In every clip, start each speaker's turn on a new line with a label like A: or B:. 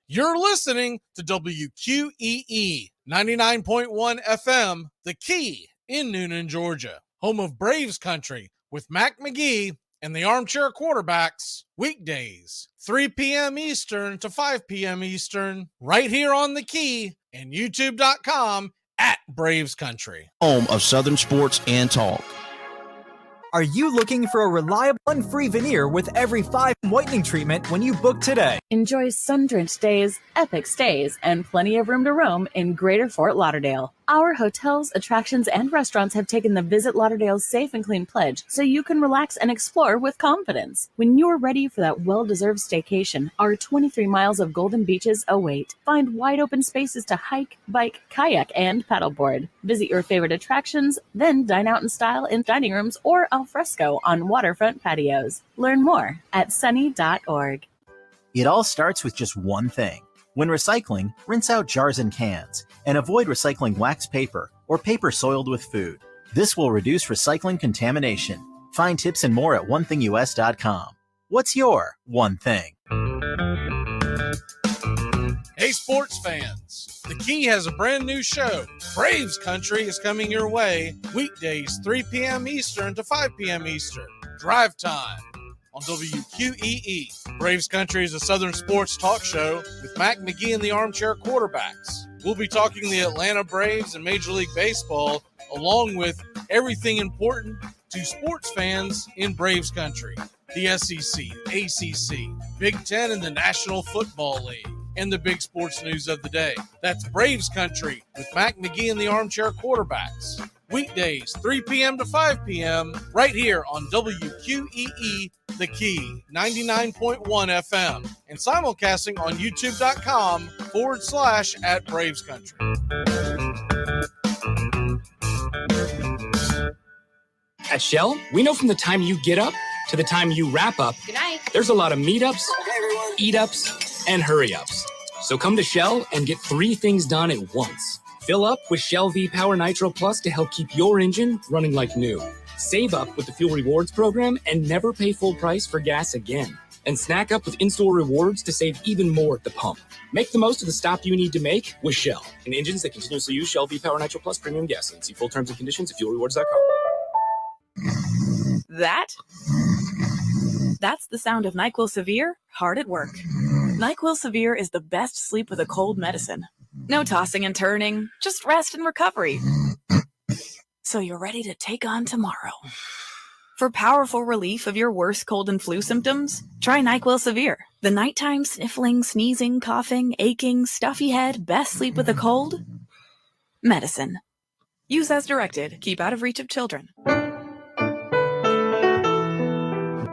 A: You're listening to WQEE 99.1 FM, The Key in Noonan, Georgia, home of Braves Country with Mac McGee and the Armchair Quarterbacks, weekdays, 3 p.m. Eastern to 5 p.m. Eastern, right here on The Key and YouTube.com at Braves Country.
B: Home of Southern sports and talk.
C: Are you looking for a reliable and free veneer with every 5 whitening treatment when you book today?
D: Enjoy sun-drenched days, epic stays, and plenty of room to roam in Greater Fort Lauderdale. Our hotels, attractions, and restaurants have taken the Visit Lauderdale's Safe and Clean pledge so you can relax and explore with confidence. When you're ready for that well-deserved staycation, our 23 miles of golden beaches await. Find wide-open spaces to hike, bike, kayak, and paddleboard. Visit your favorite attractions, then dine out in style in dining rooms or al fresco on waterfront patios. Learn more at sunny.org.
C: It all starts with just one thing. When recycling, rinse out jars and cans, and avoid recycling waxed paper or paper soiled with food. This will reduce recycling contamination. Find tips and more at onethingus.com. What's your one thing?
A: Hey, sports fans, The Key has a brand new show. Braves Country is coming your way weekdays 3 p.m. Eastern to 5 p.m. Eastern. Drive time on WQEE. Braves Country is a Southern sports talk show with Mac McGee and the Armchair Quarterbacks. We'll be talking the Atlanta Braves and Major League Baseball, along with everything important to sports fans in Braves Country. The SEC, ACC, Big Ten, and the National Football League, and the big sports news of the day. That's Braves Country with Mac McGee and the Armchair Quarterbacks. Weekdays, 3 p.m. to 5 p.m., right here on WQEE, The Key, 99.1 FM, and simulcasting on youtube.com /at Braves Country.
E: At Shell, we know from the time you get up to the time you wrap up,
F: good night,
E: there's a lot of meetups, eat-ups, and hurry-ups. So come to Shell and get 3 things done at once. Fill up with Shell V-Power Nitro Plus to help keep your engine running like new. Save up with the Fuel Rewards program and never pay full price for gas again. And snack up with in-store rewards to save even more at the pump. Make the most of the stop you need to make with Shell and engines that continuously use Shell V-Power Nitro Plus premium gasoline. See full terms and conditions at fuelrewards.com.
G: That's the sound of NyQuil Severe hard at work. NyQuil Severe is the best sleep with a cold medicine. No tossing and turning, just rest and recovery. So you're ready to take on tomorrow. For powerful relief of your worst cold and flu symptoms, try NyQuil Severe. The nighttime sniffling, sneezing, coughing, aching, stuffy head, best sleep with a cold medicine. Use as directed. Keep out of reach of children.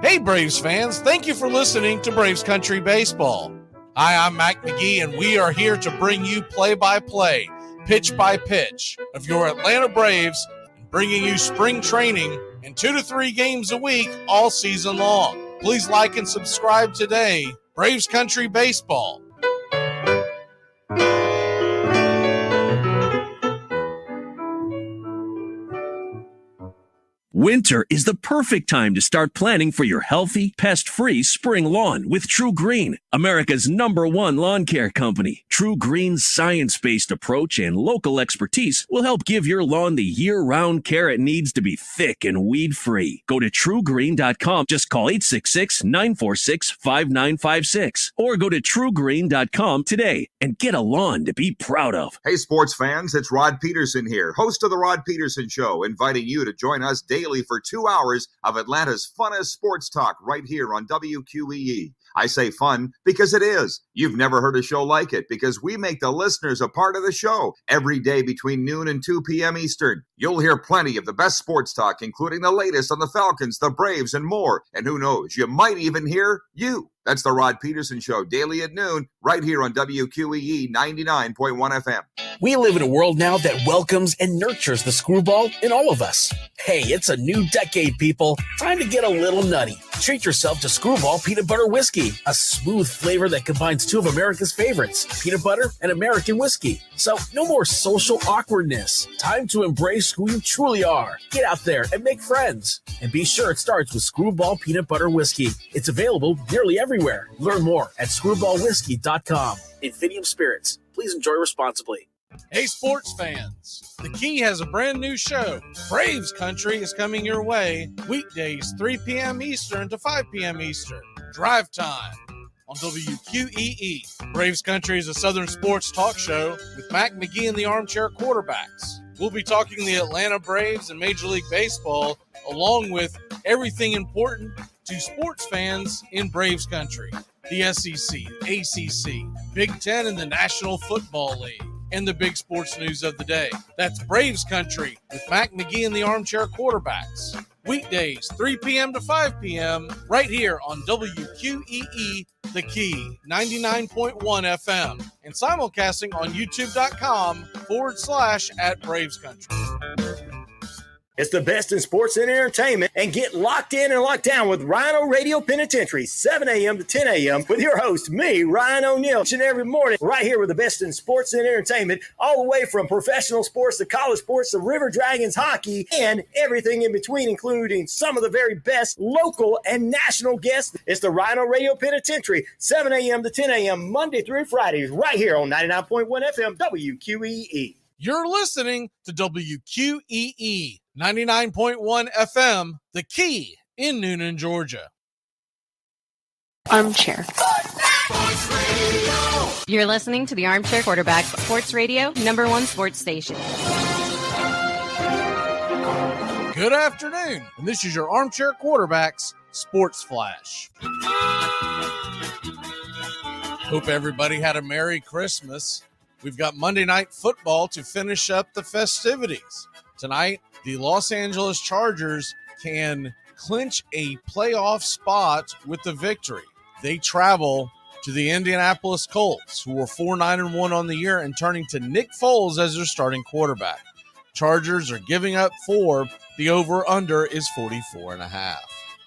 A: Hey, Braves fans, thank you for listening to Braves Country Baseball. Hi, I'm Mac McGee, and we are here to bring you play-by-play, pitch-by-pitch of your Atlanta Braves, bringing you spring training and 2 to 3 games a week all season long. Please like and subscribe today. Braves Country Baseball.
H: Winter is the perfect time to start planning for your healthy, pest-free spring lawn with True Green, America's #1 lawn care company. True Green's science-based approach and local expertise will help give your lawn the year-round care it needs to be thick and weed-free. Go to truegreen.com. Just call 866-946-5956 or go to truegreen.com today and get a lawn to be proud of.
I: Hey, sports fans, it's Rod Peterson here, host of The Rod Peterson Show, inviting you to join us daily for 2 hours of Atlanta's funnest sports talk right here on WQEE. I say fun because it is. You've never heard a show like it because we make the listeners a part of the show every day between noon and 2 p.m. Eastern. You'll hear plenty of the best sports talk, including the latest on the Falcons, the Braves, and more. And who knows, you might even hear you. That's the Rod Peterson Show, daily at noon, right here on WQEE 99.1 FM.
J: We live in a world now that welcomes and nurtures the screwball in all of us. Hey, it's a new decade, people. Time to get a little nutty. Treat yourself to Screwball Peanut Butter Whiskey, a smooth flavor that combines 2 of America's favorites, peanut butter and American whiskey. So no more social awkwardness. Time to embrace who you truly are. Get out there and make friends. And be sure it starts with Screwball Peanut Butter Whiskey. It's available nearly everywhere everywhere. Learn more at screwballwhiskey.com. Infinium Spirits. Please enjoy responsibly.
A: Hey, sports fans, the Key has a brand new show. Braves Country is coming your way weekdays 3 p.m. Eastern to 5 p.m. Eastern. Drive time on WQEE. Braves Country is a Southern sports talk show with Mac McGee and the Armchair Quarterbacks. We'll be talking the Atlanta Braves and Major League Baseball, along with everything important to sports fans in Braves Country. The SEC, ACC, Big Ten, and the National Football League, and the big sports news of the day. That's Braves Country with Mac McGee and the Armchair Quarterbacks. Weekdays, 3 p.m. to 5 p.m. right here on WQEE, The Key, 99.1 FM, and simulcasting on youtube.com/@Braves Country.
F: It's the best in sports and entertainment, and get locked in and locked down with Rhino Radio Penitentiary, 7 a.m. to 10 a.m. with your host, me, Ryan O'Neill, each and every morning, right here with the best in sports and entertainment, all the way from professional sports to college sports to River Dragons hockey and everything in between, including some of the very best local and national guests. It's the Rhino Radio Penitentiary, 7 a.m. to 10 a.m. Monday through Fridays, right here on 99.1 FM WQEE.
A: You're listening to WQEE 99.1 FM, The Key in Noonan, Georgia.
K: Armchair. You're listening to the Armchair Quarterback Sports Radio, #1 sports station.
A: Good afternoon, and this is your Armchair Quarterbacks Sports Flash. Hope everybody had a Merry Christmas. We've got Monday Night Football to finish up the festivities. Tonight, the Los Angeles Chargers can clinch a playoff spot with the victory. They travel to the Indianapolis Colts, who are 4-9-1 on the year and turning to Nick Foles as their starting quarterback. Chargers are giving up 4. The over-under is 44.5.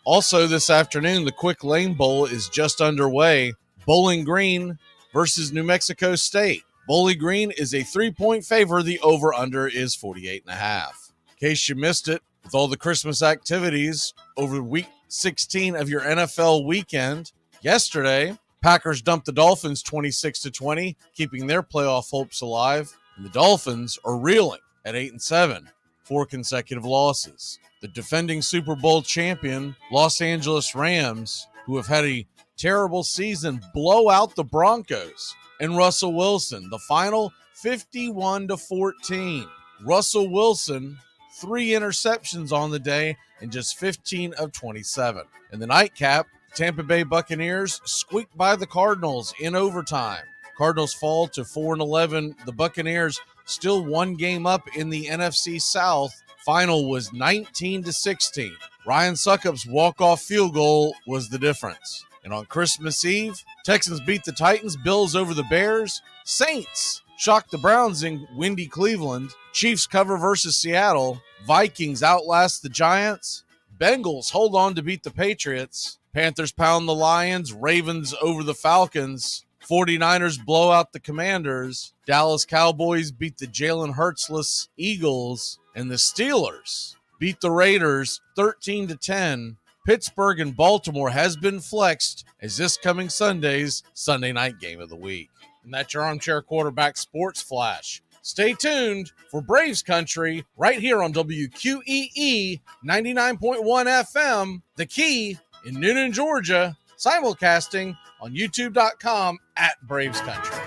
A: Also this afternoon, the Quick Lane Bowl is just underway. Bowling Green versus New Mexico State. Bowling Green is a 3-point favor. The over-under is 48.5. In case you missed it, with all the Christmas activities over week 16 of your NFL weekend, yesterday, Packers dumped the Dolphins 26-20, keeping their playoff hopes alive. And the Dolphins are reeling at 8-7, 4 consecutive losses. The defending Super Bowl champion, Los Angeles Rams, who have had a terrible season, blow out the Broncos. And Russell Wilson, the final 51-14. Russell Wilson, 3 interceptions on the day and just 15 of 27. In the nightcap, Tampa Bay Buccaneers squeaked by the Cardinals in overtime. Cardinals fall to 4-11. The Buccaneers still 1 game up in the NFC South. Final was 19-16. Ryan Succop's walk-off field goal was the difference. And on Christmas Eve, Texans beat the Titans, Bills over the Bears, Saints shocked the Browns in windy Cleveland, Chiefs cover versus Seattle, Vikings outlast the Giants, Bengals hold on to beat the Patriots, Panthers pound the Lions, Ravens over the Falcons, 49ers blow out the Commanders, Dallas Cowboys beat the Jalen Hurts-less Eagles, and the Steelers beat the Raiders 13-10. Pittsburgh and Baltimore has been flexed as this coming Sunday's Sunday night game of the week. And that's your Armchair Quarterback Sports Flash. Stay tuned for Braves Country right here on WQEE 99.1 FM, The Key in Noonan, Georgia, simulcasting on youtube.com/Braves Country.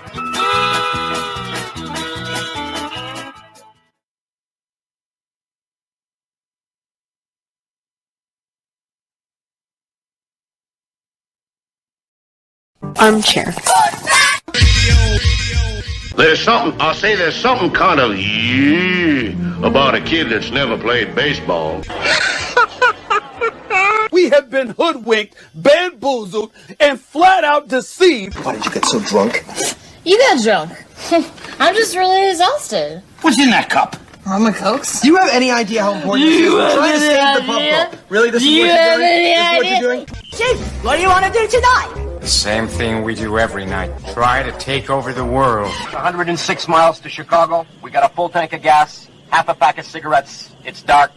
K: Armchair.
L: There's something kind of about a kid that's never played baseball.
M: We have been hoodwinked, bamboozled, and flat out deceived.
N: Why did you get so drunk?
O: You got drunk. I'm just really exhausted.
N: What's in that cup?
O: I'm a Cokes.
N: Do you have any idea how important this is? We're trying to save the pump. Really? This is what you're doing? This is what you're doing?
O: Chief, what do you want to do tonight?
P: The same thing we do every night. Try to take over the world.
Q: 106 miles to Chicago. We got a full tank of gas, half a pack of cigarettes. It's dark,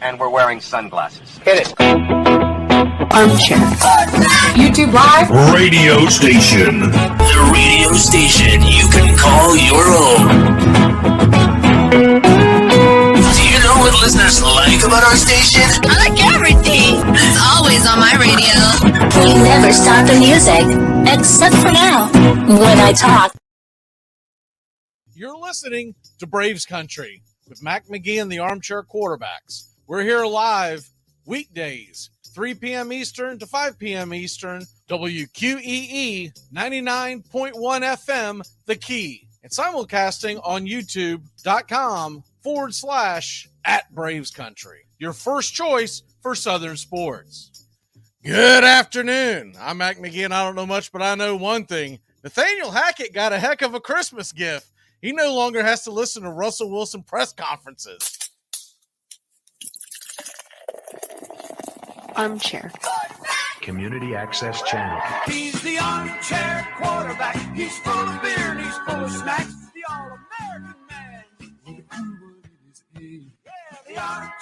Q: and we're wearing sunglasses.
P: Hit it.
R: Armchair. YouTube Live.
H: Radio station. The radio station you can call your own. Do you know what listeners like about our station?
R: I like everything. It's always on my radio. We never stop the music, except for now, when I talk.
A: You're listening to Braves Country with Mac McGee and the Armchair Quarterbacks. We're here live weekdays, 3 p.m. Eastern to 5 p.m. Eastern, WQEE 99.1 FM, The Key, and simulcasting on YouTube.com/@Braves Country. Your first choice for Southern sports. Good afternoon. I'm Mac McGee, and I don't know much, but I know one thing. Nathaniel Hackett got a heck of a Christmas gift. He no longer has to listen to Russell Wilson press conferences.
R: Armchair.
S: Community Access Channel.
T: He's the armchair quarterback. He's full of beer and he's full of snacks. The all-American man.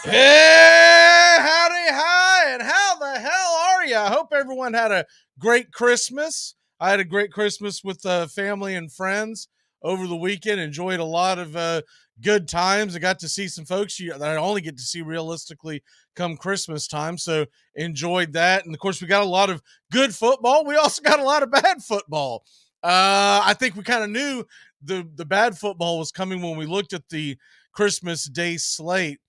A: Hey, howdy, hi, and how the hell are you? I hope everyone had a great Christmas. I had a great Christmas with family and friends over the weekend. Enjoyed a lot of good times. I got to see some folks that I only get to see realistically come Christmas time, so enjoyed that. And of course, we got a lot of good football. We also got a lot of bad football. I think we kind of knew the bad football was coming when we looked at the Christmas Day slate.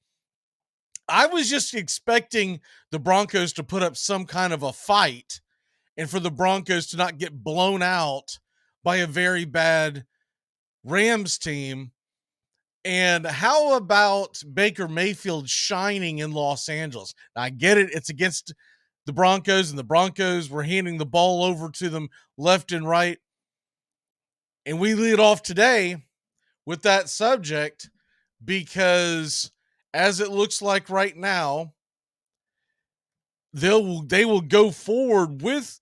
A: I was just expecting the Broncos to put up some kind of a fight and for the Broncos to not get blown out by a very bad Rams team. And how about Baker Mayfield shining in Los Angeles? Now, I get it. It's against the Broncos, and the Broncos were handing the ball over to them left and right. And we lead off today with that subject because as it looks like right now, they will go forward with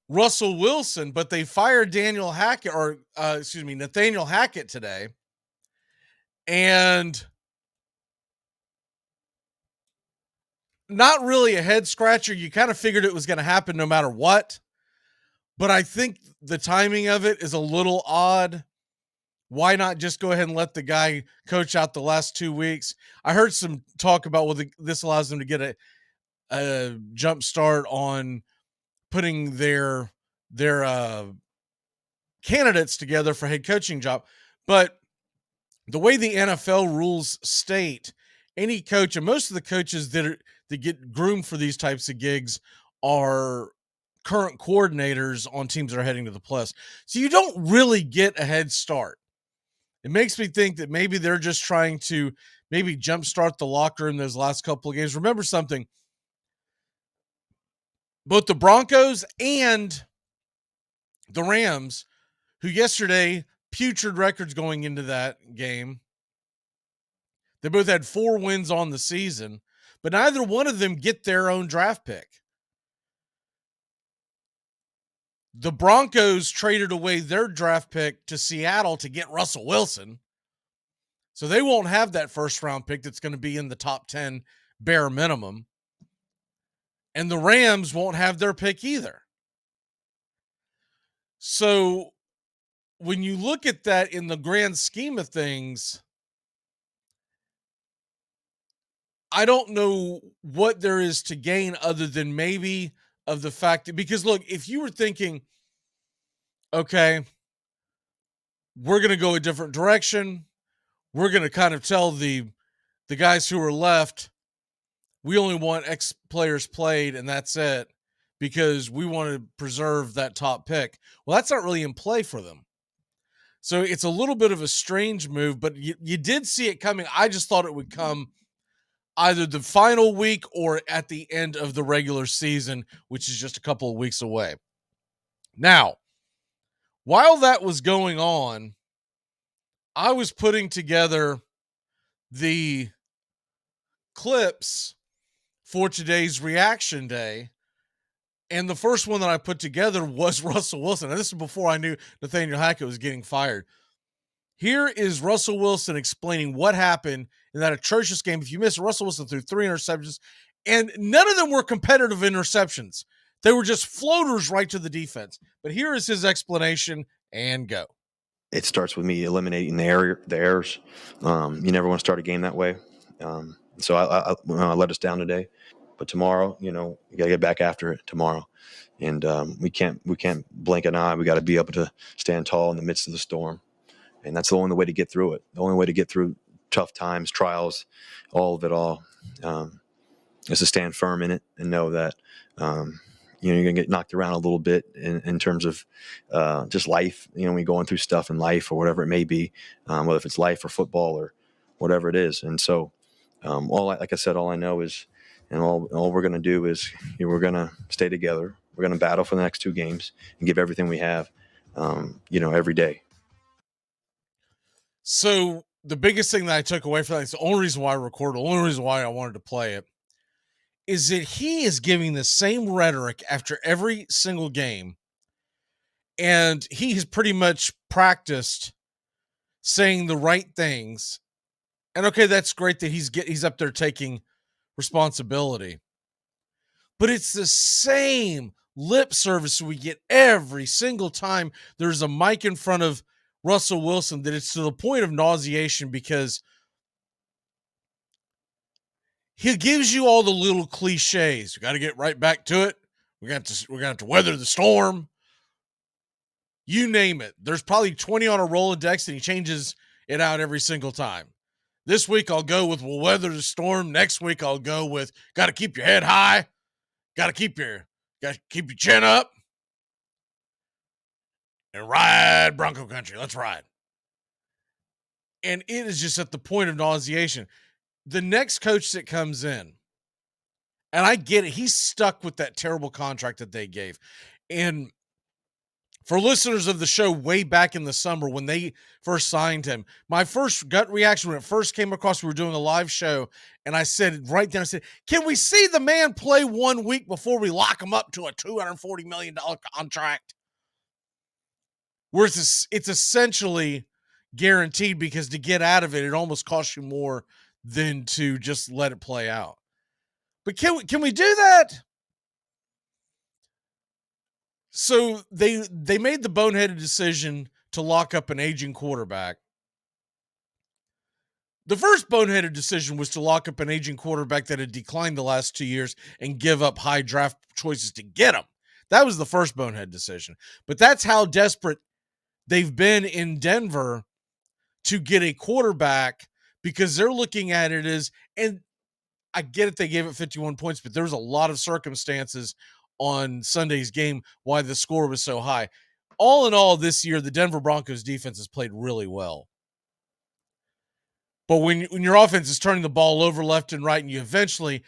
A: Russell Wilson, but they fired Nathaniel Hackett today. And not really a head scratcher. You kind of figured it was going to happen no matter what. But I think the timing of it is a little odd. Why not just go ahead and let the guy coach out the last 2 weeks? I heard some talk about this allows them to get a jump start on putting their candidates together for head coaching job. But the way the NFL rules state, any coach, and most of the coaches that get groomed for these types of gigs are current coordinators on teams that are heading to the playoffs. So you don't really get a head start. It makes me think that maybe they're just trying to maybe jumpstart the locker room those last couple of games. Remember something. Both the Broncos and the Rams, who yesterday putrid records going into that game, they both had 4 wins on the season, but neither one of them get their own draft pick. The Broncos traded away their draft pick to Seattle to get Russell Wilson, so they won't have that first-round pick that's going to be in the top 10 bare minimum. And the Rams won't have their pick either. So when you look at that in the grand scheme of things, I don't know what there is to gain other than maybe of the fact that, because look, if you were thinking, okay, we're going to go a different direction, we're going to kind of tell the guys who are left, we only want X players played and that's it because we want to preserve that top pick. Well, that's not really in play for them. So it's a little bit of a strange move, but you did see it coming. I just thought it would come either the final week or at the end of the regular season, which is just a couple of weeks away. Now, while that was going on, I was putting together the clips for today's reaction day. And the first one that I put together was Russell Wilson. Now, this is before I knew Nathaniel Hackett was getting fired. Here is Russell Wilson explaining what happened in that atrocious game. If you missed, Russell Wilson threw 3 interceptions, and none of them were competitive interceptions. They were just floaters right to the defense. But here is his explanation, and go.
U: It starts with me eliminating the errors. You never want to start a game that way. So I let us down today, but tomorrow, you got to get back after it tomorrow. And we can't blink an eye. We got to be able to stand tall in the midst of the storm. And that's the only way to get through it. The only way to get through tough times, trials, all of it all, is to stand firm in it and know that, you're going to get knocked around a little bit in terms of just life, when you're going through stuff in life or whatever it may be, whether if it's life or football or whatever it is. And so like I said, all I know is, and all we're going to do is we're going to stay together. We're going to battle for the next 2 games and give everything we have, every day.
A: So the biggest thing that I took away from that, it's the only reason why I recorded, the only reason why I wanted to play it, is that he is giving the same rhetoric after every single game. And he has pretty much practiced saying the right things. And okay, that's great that he's up there taking responsibility. But it's the same lip service we get every single time there's a mic in front of Russell Wilson, that it's to the point of nauseation, because he gives you all the little cliches. We got to get right back to it. We're going to have to weather the storm. You name it. There's probably 20 on a Rolodex, and he changes it out every single time. This week I'll go with we'll weather the storm. Next week I'll go with got to keep your head high. Got to keep your chin up. And ride Bronco Country. Let's ride. And it is just at the point of nauseation. The next coach that comes in, and I get it, he's stuck with that terrible contract that they gave. And for listeners of the show way back in the summer when they first signed him, my first gut reaction when it first came across, we were doing a live show, and I said right then, I said, can we see the man play 1 week before we lock him up to a $240 million contract? Where it's essentially guaranteed, because to get out of it, it almost costs you more than to just let it play out. But can we do that? So they made the boneheaded decision to lock up an aging quarterback. The first boneheaded decision was to lock up an aging quarterback that had declined the last 2 years and give up high draft choices to get him. That was the first bonehead decision. But that's how desperate they've been in Denver to get a quarterback, because they're looking at it as, and I get it, they gave it 51 points, but there was a lot of circumstances on Sunday's game why the score was so high. All in all, this year, the Denver Broncos defense has played really well. But when your offense is turning the ball over left and right, and you eventually,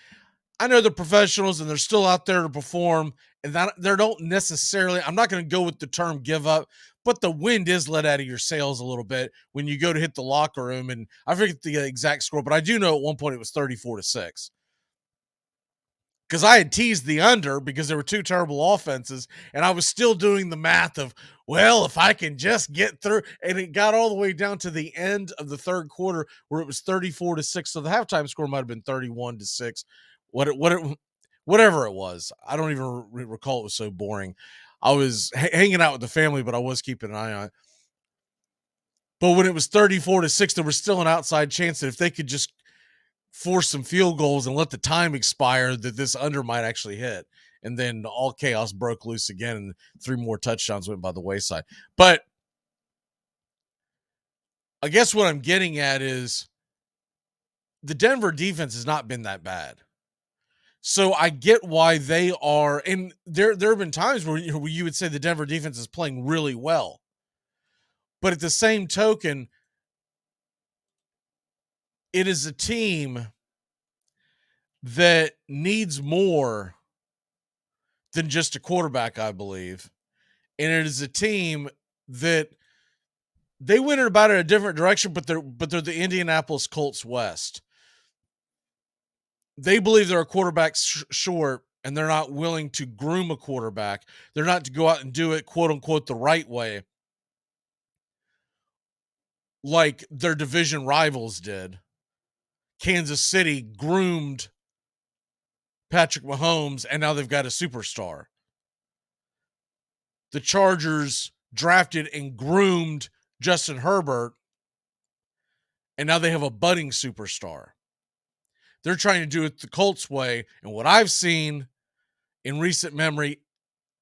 A: I know they're professionals and they're still out there to perform, and that they don't necessarily, I'm not going to go with the term give up, but the wind is let out of your sails a little bit when you go to hit the locker room. And I forget the exact score, but I do know at one point it was 34-6. Because I had teased the under because there were 2 terrible offenses, and I was still doing the math of, well, if I can just get through, and it got all the way down to the end of the third quarter where it was 34-6. So the halftime score might have been 31-6. Whatever it was. I don't even recall. It was so boring. I was hanging out with the family, but I was keeping an eye on it. But when it was 34-6, there was still an outside chance that if they could just force some field goals and let the time expire, that this under might actually hit. And then all chaos broke loose again, and 3 more touchdowns went by the wayside. But I guess what I'm getting at is the Denver defense has not been that bad. So I get why they are, and there have been times where you would say the Denver defense is playing really well. But at the same token, it is a team that needs more than just a quarterback, I believe. And it is a team that they went about it a different direction, but they're the Indianapolis Colts West. They believe they're a quarterback short, and they're not willing to groom a quarterback. They're not to go out and do it, quote unquote, the right way. like their division rivals did. Kansas City groomed Patrick Mahomes, and now they've got a superstar. The Chargers drafted and groomed Justin Herbert, and now they have a budding superstar. They're trying to do it the Colts way, and what I've seen in recent memory,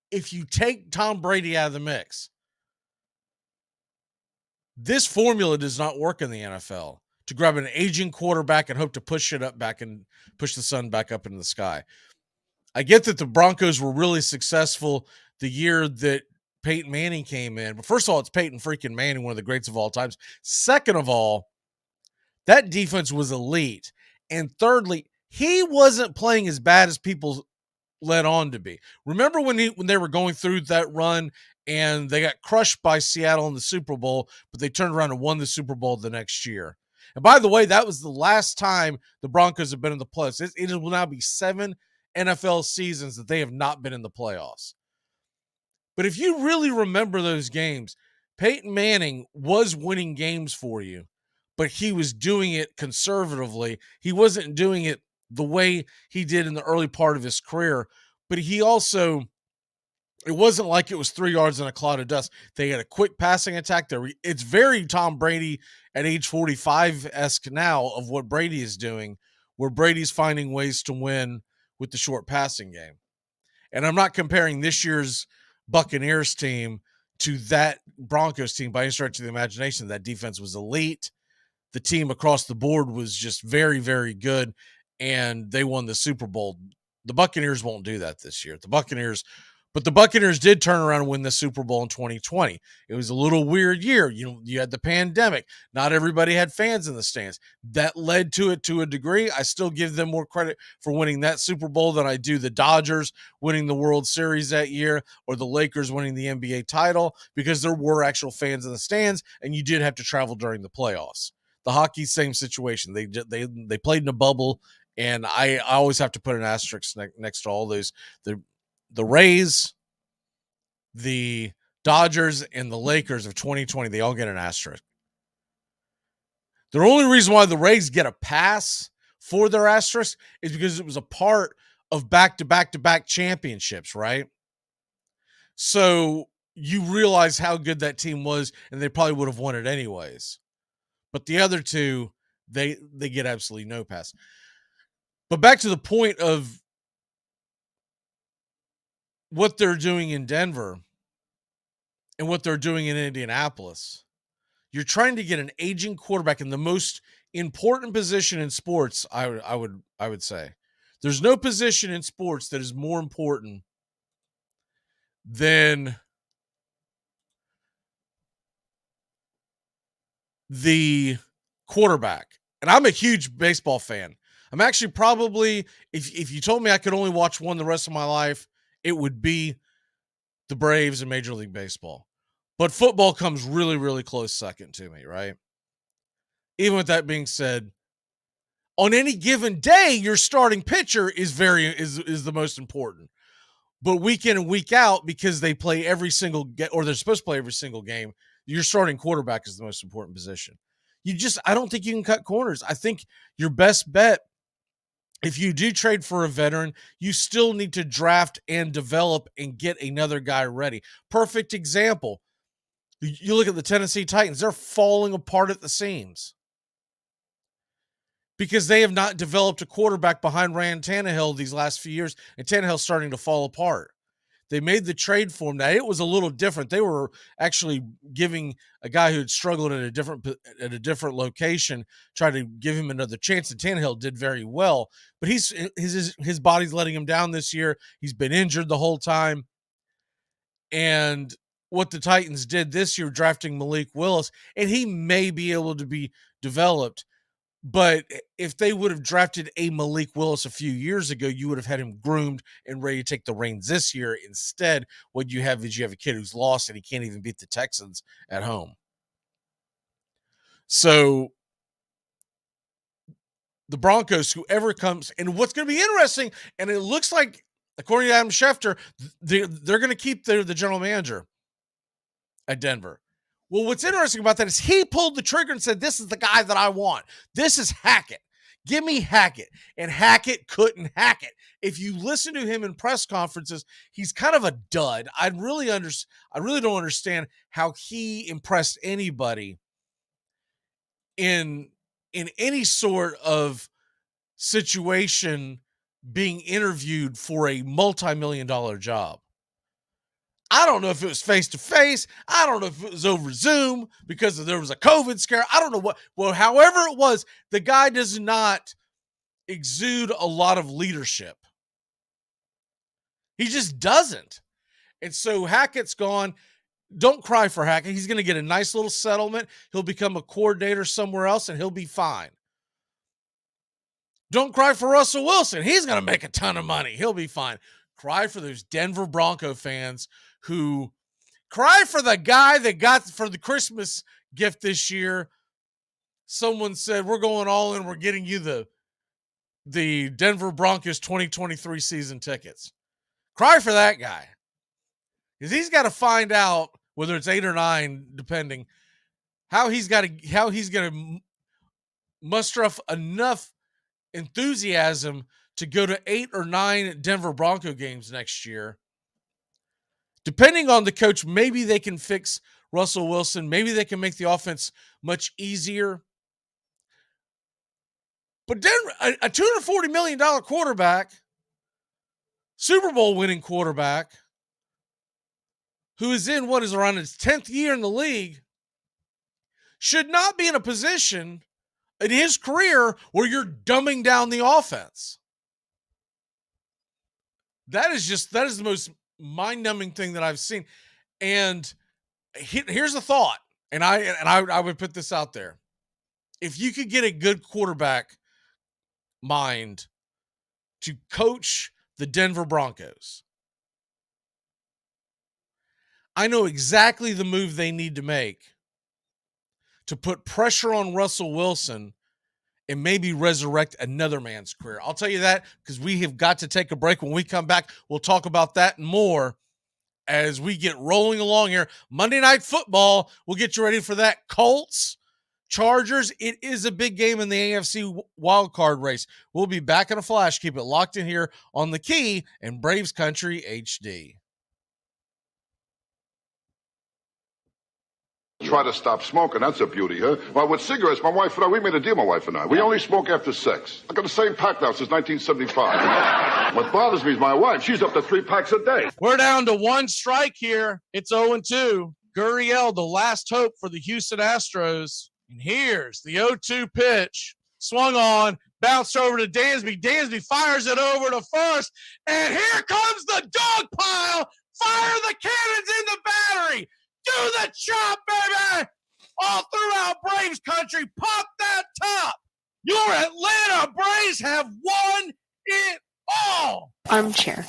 A: if you take Tom Brady out of the mix, this formula does not work in the NFL. To grab an aging quarterback and hope to push it up back and push the sun back up into the sky. I get that the Broncos were really successful the year that Peyton Manning came in. But first of all, it's Peyton freaking Manning, one of the greats of all times. Second of all, that defense was elite. And thirdly, he wasn't playing as bad as people led on to be. Remember when they were going through that run and they got crushed by Seattle in the Super Bowl, but they turned around and won the Super Bowl the next year. And by the way, that was the last time the Broncos have been in the playoffs. It will now be 7 NFL seasons that they have not been in the playoffs. But if you really remember those games, Peyton Manning was winning games for you, but he was doing it conservatively. He wasn't doing it the way he did in the early part of his career, but he also, it wasn't like it was 3 yards in a cloud of dust. They had a quick passing attack. It's very Tom Brady at age 45-esque now of what Brady is doing, where Brady's finding ways to win with the short passing game. And I'm not comparing this year's Buccaneers team to that Broncos team by any stretch of the imagination. That defense was elite. The team across the board was just very, very good, and they won the Super Bowl. The Buccaneers won't do that this year. But the Buccaneers did turn around and win the Super Bowl in 2020. It was a little weird year. You had the pandemic. Not everybody had fans in the stands. That led to it to a degree. I still give them more credit for winning that Super Bowl than I do the Dodgers winning the World Series that year or the Lakers winning the NBA title, because there were actual fans in the stands, and you did have to travel during the playoffs. The hockey, same situation. They played in a bubble, and I always have to put an asterisk next to all those. The Rays, the Dodgers, and the Lakers of 2020, they all get an asterisk. The only reason why the Rays get a pass for their asterisk is because it was a part of back-to-back-to-back championships, right? So you realize how good that team was, and they probably would have won it anyways. But the other two, they get absolutely no pass. But back to the point of what they're doing in Denver and what they're doing in Indianapolis. You're trying to get an aging quarterback in the most important position in sports, I would say. There's no position in sports that is more important than the quarterback. And I'm a huge baseball fan. I'm actually probably, if you told me I could only watch one the rest of my life, it would be the Braves in Major League Baseball. But football comes really, really close second to me, right? Even with that being said, on any given day, your starting pitcher is the most important. But week in and week out, because they play every single or they're supposed to play every single game, your starting quarterback is the most important position. I don't think you can cut corners. I think your best bet, if you do trade for a veteran, you still need to draft and develop and get another guy ready. Perfect example. You look at the Tennessee Titans, they're falling apart at the seams because they have not developed a quarterback behind Ryan Tannehill these last few years, and Tannehill's starting to fall apart. They made the trade for him. Now, it was a little different. They were actually giving a guy who had struggled at a different location, trying to give him another chance, and Tannehill did very well. But his body's letting him down this year. He's been injured the whole time. And what the Titans did this year, drafting Malik Willis, and he may be able to be developed, but if they would have drafted a Malik Willis a few years ago, you would have had him groomed and ready to take the reins this year. Instead, what you have is you have a kid who's lost and he can't even beat the Texans at home. So the Broncos, whoever comes, and what's going to be interesting, and it looks like, according to Adam Schefter, they're going to keep the general manager at Denver. Well, what's interesting about that is he pulled the trigger and said, this is the guy that I want. This is Hackett. Give me Hackett. And Hackett couldn't hack it. If you listen to him in press conferences, he's kind of a dud. I really don't understand how he impressed anybody in any sort of situation being interviewed for a multi-million-dollar job. I don't know if it was face-to-face. I don't know if it was over Zoom because there was a COVID scare. I don't know what. Well, however it was, the guy does not exude a lot of leadership. He just doesn't. And so Hackett's gone. Don't cry for Hackett. He's going to get a nice little settlement. He'll become a coordinator somewhere else, and he'll be fine. Don't cry for Russell Wilson. He's going to make a ton of money. He'll be fine. Cry for those Denver Bronco fans who cry for the guy that got for the Christmas gift this year. Someone said, we're going all in. We're getting you the Denver Broncos 2023 season tickets. Cry for that guy. Because he's got to find out, whether it's 8 or 9, depending, how he's going to muster up enough enthusiasm to go to 8 or 9 Denver Bronco games next year. Depending on the coach, maybe they can fix Russell Wilson. Maybe they can make the offense much easier. But Denver, a $240 million quarterback, Super Bowl winning quarterback, who is in what is around his 10th year in the league, should not be in a position in his career where you're dumbing down the offense. That is the most mind-numbing thing that I've seen. And here's a thought, and I would put this out there. If you could get a good quarterback mind to coach the Denver Broncos, I know exactly the move they need to make to put pressure on Russell Wilson and maybe resurrect another man's career. I'll tell you that because we have got to take a break. When we come back, we'll talk about that and more as we get rolling along here. Monday Night Football, we'll get you ready for that. Colts, Chargers, it is a big game in the AFC wildcard race. We'll be back in a flash. Keep it locked in here on The Key and Braves Country HD.
B: Try to stop smoking. That's a beauty, huh? Well, with cigarettes, my wife and I, we made a deal, my wife and I. We only smoke after sex. I got the same pack now since 1975. What bothers me is my wife. She's up to 3 packs a day.
A: We're down to 1 strike here. It's 0-2. Gurriel, the last hope for the Houston Astros. And here's the 0-2 pitch. Swung on, bounced over to Dansby. Dansby fires it over to first. And here comes the dog pile. Fire the cannons in the battery. Do the chop, baby! All throughout Braves country, pop that top! Your Atlanta Braves have won it all!
V: Armchair.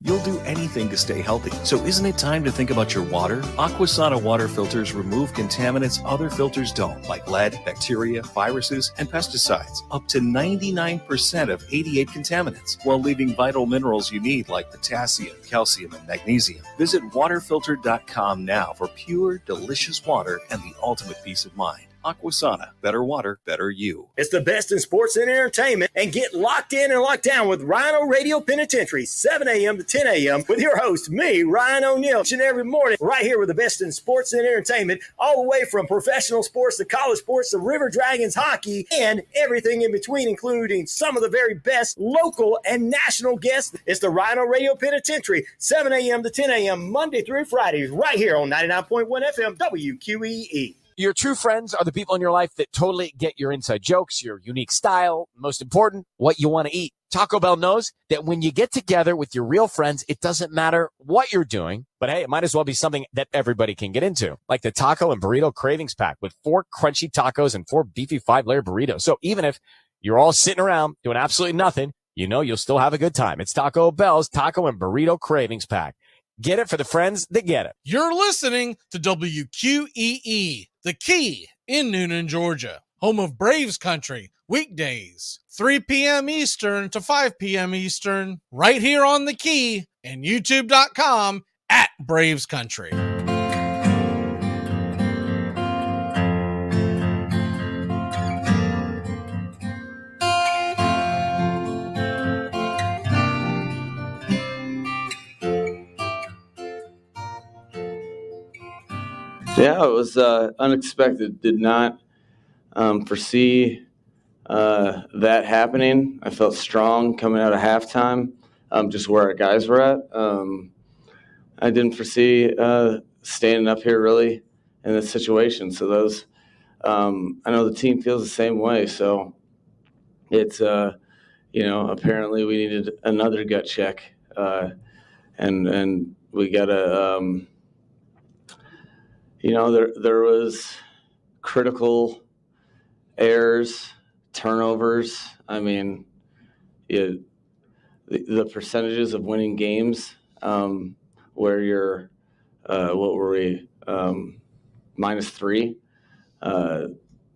W: You'll do anything to stay healthy, so isn't it time to think about your water? Aquasana water filters remove contaminants other filters don't, like lead, bacteria, viruses, and pesticides. Up to 99% of 88 contaminants, while leaving vital minerals you need like potassium, calcium, and magnesium. Visit waterfilter.com now for pure, delicious water and the ultimate peace of mind. Aquasana, better water, better you.
F: It's the best in sports and entertainment, and get locked in and locked down with Rhino Radio Penitentiary, 7 a.m. to 10 a.m. with your host, me, Ryan O'Neill, each and every morning, right here with the best in sports and entertainment, all the way from professional sports to college sports to River Dragons hockey and everything in between, including some of the very best local and national guests. It's the Rhino Radio Penitentiary, 7 a.m. to 10 a.m. Monday through Friday, right here on 99.1 FM WQEE.
X: Your true friends are the people in your life that totally get your inside jokes, your unique style, most important, what you want to eat. Taco Bell knows that when you get together with your real friends, it doesn't matter what you're doing, but hey, it might as well be something that everybody can get into, like the Taco and Burrito Cravings Pack with 4 crunchy tacos and 4 beefy 5-layer burritos. So even if you're all sitting around doing absolutely nothing, you know you'll still have a good time. It's Taco Bell's Taco and Burrito Cravings Pack. Get it for the friends that get it.
A: You're listening to WQEE, The Key in Noonan, Georgia, home of Braves Country, weekdays, 3 p.m. Eastern to 5 p.m. Eastern, right here on The Key and YouTube.com @Braves Country.
C: Yeah, it was unexpected. Did not foresee that happening. I felt strong coming out of halftime, just where our guys were at. I didn't foresee standing up here really in this situation. So those, I know the team feels the same way. So it's, apparently we needed another gut check, and we got to, there was critical errors, turnovers. I mean, the percentages of winning games where you're, what were we, -3.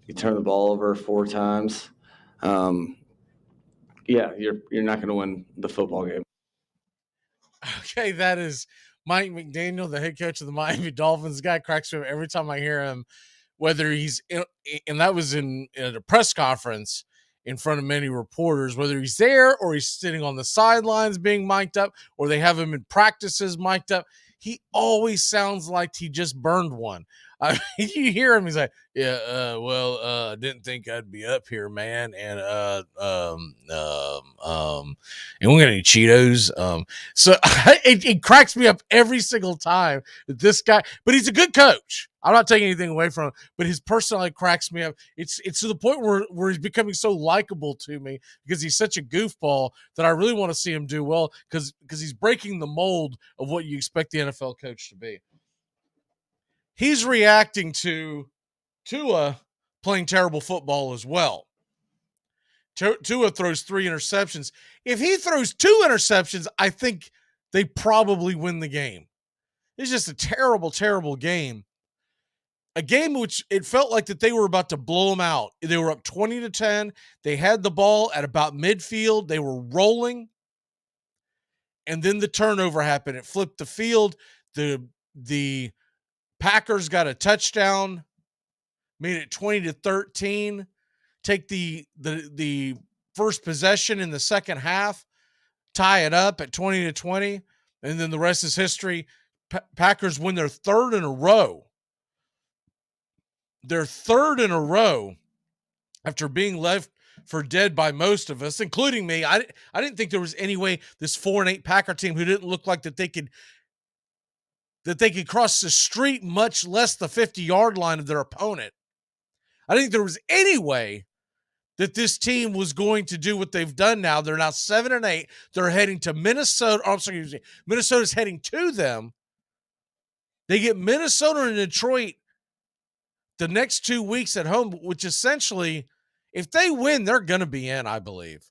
C: You turn the ball over 4 times. You're not going to win the football game.
A: Okay, that is Mike McDaniel, the head coach of the Miami Dolphins. The guy cracks me up every time I hear him, whether he's in, and that was in a press conference in front of many reporters, whether he's there or he's sitting on the sidelines being mic'd up, or they have him in practices mic'd up. He always sounds like he just burned one. You hear him, he's like, I didn't think I'd be up here, man. And and we're gonna eat Cheetos. So it cracks me up every single time that this guy, but he's a good coach. I'm not taking anything away from him, but his personality cracks me up. It's to the point where he's becoming so likable to me because he's such a goofball that I really want to see him do well because he's breaking the mold of what you expect the NFL coach to be. He's reacting to Tua playing terrible football as well. Tua throws 3 interceptions. If he throws 2 interceptions, I think they probably win the game. It's just a terrible, terrible game. A game which it felt like that they were about to blow them out. They were up 20-10. They had the ball at about midfield. They were rolling. And then the turnover happened. It flipped the field. The Packers got a touchdown, made it 20-13. Take the first possession in the second half, tie it up at 20-20, and then the rest is history. Packers win their 3rd in a row. Their 3rd in a row after being left for dead by most of us, including me. I didn't think there was any way this 4-8 Packer team who didn't look like that they could cross the street, much less the 50-yard line of their opponent. I didn't think there was any way that this team was going to do what they've done now. They're now 7-8. They're heading to Minnesota. Oh, excuse me. Minnesota's heading to them. They get Minnesota and Detroit the next 2 weeks at home, which essentially, if they win, they're going to be in, I believe.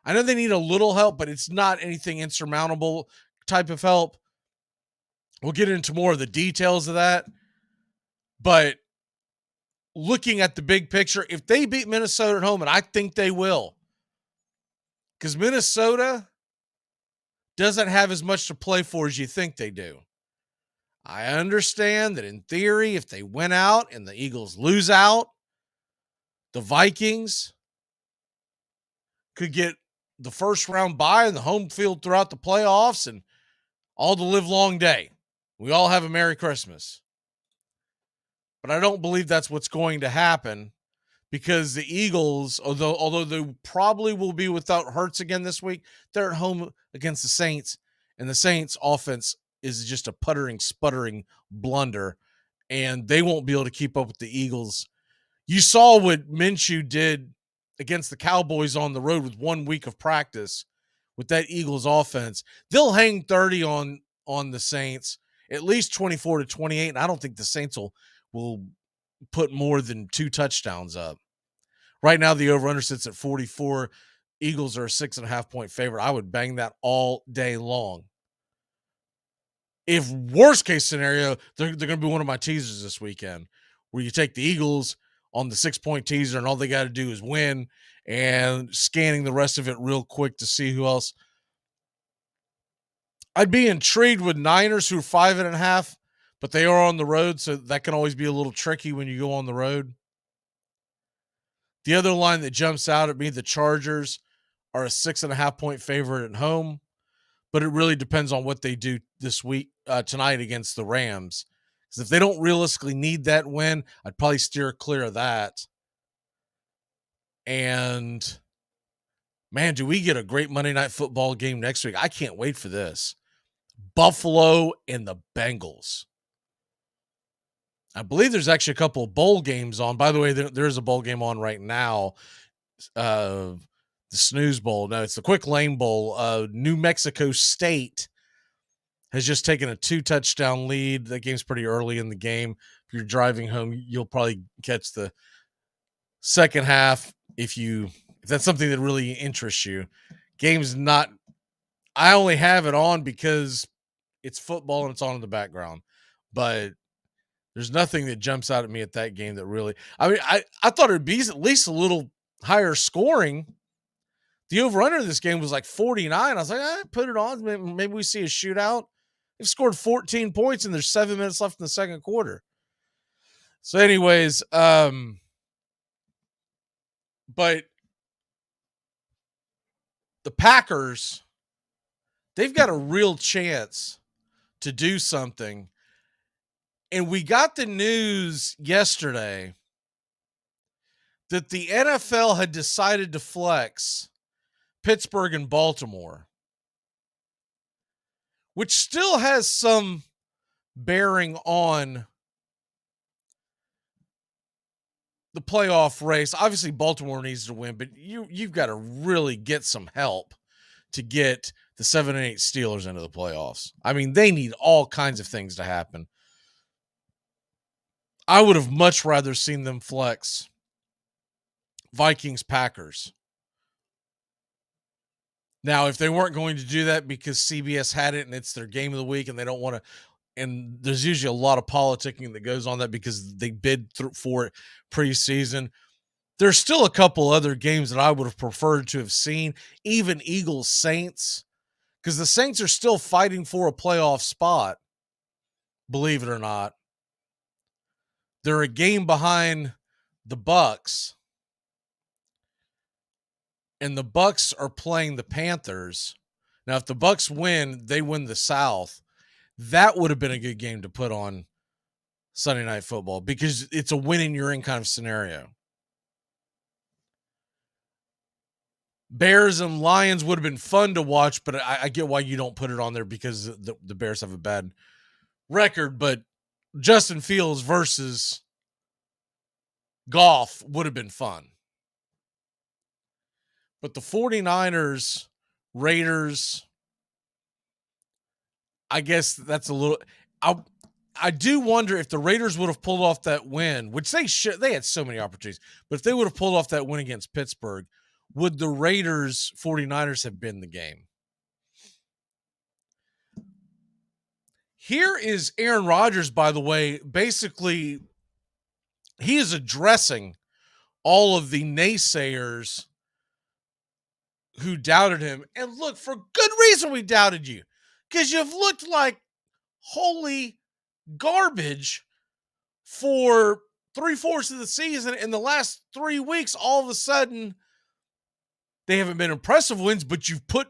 A: I know they need a little help, but it's not anything insurmountable type of help. We'll get into more of the details of that. But looking at the big picture, if they beat Minnesota at home, and I think they will, because Minnesota doesn't have as much to play for as you think they do. I understand that in theory, if they win out and the Eagles lose out, the Vikings could get the first round bye in the home field throughout the playoffs and all the live long day. We all have a Merry Christmas. But I don't believe that's what's going to happen because the Eagles, although they probably will be without Hurts again this week, they're at home against the Saints, and the Saints offense is just a puttering, sputtering blunder, and they won't be able to keep up with the Eagles. You saw what Minshew did against the Cowboys on the road with 1 week of practice with that Eagles offense. They'll hang 30 on the Saints, at least 24-28, and I don't think the Saints will put more than 2 touchdowns up. Right now, the over-under sits at 44. Eagles are a 6.5-point favorite. I would bang that all day long. If worst case scenario, they're going to be one of my teasers this weekend, where you take the Eagles on the 6-point teaser and all they got to do is win, and scanning the rest of it real quick to see who else. I'd be intrigued with Niners, who are 5.5, but they are on the road, so that can always be a little tricky when you go on the road. The other line that jumps out at me, the Chargers are a 6.5-point favorite at home, but it really depends on what they do this week, tonight against the Rams, Because if they don't realistically need that win, I'd probably steer clear of that. And man, do we get a great Monday Night Football game next week? I can't wait for this. Buffalo and the Bengals. I believe there's actually a couple of bowl games on. By the way, there is a bowl game on right now. The Snooze Bowl. No, it's the Quick Lane Bowl. New Mexico State has just taken a 2-touchdown lead. That game's pretty early in the game. If you're driving home, you'll probably catch the second half if that's something that really interests you. Game's not – I only have it on because it's football and it's on in the background. But there's nothing that jumps out at me at that game that really – I mean, I thought it would be at least a little higher scoring. The over-under of this game was like 49. I was like, put it on. Maybe we see a shootout. They've scored 14 points, and there's 7 minutes left in the second quarter. So anyways, but the Packers, they've got a real chance to do something. And we got the news yesterday that the NFL had decided to flex Pittsburgh and Baltimore, which still has some bearing on the playoff race. Obviously, Baltimore needs to win, but you've got to really get some help to get the 7-8 Steelers into the playoffs. I mean, they need all kinds of things to happen. I would have much rather seen them flex Vikings-Packers. Now, if they weren't going to do that because CBS had it and it's their game of the week and they don't want to, and there's usually a lot of politicking that goes on that because they bid for it preseason. There's still a couple other games that I would have preferred to have seen, even Eagles-Saints, because the Saints are still fighting for a playoff spot, believe it or not. They're a game behind the Bucks, and the Bucks are playing the Panthers. Now, if the Bucks win, they win the South. That would have been a good game to put on Sunday Night Football because it's a win-and-you're-in kind of scenario. Bears and Lions would have been fun to watch, but I get why you don't put it on there because the Bears have a bad record. But Justin Fields versus Goff would have been fun. But the 49ers, Raiders, I guess that's a little I do wonder if the Raiders would have pulled off that win, which they had so many opportunities, but if they would have pulled off that win against Pittsburgh, would the Raiders 49ers have been the game? Here is Aaron Rodgers, by the way. Basically, he is addressing all of the naysayers who doubted him. And look, for good reason we doubted you, because you've looked like holy garbage for 3/4 of the season. In the last 3 weeks, all of a sudden, they haven't been impressive wins, but you've put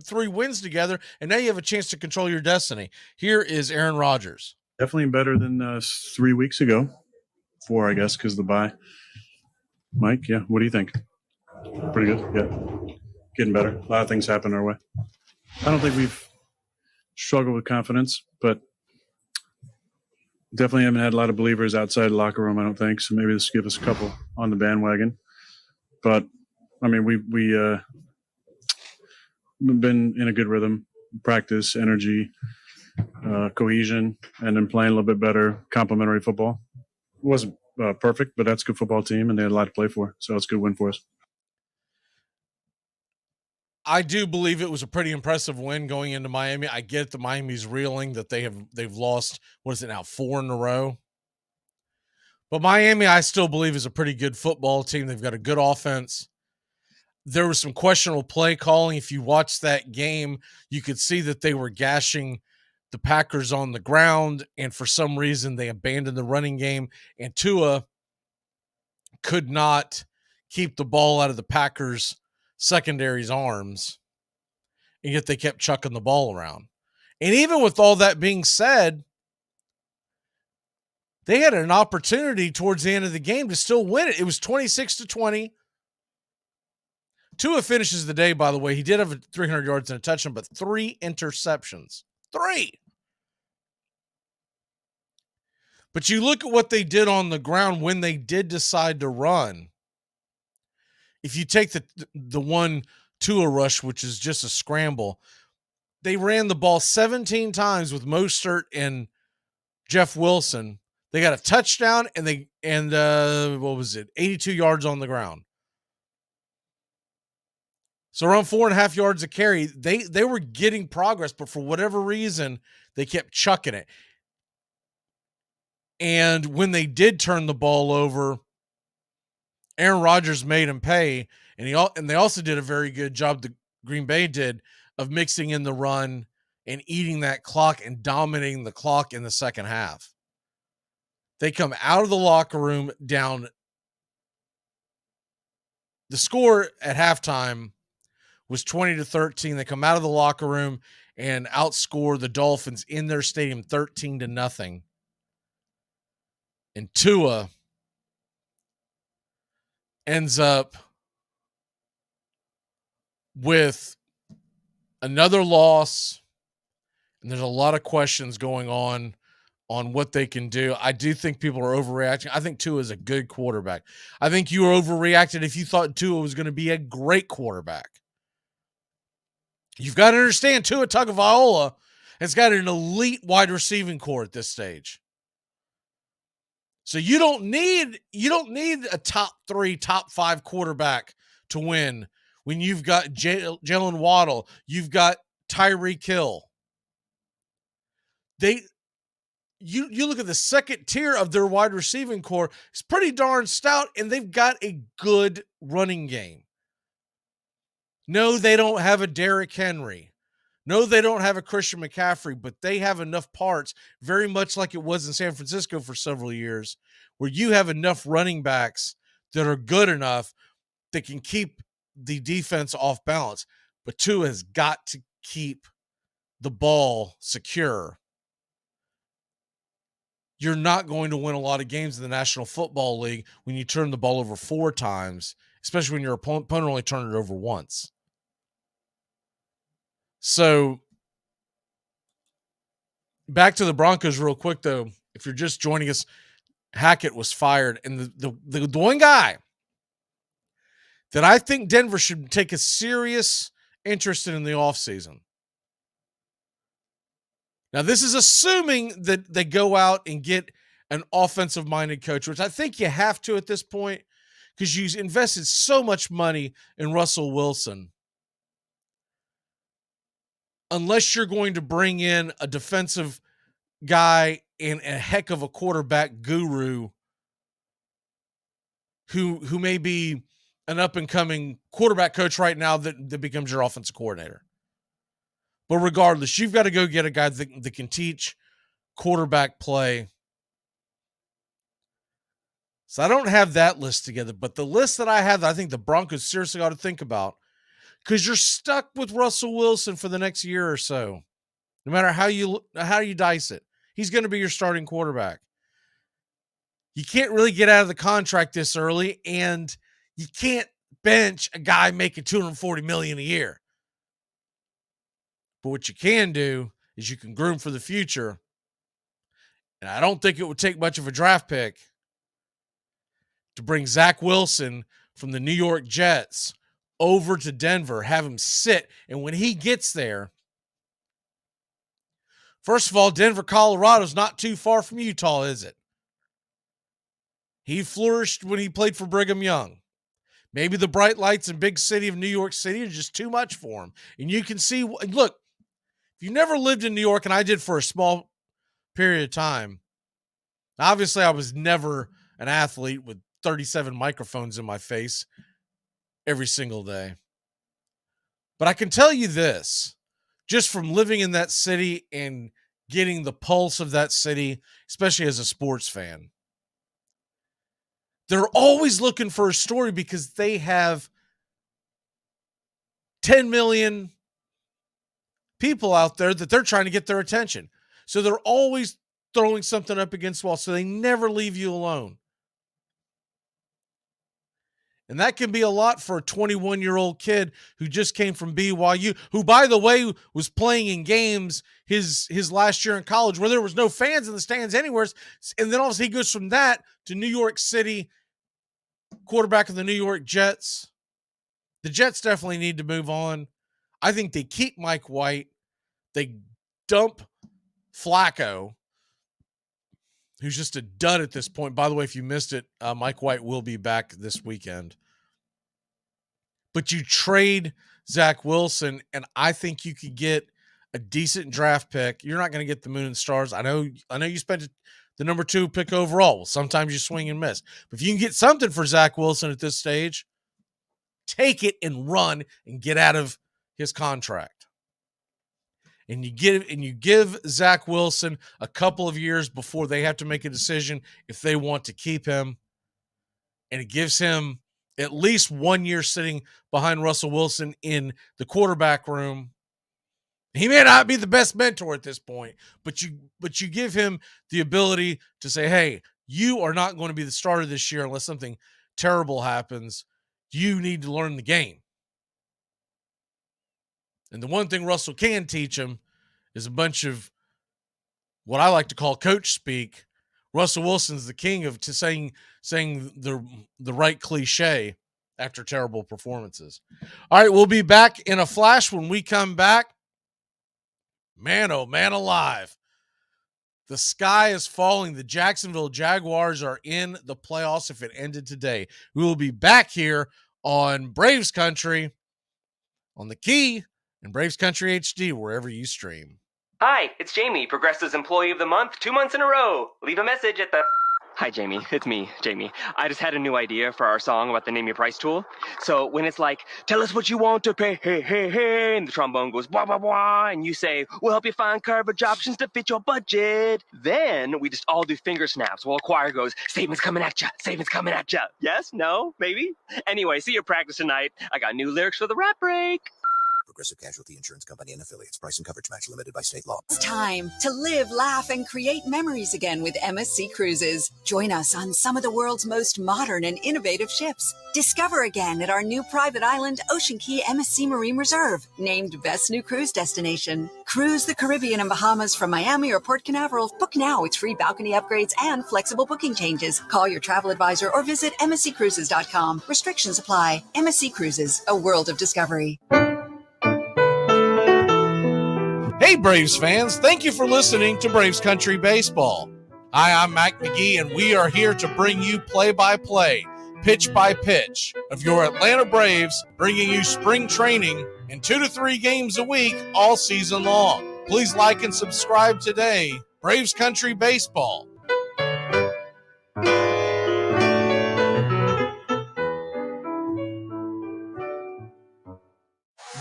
A: 3 wins together, and now you have a chance to control your destiny. Here is Aaron Rodgers.
D: Definitely better than 3 weeks ago. 4, I guess, because of the bye. Mike, yeah, what do you think? Pretty good, yeah. Getting better. A lot of things happen our way. I don't think we've struggled with confidence, but definitely haven't had a lot of believers outside the locker room, I don't think. So maybe this will give us a couple on the bandwagon. But, I mean, we've been in a good rhythm, practice, energy, cohesion, and then playing a little bit better complementary football. It wasn't perfect, but that's a good football team, and they had a lot to play for. So it's a good win for us.
A: I do believe it was a pretty impressive win going into Miami. I get that Miami's reeling, that they've lost, what is it now, 4 in a row. But Miami, I still believe, is a pretty good football team. They've got a good offense. There was some questionable play calling. If you watch that game, you could see that they were gashing the Packers on the ground, and for some reason they abandoned the running game, and Tua could not keep the ball out of the Packers' secondary's arms, and yet they kept chucking the ball around. And even with all that being said, They had an opportunity towards the end of the game to still win it. It was 26-20. Tua finishes the day, by the way. He did have 300 yards and a touchdown, but 3 interceptions. 3. But you look at what they did on the ground when they did decide to run. If you take the one Tua rush, which is just a scramble, they ran the ball 17 times with Mostert and Jeff Wilson. They got a touchdown and what was it? 82 yards on the ground. So around 4.5 yards a carry. They were getting progress, but for whatever reason, they kept chucking it. And when they did turn the ball over, Aaron Rodgers made him pay, and they also did a very good job, the Green Bay did, of mixing in the run and eating that clock and dominating the clock in the second half. They come out of the locker room down. The score at halftime was 20-13. They come out of the locker room and outscore the Dolphins in their stadium 13-0. And Tua ends up with another loss, and there's a lot of questions going on what they can do. I do think people are overreacting. I think Tua is a good quarterback. I think you were overreacted if you thought Tua was going to be a great quarterback. You've got to understand, Tua Tagovailoa has got an elite wide receiving core at this stage. So you don't need a top 3, top 5 quarterback to win when you've got Jalen Waddle, you've got Tyreek Hill. You look at the second tier of their wide receiving core, it's pretty darn stout, and they've got a good running game. No, they don't have a Derrick Henry. No, they don't have a Christian McCaffrey, but they have enough parts, very much like it was in San Francisco for several years, where you have enough running backs that are good enough that can keep the defense off balance. But Tua has got to keep the ball secure. You're not going to win a lot of games in the National Football League when you turn the ball over 4 times, especially when your opponent only turned it over once. So back to the Broncos real quick, though. If you're just joining us, Hackett was fired. And the one guy that I think Denver should take a serious interest in the offseason. Now, this is assuming that they go out and get an offensive-minded coach, which I think you have to at this point because you invested so much money in Russell Wilson. Unless you're going to bring in a defensive guy and a heck of a quarterback guru who may be an up-and-coming quarterback coach right now that becomes your offensive coordinator. But regardless, you've got to go get a guy that can teach quarterback play. So I don't have that list together, but the list that I have that I think the Broncos seriously ought to think about, because you're stuck with Russell Wilson for the next year or so. No matter how you dice it, he's going to be your starting quarterback. You can't really get out of the contract this early, and you can't bench a guy making $240 million a year. But what you can do is you can groom for the future. And I don't think it would take much of a draft pick to bring Zach Wilson from the New York Jets over to Denver, have him sit. And when he gets there, first of all, Denver, Colorado is not too far from Utah, is it? He flourished when he played for Brigham Young. Maybe the bright lights and big city of New York City are just too much for him. And you can see, look, if you never lived in New York, and I did for a small period of time, obviously I was never an athlete with 37 microphones in my face every single day. But I can tell you this, just from living in that city and getting the pulse of that city, especially as a sports fan, they're always looking for a story because they have 10 million people out there that they're trying to get their attention. So they're always throwing something up against the wall, so they never leave you alone. And that can be a lot for a 21-year-old kid who just came from BYU, who, by the way, was playing in games his last year in college where there was no fans in the stands anywhere. And then obviously he goes from that to New York City, quarterback of the New York Jets. The Jets definitely need to move on. I think they keep Mike White. They dump Flacco, who's just a dud at this point. By the way, if you missed it, Mike White will be back this weekend. But you trade Zach Wilson, and I think you could get a decent draft pick. You're not going to get the moon and stars. I know you spent the number 2 pick overall. Well, sometimes you swing and miss. But if you can get something for Zach Wilson at this stage, take it and run and get out of his contract. And you give Zach Wilson a couple of years before they have to make a decision if they want to keep him. And it gives him at least 1 year sitting behind Russell Wilson in the quarterback room. He may not be the best mentor at this point, but you give him the ability to say, hey, you are not going to be the starter this year unless something terrible happens. You need to learn the game. And the one thing Russell can teach him is a bunch of what I like to call coach speak. Russell Wilson's the king of saying the right cliche after terrible performances. All right, we'll be back in a flash when we come back. Man, oh man alive. The sky is falling. The Jacksonville Jaguars are in the playoffs if it ended today. We will be back here on Braves Country, on the Key, and Braves Country HD, wherever you stream.
E: Hi, it's Jamie, Progressive's Employee of the Month, 2 months in a row. Leave a message at the... Hi, Jamie. It's me, Jamie. I just had a new idea for our song about the Name Your Price tool. So when it's like, tell us what you want to pay, hey, hey, hey, and the trombone goes, blah, blah, blah, and you say, we'll help you find coverage options to fit your budget. Then we just all do finger snaps while a choir goes, savings coming at ya, savings coming at ya. Yes? No? Maybe? Anyway, see you at practice tonight. I got new lyrics for the rap break.
G: Progressive Casualty Insurance Company and affiliates. Price and coverage match limited by state law.
I: It's time to live, laugh, and create memories again with MSC Cruises. Join us on some of the world's most modern and innovative ships. Discover again at our new private island, Ocean Key MSC Marine Reserve, named Best New Cruise Destination. Cruise the Caribbean and Bahamas from Miami or Port Canaveral. Book now with free balcony upgrades and flexible booking changes. Call your travel advisor or visit msccruises.com. Restrictions apply. MSC Cruises, a world of discovery.
A: Hey, Braves fans, thank you for listening to Braves Country Baseball. Hi, I'm Mac McGee, and we are here to bring you play-by-play, pitch-by-pitch of your Atlanta Braves, bringing you spring training and 2 to 3 games a week all season long. Please like and subscribe today. Braves Country Baseball.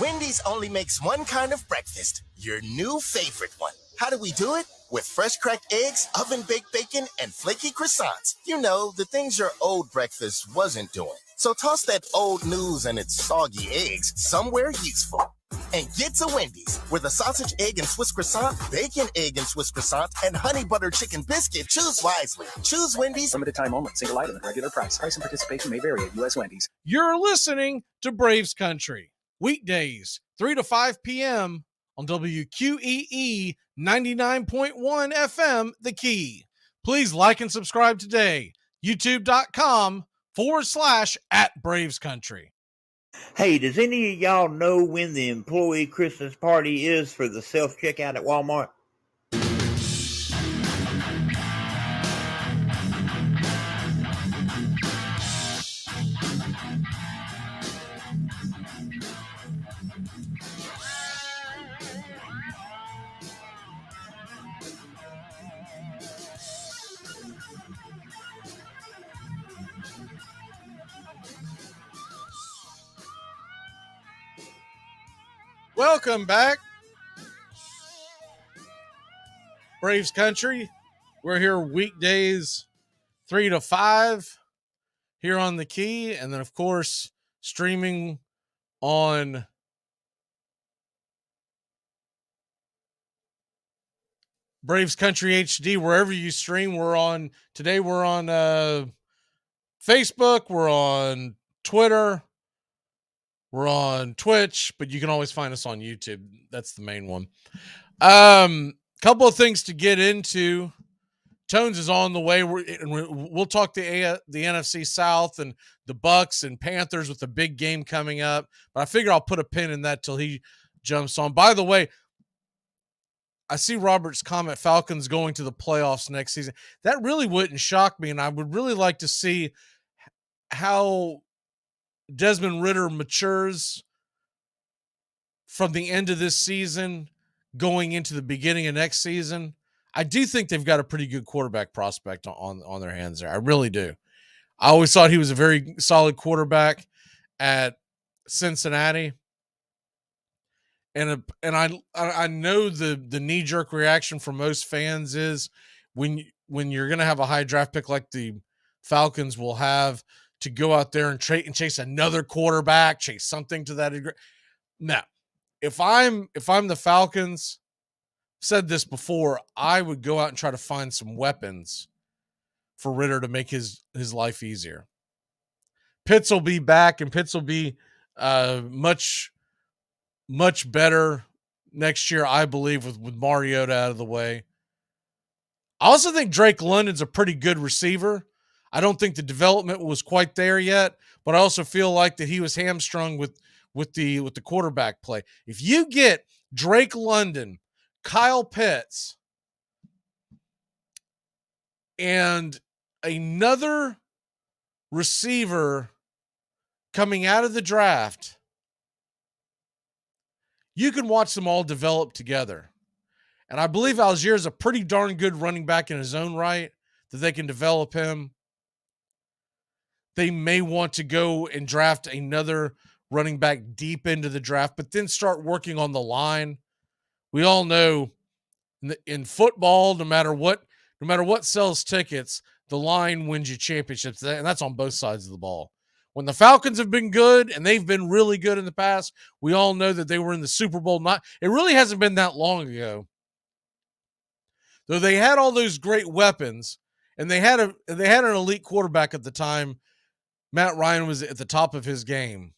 V: Wendy's only makes one kind of breakfast, your new favorite one. How do we do it? With fresh cracked eggs, oven-baked bacon, and flaky croissants. You know, the things your old breakfast wasn't doing. So toss that old news and its soggy eggs somewhere useful. And get to Wendy's, where the sausage, egg, and Swiss croissant, bacon, egg, and Swiss croissant, and honey butter chicken biscuit. Choose wisely. Choose Wendy's.
Y: Limited time only. Single item at regular price. Price and participation may vary at U.S. Wendy's.
A: You're listening to Braves Country. Weekdays, 3 to 5 p.m. on WQEE 99.1 FM, The Key. Please like and subscribe today. YouTube.com/@BravesCountry.
Z: Hey, does any of y'all know when the employee Christmas party is for the self-checkout at Walmart?
A: Welcome back, Braves Country. We're here weekdays 3 to 5 here on The Key, and then, of course, streaming on Braves Country HD, wherever you stream. We're on Facebook, we're on Twitter, we're on Twitch, but you can always find us on YouTube. That's the main one. Couple of things to get into. Tones is on the way. We'll talk the NFC South and the Bucks and Panthers with the big game coming up. But I figure I'll put a pin in that till he jumps on. By the way, I see Robert's comment, Falcons going to the playoffs next season. That really wouldn't shock me, and I would really like to see how Desmond Ridder matures from the end of this season going into the beginning of next season. I do think they've got a pretty good quarterback prospect on their hands there. I really do. I always thought he was a very solid quarterback at Cincinnati. And I know the knee-jerk reaction from most fans is when you're going to have a high draft pick like the Falcons will have, to go out there and chase another quarterback, chase something to that degree. No. If I'm the Falcons, said this before, I would go out and try to find some weapons for Ridder to make his life easier. Pitts will be back, and Pitts will be much better next year, I believe, with Mariota out of the way. I also think Drake London's a pretty good receiver. I don't think the development was quite there yet, but I also feel like that he was hamstrung with the quarterback play. If you get Drake London, Kyle Pitts, and another receiver coming out of the draft, you can watch them all develop together. And I believe Algier is a pretty darn good running back in his own right, that they can develop him. They may want to go and draft another running back deep into the draft, but then start working on the line. We all know in football, no matter what sells tickets, the line wins you championships, and that's on both sides of the ball. When the Falcons have been good, and they've been really good in the past, we all know that they were in the Super Bowl. It really hasn't been that long ago. Though they had all those great weapons, and they had an elite quarterback at the time. Matt Ryan was at the top of his game.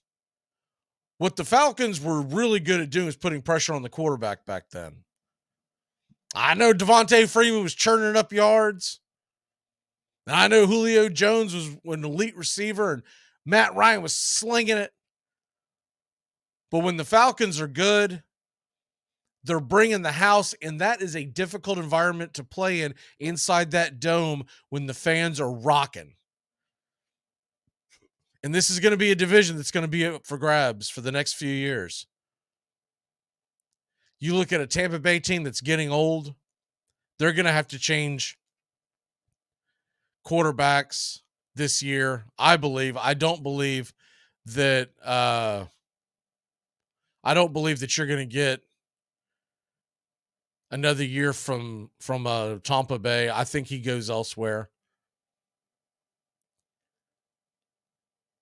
A: What the Falcons were really good at doing was putting pressure on the quarterback back then. I know Devontae Freeman was churning up yards. And I know Julio Jones was an elite receiver, and Matt Ryan was slinging it. But when the Falcons are good, they're bringing the house, and that is a difficult environment to play in inside that dome when the fans are rocking. And this is going to be a division that's going to be up for grabs for the next few years. You look at a Tampa Bay team that's getting old, they're going to have to change quarterbacks this year, I believe. I don't believe that you're going to get another year from Tampa Bay. I think he goes elsewhere.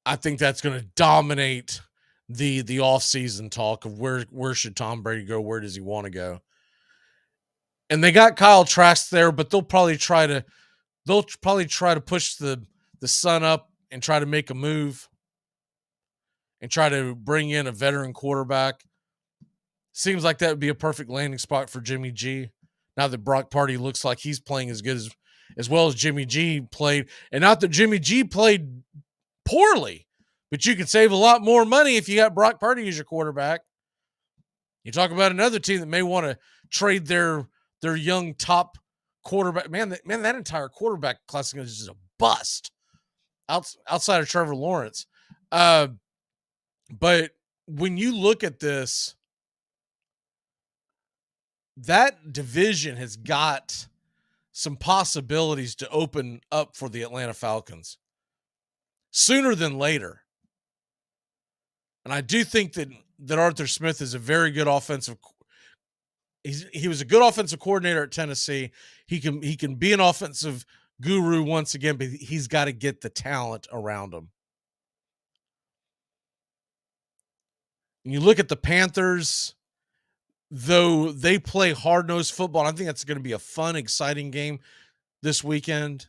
A: I think that's going to dominate the offseason talk of where should Tom Brady go? Where does he want to go? And they got Kyle Trask there, but they'll probably try to push the sun up and try to make a move and try to bring in a veteran quarterback. Seems like that would be a perfect landing spot for Jimmy G. Now that Brock Purdy looks like he's playing as good as well as Jimmy G played. And not that Jimmy G played poorly, but you can save a lot more money if you got Brock Purdy as your quarterback. You talk about another team that may want to trade their young top quarterback. Man, that entire quarterback class is just a bust outside of Trevor Lawrence. But when you look at this, that division has got some possibilities to open up for the Atlanta Falcons sooner than later. And I do think that Arthur Smith is a very good offensive. He was a good offensive coordinator at Tennessee. He can be an offensive guru once again, but he's got to get the talent around him. And you look at the Panthers, though they play hard-nosed football. I think that's going to be a fun, exciting game this weekend.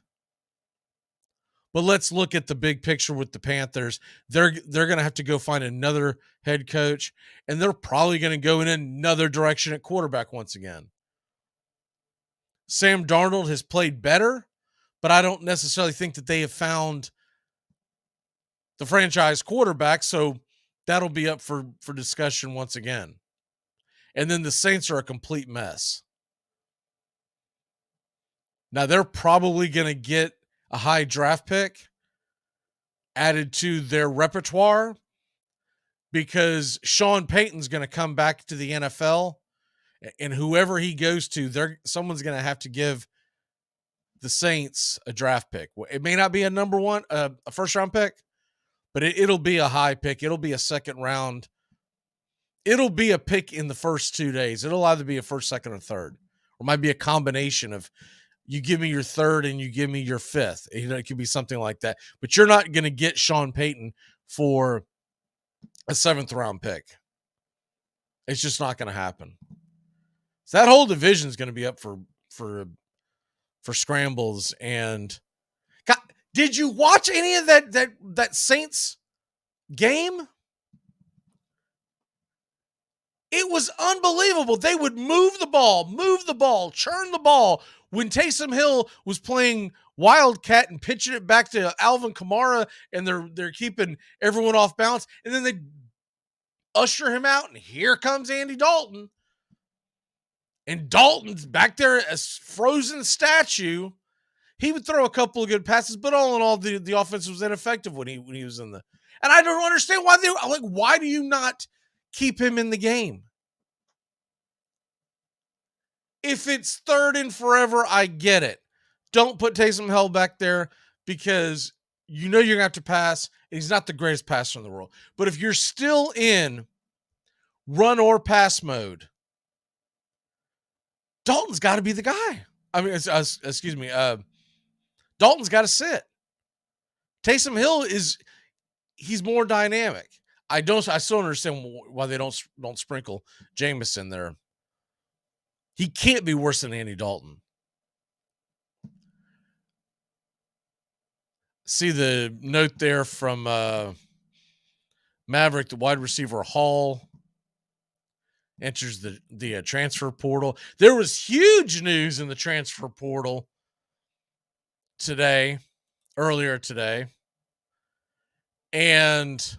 A: But let's look at the big picture with the Panthers. They're going to have to go find another head coach, and they're probably going to go in another direction at quarterback once again. Sam Darnold has played better, but I don't necessarily think that they have found the franchise quarterback, so that'll be up for discussion once again. And then the Saints are a complete mess. Now, they're probably going to get a high draft pick added to their repertoire because Sean Payton's going to come back to the NFL, and whoever he goes to, someone's going to have to give the Saints a draft pick. It may not be a number one, a first round pick, but it'll be a high pick. It'll be a second round. It'll be a pick in the first 2 days. It'll either be a first, second, or third, or it might be a combination of you give me your third and you give me your fifth. It could be something like that. But you're not going to get Sean Payton for a seventh round pick. It's just not going to happen. So that whole division is going to be up for scrambles. And God, did you watch any of that Saints game? It was unbelievable. They would move the ball, churn the ball. When Taysom Hill was playing Wildcat and pitching it back to Alvin Kamara, and they're keeping everyone off balance, and then they usher him out, and here comes Andy Dalton. And Dalton's back there as frozen statue. He would throw a couple of good passes, but all in all, the offense was ineffective when he was in the. And I don't understand why do you not keep him in the game? If it's third and forever, I get it. Don't put Taysom Hill back there because you know you're going to have to pass, and he's not the greatest passer in the world. But if you're still in run or pass mode, Dalton's got to be the guy. I mean, excuse me. Dalton's got to sit. Taysom Hill he's more dynamic. I still don't understand why they don't sprinkle Jameson there. He can't be worse than Andy Dalton. See the note there from Maverick, the wide receiver Hall enters the transfer portal. There was huge news in the transfer portal earlier today. And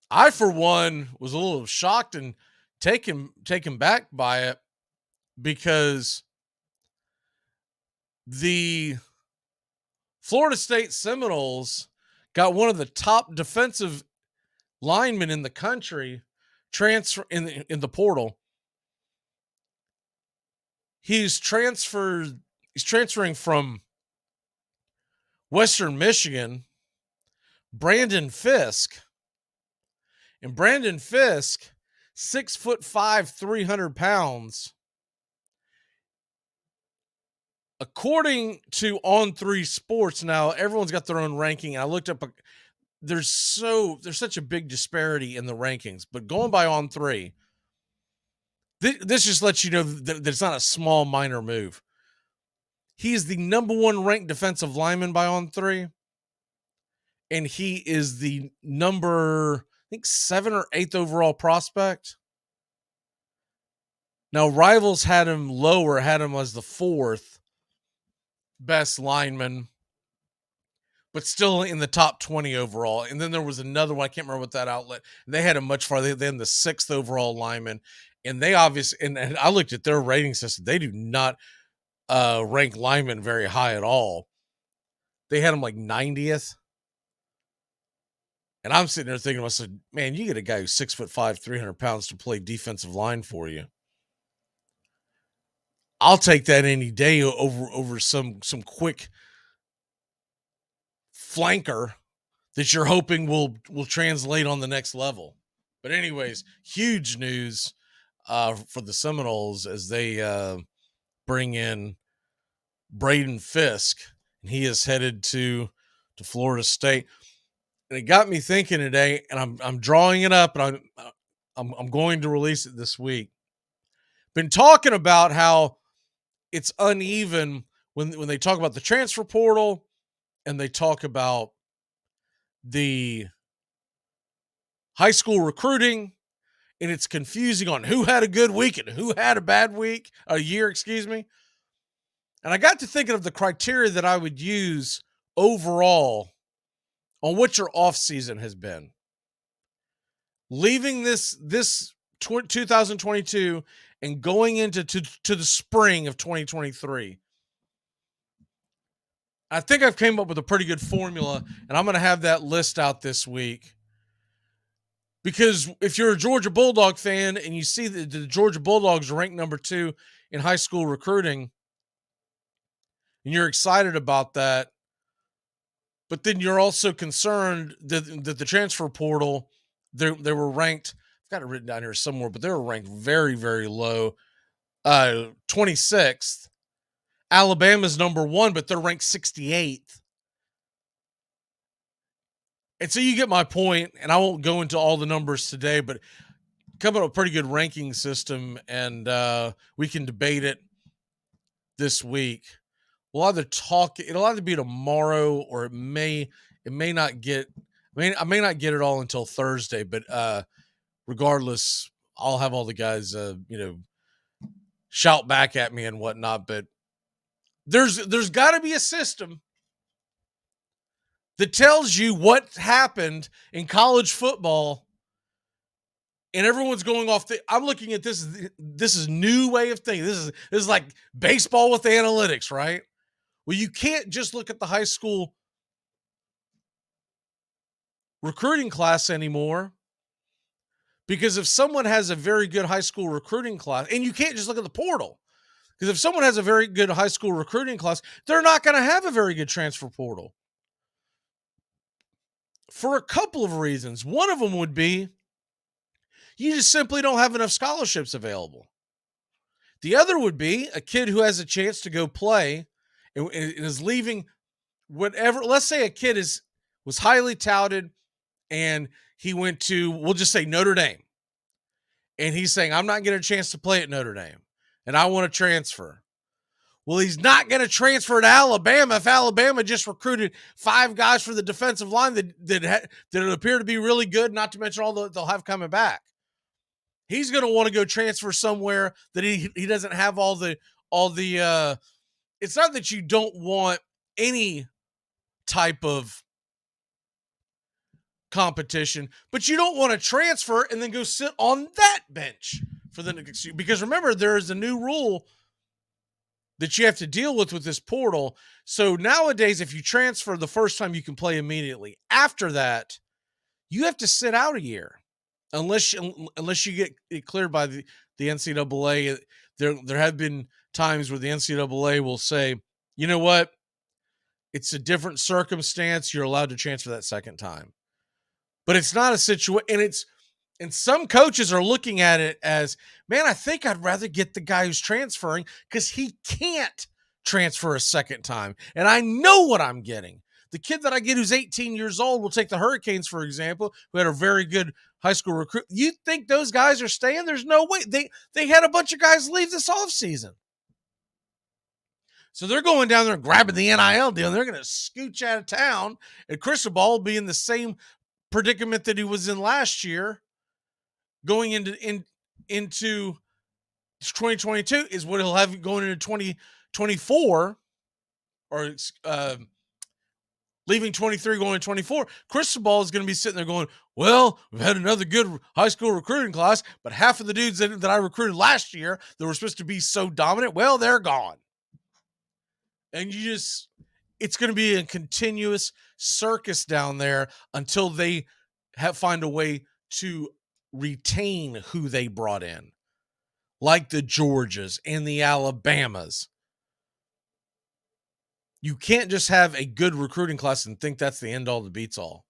A: I, for one, was a little shocked and taken back by it because the Florida State Seminoles got one of the top defensive linemen in the country transfer in the portal. He's transferring from Western Michigan, Brandon Fisk. And Brandon Fisk, 6'5", 300 pounds. According to On3 Sports, now everyone's got their own ranking. I looked up, there's such a big disparity in the rankings, but going by On3, this just lets you know that it's not a small minor move. He is the number one ranked defensive lineman by On3, and he is the number, I think, 7th or 8th overall prospect. Now, Rivals had him lower, had him as the 4th best lineman, but still in the top 20 overall. And then there was another one, I can't remember what that outlet, and they had him much farther. They had the 6th overall lineman. And they obviously, and I looked at their rating system, they do not rank linemen very high at all. They had him like 90th. And I'm sitting there thinking to myself, man, you get a guy who's 6'5", 300 pounds to play defensive line for you. I'll take that any day over some quick flanker that you're hoping will translate on the next level. But anyways, huge news for the Seminoles as they bring in Braden Fisk, and he is headed to Florida State. And it got me thinking today, and I'm drawing it up, and I'm going to release it this week. Been talking about how it's uneven when they talk about the transfer portal and they talk about the high school recruiting, and it's confusing on who had a good week and who had a bad year, excuse me. And I got to thinking of the criteria that I would use overall on what your off season has been. Leaving this 2022 and going into to the spring of 2023. I think I've came up with a pretty good formula, and I'm going to have that list out this week. Because if you're a Georgia Bulldog fan and you see that the Georgia Bulldogs are ranked number 2 in high school recruiting, and you're excited about that, but then you're also concerned that the transfer portal, they were ranked, I've got it written down here somewhere, but they were ranked very, very low, 26th. Alabama's number 1, but they're ranked 68th. And so you get my point, and I won't go into all the numbers today, but come up with a pretty good ranking system, and we can debate it this week. We'll either it'll either be tomorrow, or it may not get, I may not get it all until Thursday, but regardless, I'll have all the guys, shout back at me and whatnot. But there's got to be a system that tells you what happened in college football, and everyone's going off. I'm looking at this. This is new way of thinking. This is like baseball with analytics, right? Well, you can't just look at the high school recruiting class anymore, because if someone has a very good high school recruiting class, and you can't just look at the portal, because if someone has a very good high school recruiting class, they're not going to have a very good transfer portal for a couple of reasons. One of them would be you just simply don't have enough scholarships available. The other would be a kid who has a chance to go play and is leaving whatever. Let's say a kid was highly touted and he went to, we'll just say, Notre Dame. And he's saying, I'm not getting a chance to play at Notre Dame, and I want to transfer. Well, he's not going to transfer to Alabama if Alabama just recruited 5 guys for the defensive line that appear to be really good, not to mention all they'll have coming back. He's going to want to go transfer somewhere that he doesn't have all the it's not that you don't want any type of competition, but you don't want to transfer and then go sit on that bench for the next year. Because remember, there is a new rule that you have to deal with this portal. So nowadays, if you transfer the first time, you can play immediately. After that, you have to sit out a year unless you get it cleared by the NCAA. There have been times where the NCAA will say, you know what, it's a different circumstance. You're allowed to transfer that second time. But it's not a situation, and some coaches are looking at it as, man, I think I'd rather get the guy who's transferring because he can't transfer a second time. And I know what I'm getting. The kid that I get who's 18 years old, we'll take the Hurricanes, for example, who had a very good high school recruit. You think those guys are staying? There's no way. They had a bunch of guys leave this offseason. So they're going down there and grabbing the NIL deal, and they're going to scooch out of town, and Cristobal will be in the same predicament that he was in last year. Going into 2022 is what he'll have going into 2024, or leaving 23 going to 24. Cristobal is going to be sitting there going, well, we've had another good high school recruiting class, but half of the dudes that I recruited last year that were supposed to be so dominant, well, they're gone. And it's going to be a continuous circus down there until they find a way to retain who they brought in, like the Georgias and the Alabamas. You can't just have a good recruiting class and think that's the end all that beats all.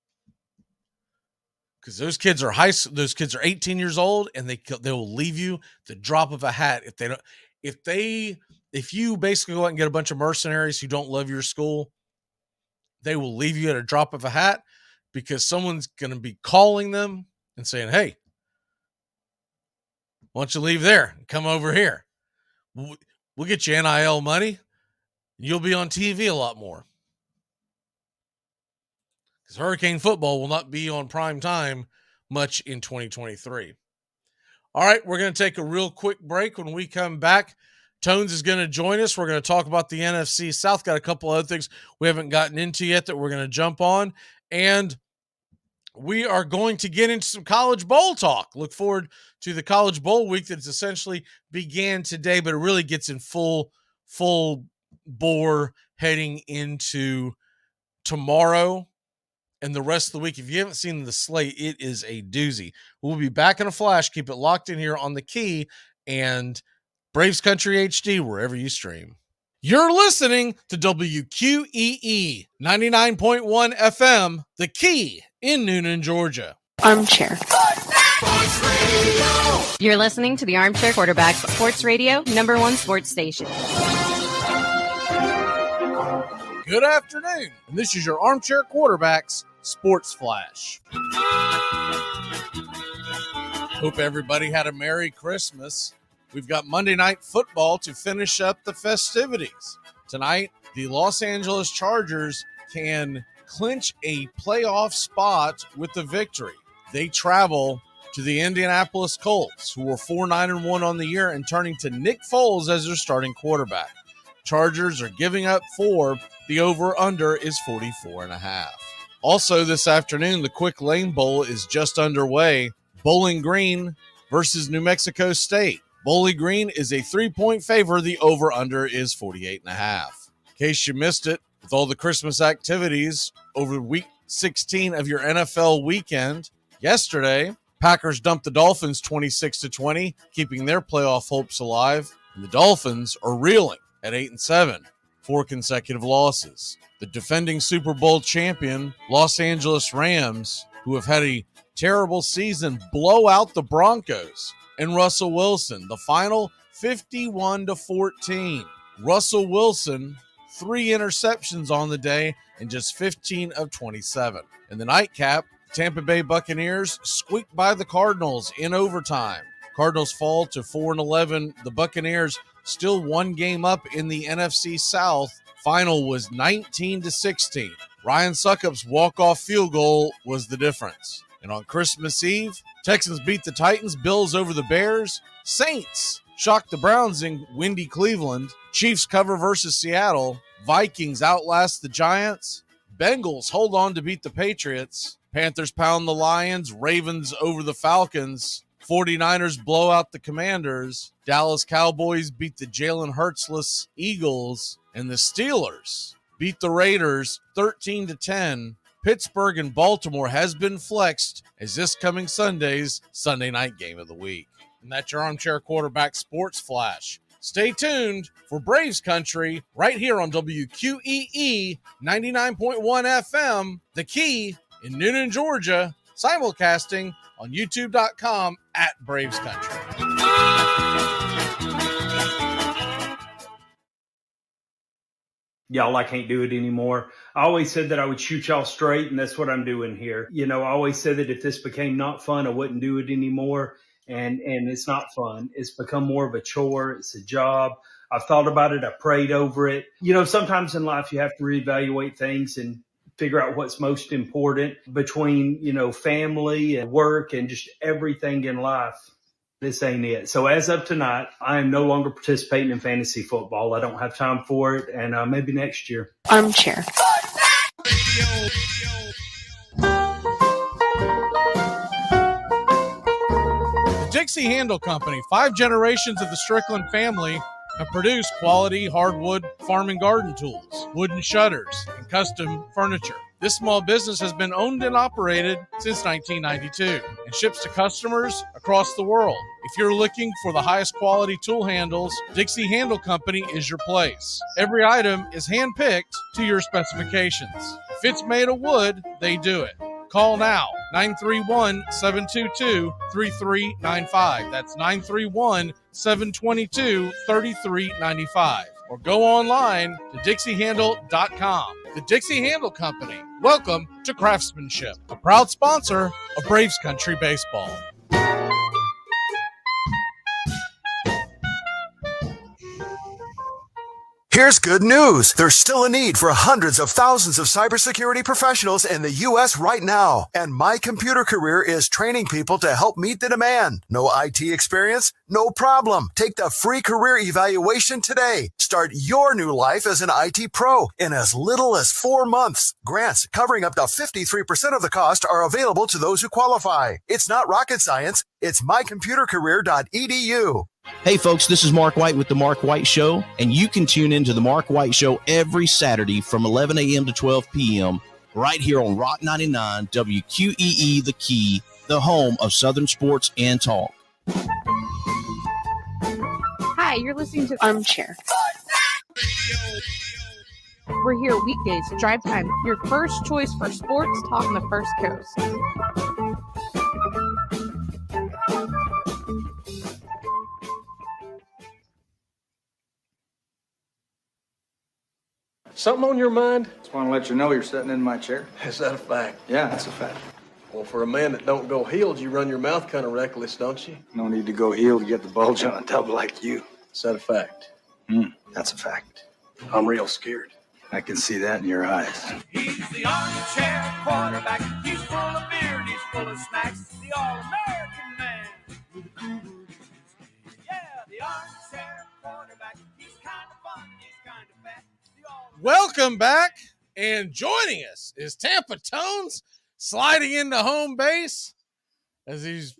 A: Because those kids are 18 years old, and they will leave you the drop of a hat if they don't. If you basically go out and get a bunch of mercenaries who don't love your school, they will leave you at a drop of a hat, because someone's going to be calling them and saying, hey, Why don't you leave there and come over here? We'll get you NIL money. You'll be on TV a lot more. Because Hurricane football will not be on prime time much in 2023. All right, we're going to take a real quick break. When we come back, Tones is going to join us. We're going to talk about the NFC South. Got a couple other things we haven't gotten into yet that we're going to jump on. And we are going to get into some college bowl talk. Look forward to the college bowl week that's essentially began today, but it really gets in full bore heading into tomorrow and the rest of the week. If you haven't seen the slate, it is a doozy. We'll be back in a flash. Keep it locked in here on the Key and Braves Country HD, wherever you stream. You're listening to WQEE 99.1 FM, The Key in Noonan, Georgia.
J: Armchair. You're listening to the Armchair Quarterback Sports Radio, #1 sports station.
A: Good afternoon, and this is your Armchair Quarterbacks Sports Flash. Hope everybody had a Merry Christmas. We've got Monday Night Football to finish up the festivities. Tonight, the Los Angeles Chargers can clinch a playoff spot with the victory. They travel to the Indianapolis Colts, who were 4-9-1 on the year and turning to Nick Foles as their starting quarterback. Chargers are giving up 4. The over-under is 44.5. Also this afternoon, the Quick Lane Bowl is just underway. Bowling Green versus New Mexico State. Bowling Green is a 3-point favor. The over-under is 48.5. In case you missed it, with all the Christmas activities over week 16 of your NFL weekend, yesterday, Packers dumped the Dolphins 26-20, keeping their playoff hopes alive. And the Dolphins are reeling at 8-7, 4 consecutive losses. The defending Super Bowl champion, Los Angeles Rams, who have had a terrible season, blow out the Broncos and Russell Wilson. The final 51-14. Russell Wilson, 3 interceptions on the day and just 15 of 27. In the nightcap, Tampa Bay Buccaneers squeaked by the Cardinals in overtime. Cardinals fall to 4-11. The Buccaneers still 1 game up in the NFC South. Final was 19-16. Ryan Succop's walk-off field goal was the difference. And on Christmas Eve, Texans beat the Titans, Bills over the Bears, Saints shocked the Browns in windy Cleveland, Chiefs cover versus Seattle, Vikings outlast the Giants, Bengals hold on to beat the Patriots, Panthers pound the Lions, Ravens over the Falcons, 49ers blow out the Commanders, Dallas Cowboys beat the Jalen Hurts-less Eagles, and the Steelers beat the Raiders 13-10. Pittsburgh and Baltimore has been flexed as this coming Sunday's Sunday night game of the week. And that's your Armchair Quarterback Sports Flash. Stay tuned for Braves Country right here on WQEE 99.1 FM, The Key in Noonan, Georgia, simulcasting on youtube.com @Braves Country.
K: Y'all, I can't do it anymore. I always said that I would shoot y'all straight, and that's what I'm doing here. You know, I always said that if this became not fun, I wouldn't do it anymore. And it's not fun. It's become more of a chore. It's a job. I've thought about it. I prayed over it. You know, sometimes in life you have to reevaluate things and figure out what's most important between, you know, family and work and just everything in life. This ain't it. So as of tonight, I am no longer participating in fantasy football. I don't have time for it, and maybe next year.
J: Armchair.
A: The Dixie Handle Company, 5 generations of the Strickland family, have produced quality hardwood farm and garden tools, wooden shutters, and custom furniture. This small business has been owned and operated since 1992 and ships to customers across the world. If you're looking for the highest quality tool handles, Dixie Handle Company is your place. Every item is hand-picked to your specifications. If it's made of wood, they do it. Call now, 931-722-3395. That's 931-722-3395. Or go online to DixieHandle.com. The Dixie Handle Company. Welcome to Craftsmanship, a proud sponsor of Braves Country Baseball.
L: Here's good news. There's still a need for hundreds of thousands of cybersecurity professionals in the U.S. right now. And My Computer Career is training people to help meet the demand. No IT experience? No problem. Take the free career evaluation today. Start your new life as an IT pro in as little as 4 months. Grants covering up to 53% of the cost are available to those who qualify. It's not rocket science. It's mycomputercareer.edu.
M: Hey folks, this is Mark White with The Mark White Show, and you can tune in to The Mark White Show every Saturday from 11 a.m. to 12 p.m. right here on Rock 99 WQEE The Key, the home of Southern sports and talk.
N: Hi, you're listening to Armchair. We're here weekdays, drive time, your first choice for sports talk on the First Coast.
O: Something on your mind?
P: Just want to let you know you're sitting in my chair.
O: Is that a fact?
P: Yeah, that's a fact.
O: Well, for a man that don't go heeled, you run your mouth kind of reckless, don't you?
P: No need to go heel to get the bulge on a tub like you.
O: Is that a fact?
P: That's a fact.
O: I'm real scared.
P: I can see that in your eyes.
T: He's the armchair quarterback. He's full of beer and he's full of snacks. The all-American man with a cool breeze. Yeah, the armchair quarterback. He's kind of fun, he's kind of fat.
A: Welcome back, and joining us is Tampa Tones sliding into home base as he's,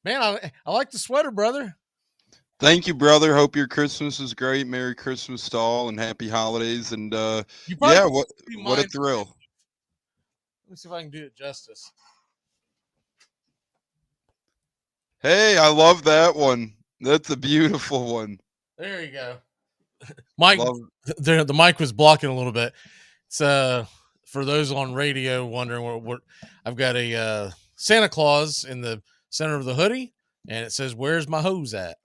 A: man, I like the sweater, brother.
Q: Thank you, brother. Hope your Christmas is great. Merry Christmas to all and happy holidays. And yeah, what a thrill.
A: Let me see if I can do it justice.
Q: Hey, I love that one. That's a beautiful one.
A: There you go. Mike, the mic was blocking a little bit. It's for those on radio wondering what I've got a Santa Claus in the center of the hoodie, and it says, "Where's my hose at?"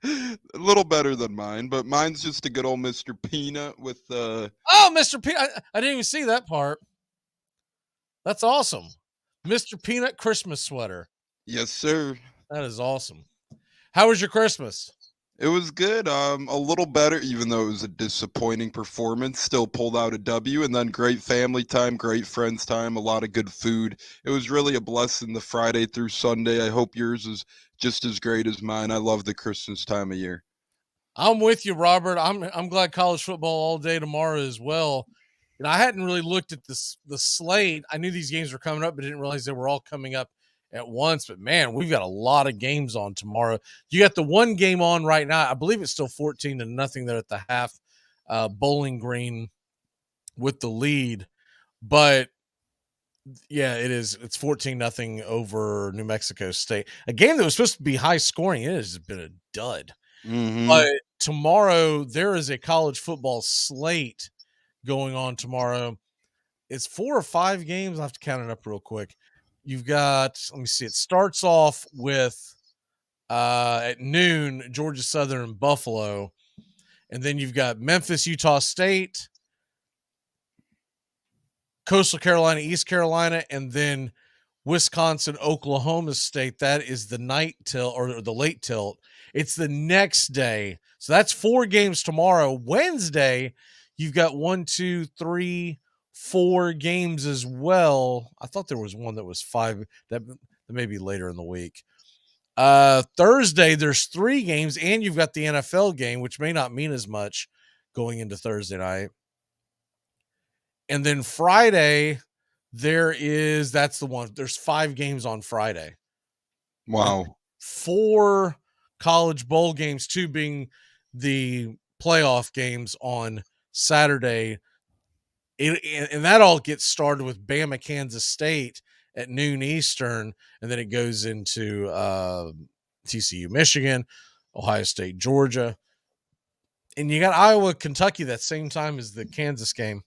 Q: A little better than mine, but mine's just a good old Mr. Peanut with
A: Oh, Mr. Peanut! I didn't even see that part. That's awesome, Mr. Peanut Christmas sweater.
Q: Yes, sir.
A: That is awesome. How was your Christmas?
Q: It was good. A little better, even though it was a disappointing performance. Still pulled out a W, and then great family time, great friends time, a lot of good food. It was really a blessing the Friday through Sunday. I hope yours is just as great as mine. I love the Christmas time of year.
A: I'm with you, Robert. I'm glad college football all day tomorrow as well. And I hadn't really looked at the slate. I knew these games were coming up, but didn't realize they were all coming up at once. But man, we've got a lot of games on tomorrow. You got the one game on right now. I believe it's still 14-0 there at the half. Bowling Green with the lead, but yeah, it is. It's 14-0 over New Mexico State. A game that was supposed to be high scoring. It has been a dud.
Q: Mm-hmm.
A: But tomorrow there is a college football slate going on tomorrow. It's 4 or 5 games. I'll have to count it up real quick. You've got, let me see, it starts off with at noon, Georgia Southern and Buffalo. And then you've got Memphis, Utah State, Coastal Carolina, East Carolina, and then Wisconsin, Oklahoma State. That is the night tilt or the late tilt. It's the next day. So that's 4 games tomorrow. Wednesday, you've got 4 games as well. I thought there was one that was 5. That may be later in the week. Thursday, there's 3 games, and you've got the NFL game, which may not mean as much going into Thursday night. And then Friday, that's the one. There's 5 games on Friday.
Q: Wow.
A: And 4 college bowl games, 2 being the playoff games on Saturday. And that all gets started with Bama, Kansas State at noon Eastern, and then it goes into TCU, Michigan, Ohio State, Georgia, and you got Iowa, Kentucky that same time as the Kansas State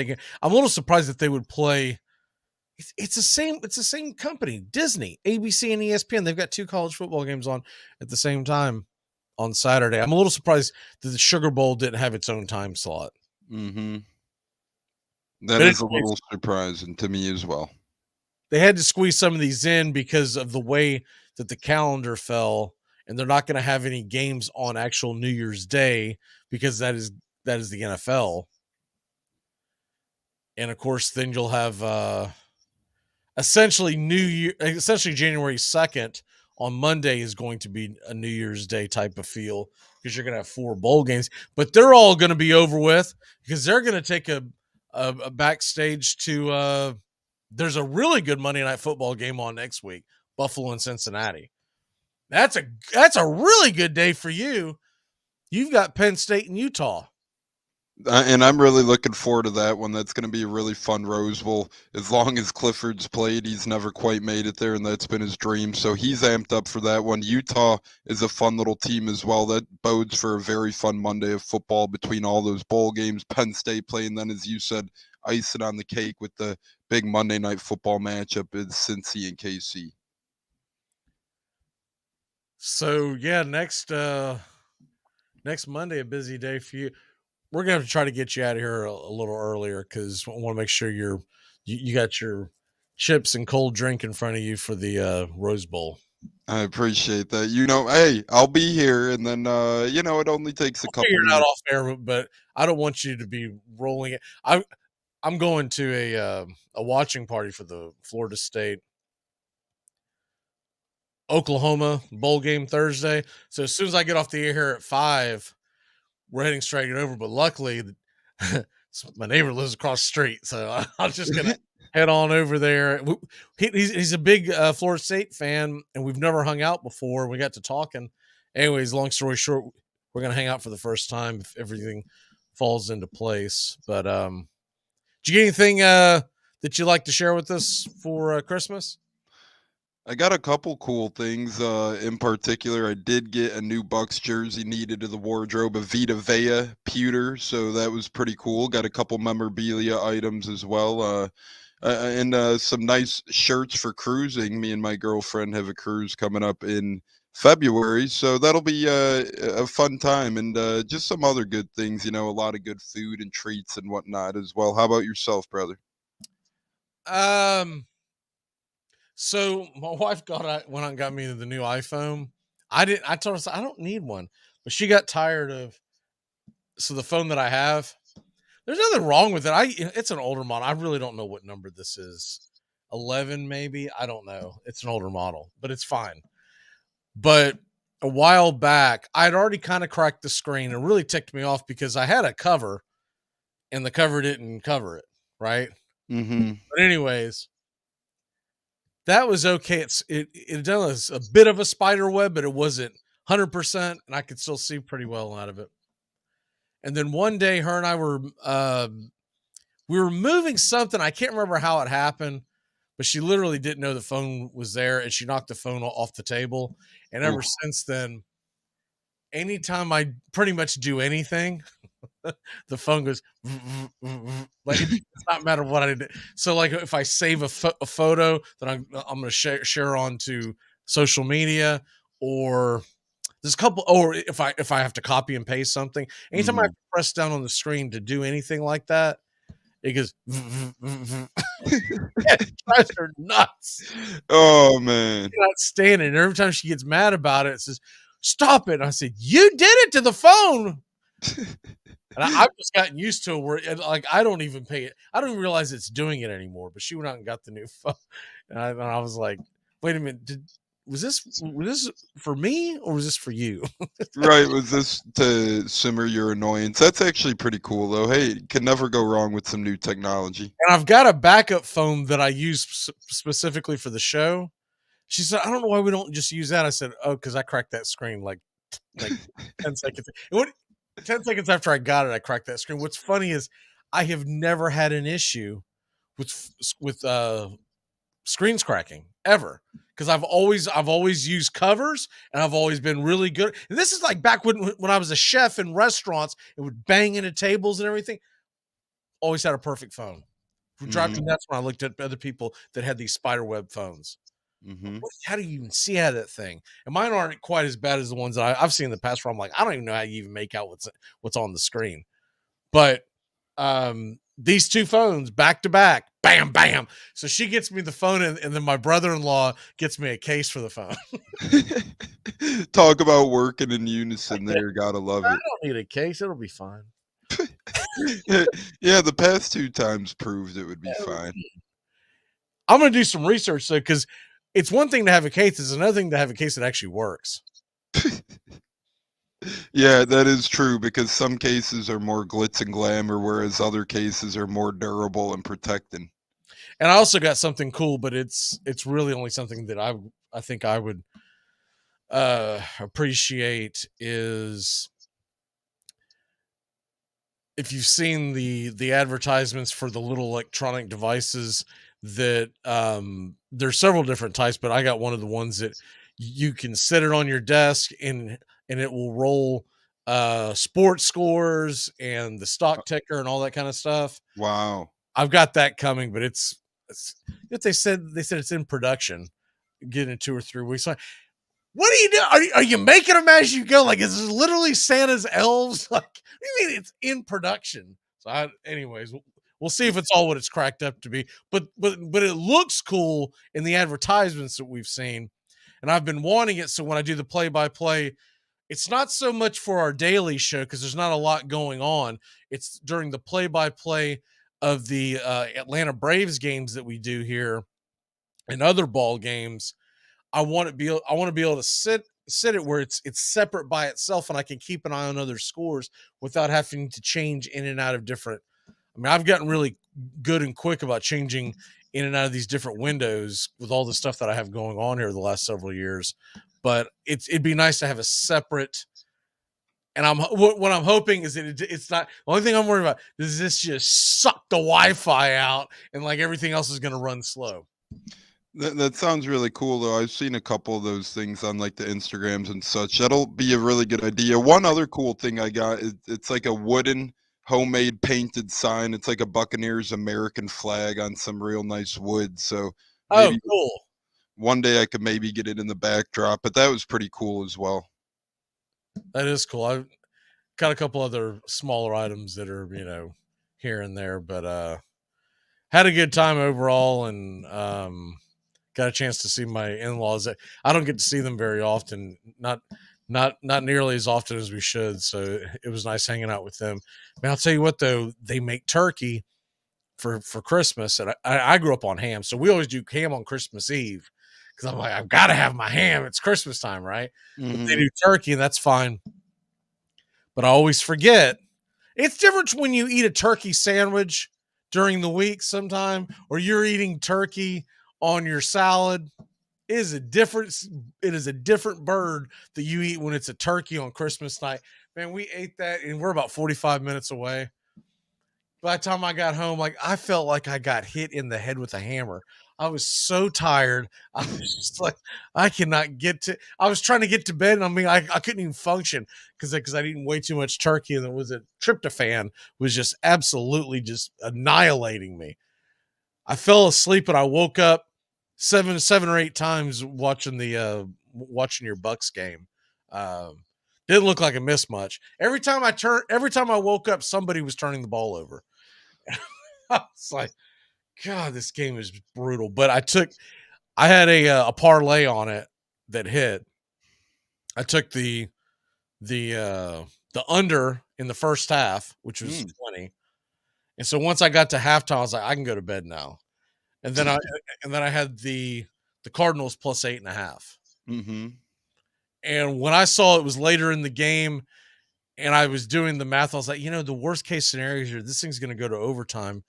A: game. I'm a little surprised that they would play. It's the same company, Disney, ABC, and ESPN. They've got 2 college football games on at the same time on Saturday. I'm a little surprised that the Sugar Bowl didn't have its own time slot.
Q: Mm-hmm. That is a little surprising to me as well.
A: They had to squeeze some of these in because of the way that the calendar fell and they're not going to have any games on actual New Year's Day because that is the NFL. And of course, then you'll have essentially January 2nd on Monday is going to be a New Year's Day type of feel because you're going to have 4 bowl games, but they're all going to be over with because they're going to take a backstage to there's a really good Monday Night Football game on next week, Buffalo and Cincinnati. That's a really good day for you. You've got Penn State and Utah.
Q: And I'm really looking forward to that one. That's going to be a really fun Rose Bowl. As long as Clifford's played, he's never quite made it there, and that's been his dream. So he's amped up for that one. Utah is a fun little team as well. That bodes for a very fun Monday of football between all those bowl games. Penn State playing, then, as you said, icing on the cake with the big Monday Night Football matchup is Cincy and KC.
A: So, yeah, next Monday, a busy day for you. We're going to have to try to get you out of here a little earlier because I want to make sure you got your chips and cold drink in front of you for the Rose Bowl.
Q: I appreciate that. Hey, I'll be here, and then, it only takes a couple
A: You're
Q: minutes.
A: not off air, but I don't want you to be rolling it. I'm going to a watching party for the Florida State Oklahoma bowl game Thursday. So as soon as I get off the air here at 5, we're heading straight over. But luckily, my neighbor lives across the street, so I'm just gonna head on over there. He's a big Florida State fan, and we've never hung out before. We got to talking. Anyways, long story short, we're gonna hang out for the first time if everything falls into place. But did you get anything that you'd like to share with us for Christmas?
Q: I got a couple cool things. In particular, I did get a new Bucks jersey needed to the wardrobe, a Vita Vea pewter, so that was pretty cool. Got a couple memorabilia items as well, and some nice shirts for cruising. Me and my girlfriend have a cruise coming up in February, so that'll be a fun time, and just some other good things, a lot of good food and treats and whatnot as well. How about yourself, brother?
A: So my wife went out and got me the new iPhone. I told her I don't need one, but she got tired of. So the phone that I have, there's nothing wrong with it. It's an older model. I really don't know what number this is. 11 maybe. I don't know. It's an older model, but it's fine. But a while back, I'd already kind of cracked the screen and really ticked me off because I had a cover, and the cover didn't cover it, right?
Q: Mm-hmm.
A: But anyways. That was okay. It does a bit of a spider web, but it wasn't 100%, and I could still see pretty well out of it. And then one day, her and I we were moving something. I can't remember how it happened, but she literally didn't know the phone was there, and she knocked the phone off the table. And ever since then, anytime I pretty much do anything, the phone goes like it's not matter what I did. So like if I save a photo that I'm going to share onto social media, or there's a couple, or if I have to copy and paste something, anytime I press down on the screen to do anything like that, it goes it drives her nuts.
Q: Oh man,
A: I cannot stand it. And every time she gets mad about it, it says, "Stop it!" And I said, "You did it to the phone." And I've just gotten used to it where like I don't even pay it. I don't even realize it's doing it anymore. But she went out and got the new phone, and I was like, "Wait a minute, was this for me or was this for you?"
Q: Right? Was this to simmer your annoyance? That's actually pretty cool, though. Hey, can never go wrong with some new technology.
A: And I've got a backup phone that I use specifically for the show. She said, "I don't know why we don't just use that." I said, "Oh, because I cracked that screen like 10 seconds." And 10 seconds after I got it, I cracked that screen. What's funny is I have never had an issue with screens cracking ever, because I've always used covers, and I've always been really good. And this is like back when I was a chef in restaurants, it would bang into tables and everything. Always had a perfect phone. It would drive me nuts when I looked at other people that had these spiderweb phones. How do you even see out of that thing? And mine aren't quite as bad as the ones that I've seen in the past where I'm like, I don't even know how you even make out what's on the screen. But these two phones back to back, bam, bam. So she gets me the phone, and then my brother-in-law gets me a case for the phone.
Q: Talk about working in unison there. Gotta love
A: I
Q: it.
A: don't need a case. It'll be fine.
Q: Yeah, the past 2 times proved it would be fine.
A: I'm going to do some research, though, because it's one thing to have a case. It's another thing to have a case that actually works.
Q: Yeah, that is true, because some cases are more glitz and glamour, whereas other cases are more durable and protecting.
A: And I also got something cool, but it's really only something that I think I would appreciate is if you've seen the advertisements for the little electronic devices that there's several different types, but I got one of the ones that you can set it on your desk and it will roll sports scores and the stock ticker and all that kind of stuff.
Q: Wow.
A: I've got that coming, but it's they said it's in production, getting in 2 or 3 weeks. Like, what are you doing? Are you making them as you go? Like, is this literally Santa's elves? Like, what do you mean it's in production? So, anyways, we'll see if it's all what it's cracked up to be. But it looks cool in the advertisements that we've seen, and I've been wanting it. So when I do the play-by-play, it's not so much for our daily show because there's not a lot going on. It's during the play-by-play of the Atlanta Braves games that we do here and other ball games. I want to be able to sit it where it's separate by itself, and I can keep an eye on other scores without having to change in and out of different. I mean, I've gotten really good and quick about changing in and out of these different windows with all the stuff that I have going on here the last several years. But it'd be nice to have a separate. And what I'm hoping is that it's not the only thing I'm worried about. Does this just suck the Wi-Fi out and like everything else is going to run slow?
Q: That sounds really cool, though. I've seen a couple of those things on like the Instagrams and such. That'll be a really good idea. One other cool thing I got is it's like a wooden homemade painted sign. It's like a Buccaneers American flag on some real nice wood. So
A: cool.
Q: One day I could maybe get it in the backdrop, but that was pretty cool as well.
A: That is cool. I've got a couple other smaller items that are, here and there, but had a good time overall, and got a chance to see my in-laws. I don't get to see them very often, not nearly as often as we should. So it was nice hanging out with them. I mean, I'll tell you what, though, they make turkey for Christmas, and I grew up on ham, so we always do ham on Christmas Eve because I'm like, I've got to have my ham. It's Christmas time, right?
Q: Mm-hmm.
A: But they do turkey, and that's fine. But I always forget. It's different when you eat a turkey sandwich during the week sometime, or you're eating turkey on your salad. It is a different bird that you eat when it's a turkey on Christmas night. Man, we ate that and we're about 45 minutes away. By the time I got home, like I felt like I got hit in the head with a hammer. I was so tired. I was just like, I was trying to get to bed, and I mean, I couldn't even function because I'd eaten way too much turkey, and it was a tryptophan was just absolutely just annihilating me. I fell asleep and I woke up seven or 8 times watching your Bucks game. Didn't look like I missed much. Every time I woke up, somebody was turning the ball over. I was like, God, this game is brutal. But I had a parlay on it that hit. I took the under in the first half, which was 20. And so once I got to halftime, I was like, I can go to bed now. And then I had the Cardinals plus 8.5.
Q: Mm-hmm.
A: And when I saw it was later in the game and I was doing the math, I was like, the worst case scenario here, this thing's going to go to overtime.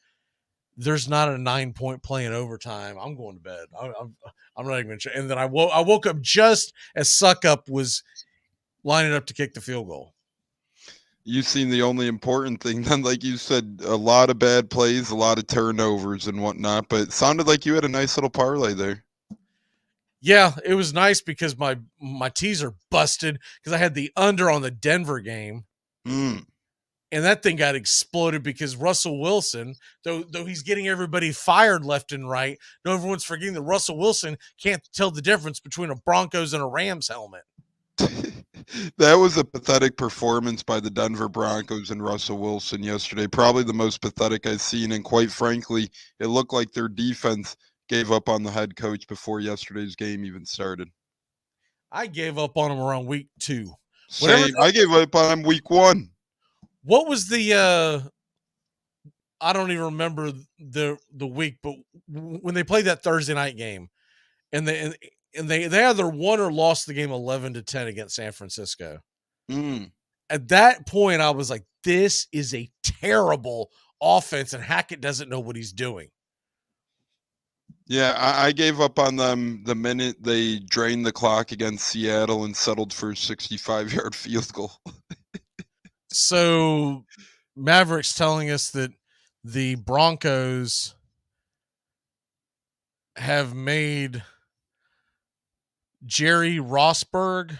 A: There's not a 9-point play in overtime. I'm going to bed. I'm not even sure. And then I woke up just as Suck Up was lining up to kick the field goal.
Q: You've seen the only important thing then, like you said, a lot of bad plays, a lot of turnovers and whatnot, but it sounded like you had a nice little parlay there.
A: Yeah, it was nice because my teaser busted because I had the under on the Denver game. And that thing got exploded because Russell Wilson, though he's getting everybody fired left and right, everyone's forgetting that Russell Wilson can't tell the difference between a Broncos and a Rams helmet.
Q: That was a pathetic performance by the Denver Broncos and Russell Wilson yesterday. Probably the most pathetic I've seen. And quite frankly, it looked like their defense gave up on the head coach before yesterday's game even started.
A: I gave up on him around week 2.
Q: Same. I gave up on him week 1.
A: What was the I don't even remember the week, but when they played that Thursday night game and they either won or lost the game 11-10 against San Francisco. At that point, I was like, this is a terrible offense, and Hackett doesn't know what he's doing.
Q: Yeah, I gave up on them the minute they drained the clock against Seattle and settled for a 65-yard field goal.
A: So Maverick's telling us that the Broncos have made Jerry Rossberg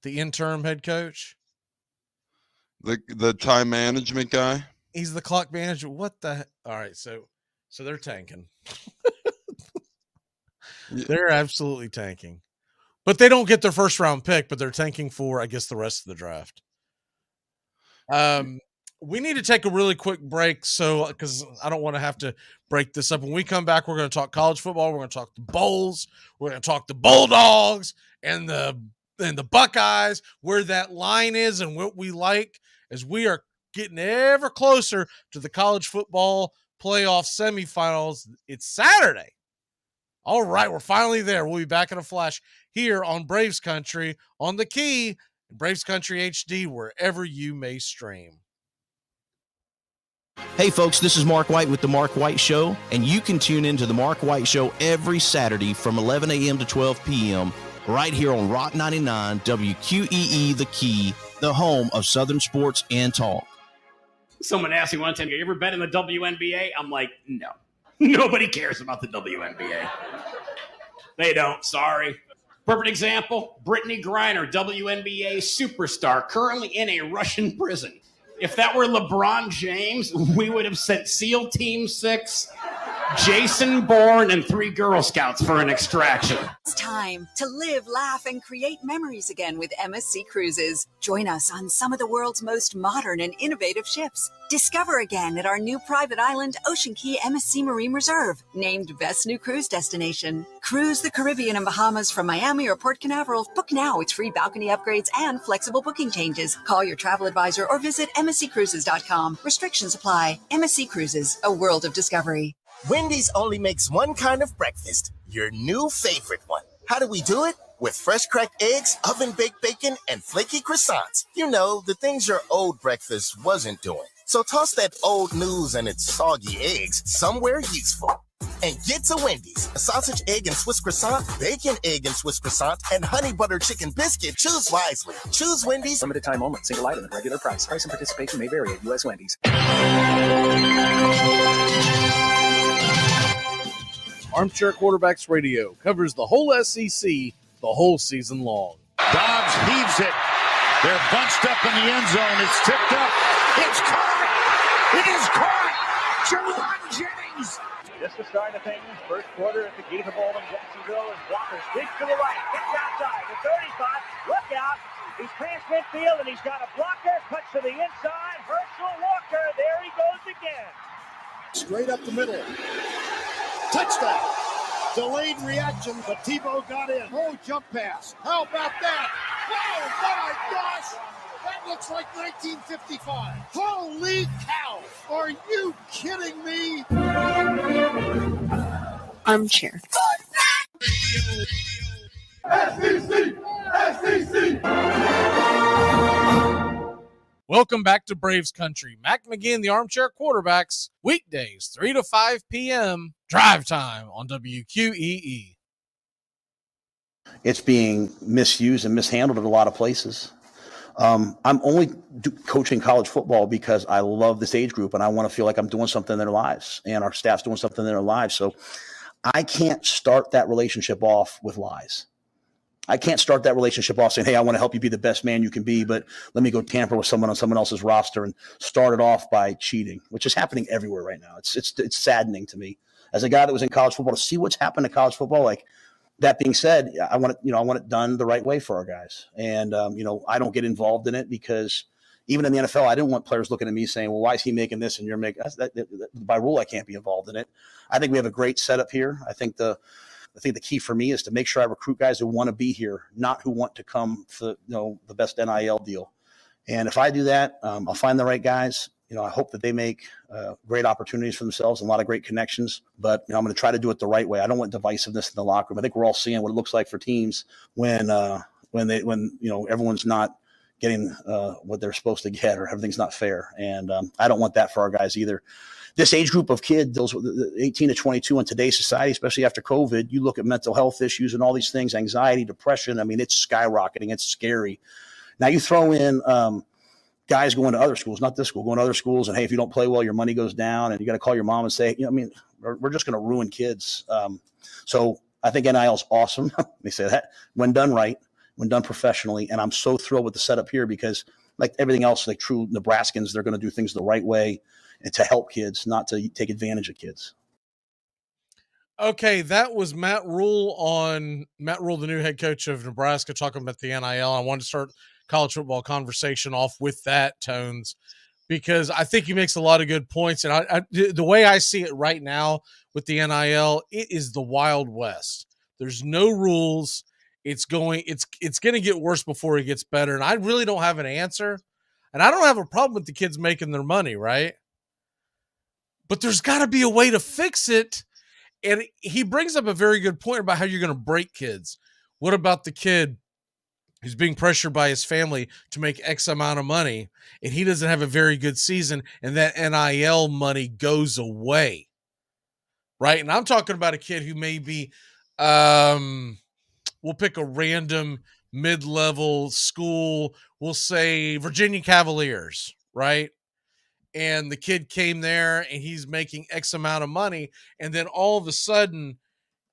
A: the interim head coach.
Q: The time management guy.
A: He's the clock manager. What the? All right, so they're tanking. They're absolutely tanking, but they don't get their first round pick. But they're tanking for, I guess, the rest of the draft. We need to take a really quick break, so because I don't want to have to break this up. When we come back, we're going to talk college football. We're going to talk the Bowls. We're going to talk the Bulldogs and the Buckeyes, where that line is and what we like, as we are getting ever closer to the college football playoff semifinals. It's Saturday. All right, we're finally there. We'll be back in a flash here on Braves Country on the Key, Braves Country HD, wherever you may stream.
M: Hey folks, this is Mark White with The Mark White Show, and you can tune into The Mark White Show every Saturday from 11 a.m. to 12 p.m. right here on Rock 99 WQEE The Key, the home of Southern sports and talk.
B: Someone asked me one time, you ever bet in the WNBA? I'm like, no. Nobody cares about the WNBA. They don't, sorry. Perfect example, Brittany Griner, WNBA superstar, currently in a Russian prison. If that were LeBron James, we would have sent SEAL Team 6, Jason Bourne, and 3 Girl Scouts for an extraction.
I: It's time to live, laugh, and create memories again with MSC Cruises. Join us on some of the world's most modern and innovative ships. Discover again at our new private island, Ocean Key MSC Marine Reserve, named Best New Cruise Destination. Cruise the Caribbean and Bahamas from Miami or Port Canaveral. Book now with free balcony upgrades and flexible booking changes. Call your travel advisor or visit MSCCruises.com. Restrictions apply. MSC Cruises, a world of discovery.
V: Wendy's only makes one kind of breakfast, your new favorite one. How do we do it? With fresh cracked eggs, oven-baked bacon, and flaky croissants. You know, the things your old breakfast wasn't doing. So toss that old news and its soggy eggs somewhere useful. And get to Wendy's. A sausage, egg, and Swiss croissant, bacon, egg, and Swiss croissant, and honey butter chicken biscuit. Choose wisely. Choose Wendy's.
Y: Limited time only. Single item at regular price. Price and participation may vary at U.S. Wendy's.
A: Armchair Quarterbacks Radio covers the whole SEC the whole season long.
H: Dobbs heaves it. They're bunched up in the end zone. It's tipped up. It's caught. It is caught. Jawan Jennings.
R: Just the start of things. First quarter at the Gator Bowl in Jacksonville. And Walker sneaks to the right. Gets outside. The 35. Look out. He's past midfield and he's got a blocker. Cuts to the inside. Herschel Walker. There he goes again.
H: Straight up the middle. Touchdown. Delayed reaction, but Tebow got in. Oh, jump pass. How about that? Oh, my gosh. That looks like 1955. Holy cow. Are you kidding me?
J: Armchair.
R: SEC!
A: Welcome back to Braves Country. Mac McGinn, the Armchair Quarterbacks, weekdays 3 to 5 p.m. drive time on WQEE.
S: It's being misused and mishandled in a lot of places. I'm only coaching college football because I love this age group and I want to feel like I'm doing something in their lives and our staff's doing something in their lives. So I can't start that relationship off with lies. I can't start that relationship off saying, hey, I want to help you be the best man you can be, but let me go tamper with someone on someone else's roster and start it off by cheating, which is happening everywhere right now. It's saddening to me as a guy that was in college football to see what's happened to college football. Like, That being said, I want it done the right way for our guys. And, I don't get involved in it because even in the NFL, I didn't want players looking at me saying, well, why is he making this and you're making by rule, I can't be involved in it. I think we have a great setup here. I think the key for me is to make sure I recruit guys who want to be here, not who want to come for the best NIL deal. And if I do that, I'll find the right guys. I hope that they make great opportunities for themselves and a lot of great connections. But I'm going to try to do it the right way. I don't want divisiveness in the locker room. I think we're all seeing what it looks like for teams when everyone's not getting what they're supposed to get or everything's not fair. And I don't want that for our guys either. This age group of kids, those 18 to 22 in today's society, especially after COVID, you look at mental health issues and all these things, anxiety, depression. I mean, it's skyrocketing. It's scary. Now you throw in guys going to other schools, not this school, going to other schools, and hey, if you don't play well, your money goes down, and you got to call your mom and say, we're just going to ruin kids. So I think NIL is awesome. They say that when done right, when done professionally, and I'm so thrilled with the setup here because, like everything else, like true Nebraskans, they're going to do things the right way and to help kids, not to take advantage of kids.
A: Okay, that was Matt Rule, the new head coach of Nebraska, talking about the NIL. I wanted to start college football conversation off with that, Tones, because I think he makes a lot of good points. And the way I see it right now with the NIL, it is the Wild West. There's no rules. It's going to get worse before it gets better. And I really don't have an answer. And I don't have a problem with the kids making their money, right? But there's got to be a way to fix it. And he brings up a very good point about how you're going to break kids. What about the kid who's being pressured by his family to make X amount of money, and he doesn't have a very good season, and that NIL money goes away, right? And I'm talking about a kid who may be, we'll pick a random mid-level school, we'll say Virginia Cavaliers, right? And the kid came there and he's making X amount of money, and then all of a sudden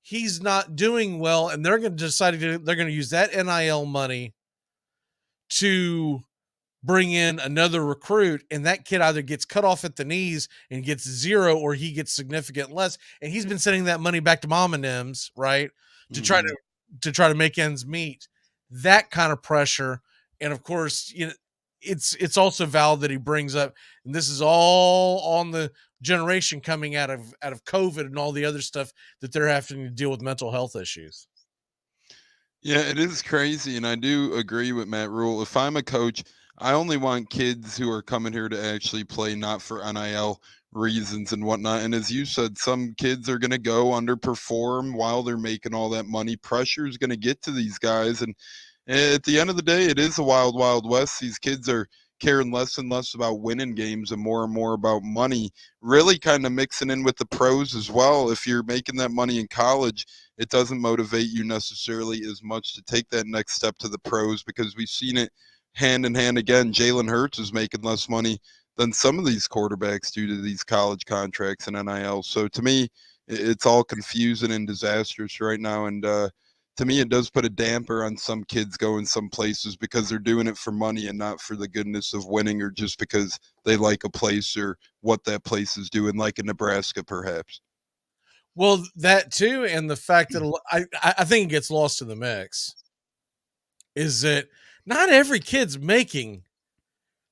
A: he's not doing well, and they're going to decide they're going to use that NIL money to bring in another recruit, and that kid either gets cut off at the knees and gets zero, or he gets significant less, and he's been sending that money back to mom and them's, right, to try to make ends meet. That kind of pressure, and of course, it's also valid that he brings up, and this is all on the generation coming out of COVID and all the other stuff that they're having to deal with mental health issues.
Q: Yeah, it is crazy, and I do agree with Matt Rule. If I'm a coach, I only want kids who are coming here to actually play, not for NIL reasons and whatnot. And as you said, some kids are going to go underperform while they're making all that money. Pressure is going to get to these guys, and at the end of the day, it is a wild, wild west. These kids are caring less and less about winning games and more about money, really kind of mixing in with the pros as well. If you're making that money in college, it doesn't motivate you necessarily as much to take that next step to the pros, because we've seen it hand in hand again. Jalen Hurts is making less money than some of these quarterbacks due to these college contracts and NIL. So to me, it's all confusing and disastrous right now. And to me, it does put a damper on some kids going some places because they're doing it for money and not for the goodness of winning, or just because they like a place or what that place is doing, like in Nebraska, perhaps.
A: Well, that too, and the fact that I think it gets lost in the mix is that not every kid's making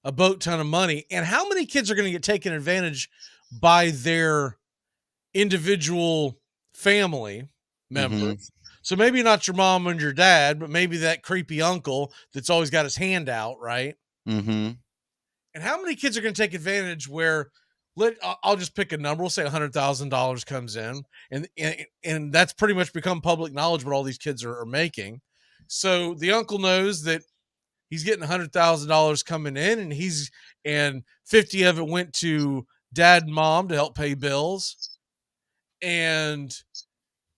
A: a boat ton of money, and how many kids are going to get taken advantage by their individual family members? So maybe not your mom and your dad, but maybe that creepy uncle that's always got his hand out, right?
Q: Mm-hmm.
A: And how many kids are going to take advantage where I'll just pick a number. We'll say $100,000 comes in, and that's pretty much become public knowledge what all these kids are making. So the uncle knows that he's getting $100,000 coming in, and 50 of it went to dad and mom to help pay bills, and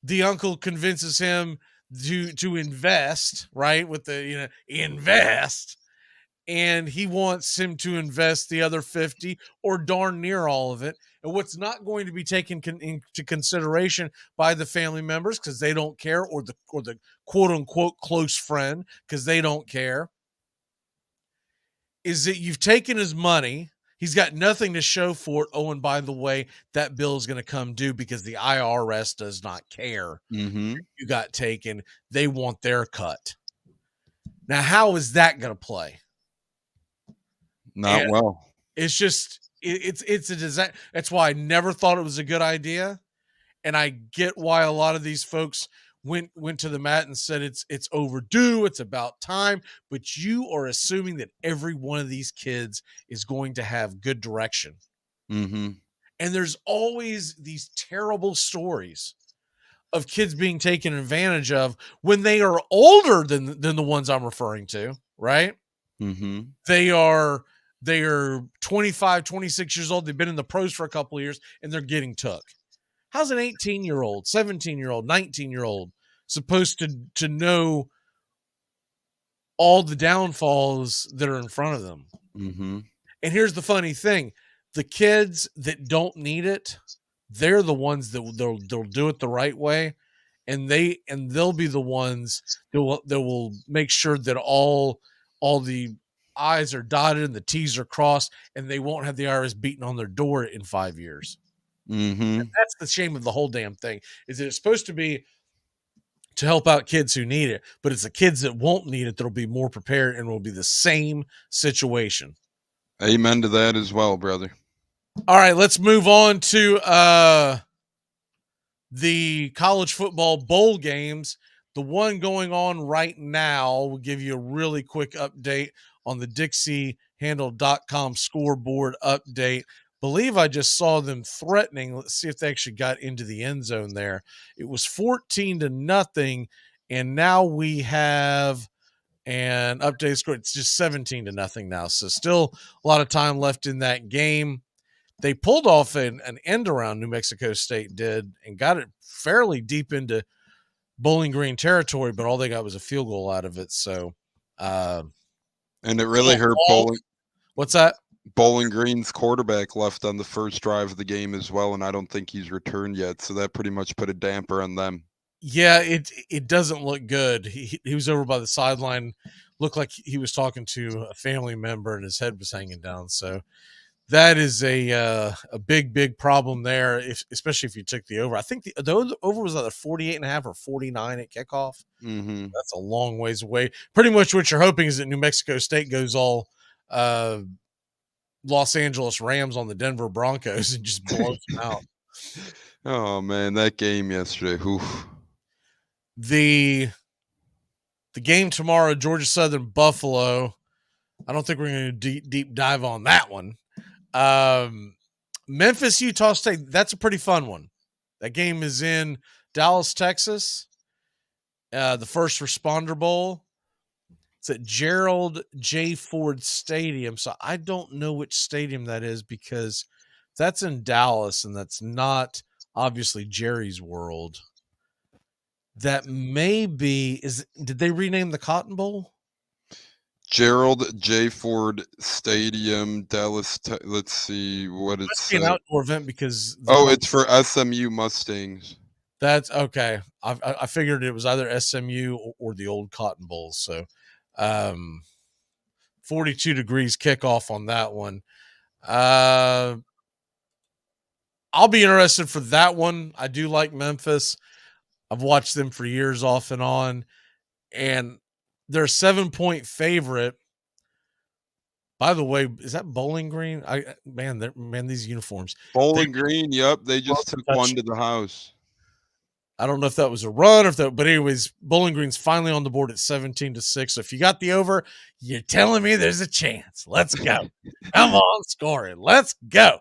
A: the uncle convinces him to invest, right? With the invest. And he wants him to invest the other 50 or darn near all of it. And what's not going to be taken into consideration by the family members because they don't care, or the quote unquote close friend because they don't care, is that you've taken his money. He's got nothing to show for it. Oh, and by the way, that bill is going to come due because the IRS does not care.
Q: Mm-hmm.
A: You got taken. They want their cut. Now, how is that going to play?
Q: Not well.
A: It's just it's a disaster. That's why I never thought it was a good idea, and I get why a lot of these folks went to the mat and said it's overdue, it's about time. But you are assuming that every one of these kids is going to have good direction,
Q: Mm-hmm.
A: and there's always these terrible stories of kids being taken advantage of when they are older than the ones I'm referring to, right?
Q: Mm-hmm.
A: They are 25, 26 years old. They've been in the pros for a couple of years and they're getting took. How's an 18-year-old, 17-year-old, 19-year-old supposed to know all the downfalls that are in front of them?
Q: Mm-hmm.
A: And here's the funny thing. The kids that don't need it, they're the ones that they'll do it the right way, and they'll be the ones that will make sure that all the I's are dotted and the T's are crossed, and they won't have the IRS beating on their door in 5 years.
Q: Mm-hmm.
A: And that's the shame of the whole damn thing. Is that it's supposed to be to help out kids who need it, but it's the kids that won't need it that'll be more prepared and will be the same situation.
Q: Amen to that as well, brother.
A: All right, let's move on to the college football bowl games. The one going on right now, we'll give you a really quick update on the DixieHandle.com scoreboard update. Believe I just saw them threatening. Let's see if they actually got into the end zone there. It was 14-0, and now we have an updated score. It's just 17-0 now. So still a lot of time left in that game. They pulled off an end around, New Mexico State did, and got it fairly deep into Bowling Green territory, but all they got was a field goal out of it. So,
Q: and it really hurt Bowling.
A: What's that?
Q: Bowling Green's quarterback left on the first drive of the game as well, and I don't think he's returned yet. So that pretty much put a damper on them.
A: Yeah, it doesn't look good. He was over by the sideline, looked like he was talking to a family member, and his head was hanging down. So that is a big problem there, especially if you took the over. I think the over was either 48.5 or 49 at kickoff.
Q: Mm-hmm.
A: That's a long ways away. Pretty much what you're hoping is that New Mexico State goes all Los Angeles Rams on the Denver Broncos and just blows them out.
Q: Oh, man, that game yesterday. Oof.
A: The game tomorrow, Georgia Southern Buffalo. I don't think we're going to deep dive on that one. Memphis, Utah State. That's a pretty fun one. That game is in Dallas, Texas. The First Responder Bowl. It's at Gerald J. Ford Stadium. So I don't know which stadium that is because that's in Dallas and that's not obviously Jerry's World. That may be did they rename the Cotton Bowl?
Q: Gerald J. Ford Stadium, Dallas. Let's see what it's.
A: Must be an outdoor event because.
Q: It's for SMU Mustangs.
A: That's okay. I figured it was either SMU or the old Cotton Bowl. So, 42 degrees kickoff on that one. I'll be interested for that one. I do like Memphis. I've watched them for years off and on, and they're a 7-point favorite. By the way, is that Bowling Green? Man, these uniforms.
Q: Bowling Green, yep. They just took one to the house.
A: I don't know if that was a run but anyways, Bowling Green's finally on the board at 17-6. So if you got the over, you're telling me there's a chance. Let's go. Come on, score it. Let's go.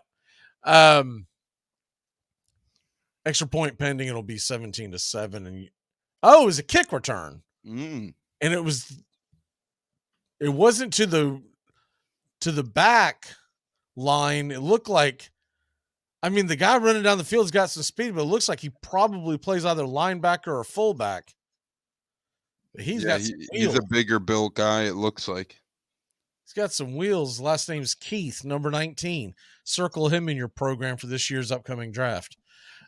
A: Extra point pending. It'll be 17-7. And it was a kick return.
Q: Mm.
A: And it wasn't to the back line. It looked like, the guy running down the field's got some speed, but it looks like he probably plays either linebacker or fullback. But he's got some wheels.
Q: He's a bigger built guy, it looks like.
A: He's got some wheels. Last name's Keith, number 19. Circle him in your program for this year's upcoming draft.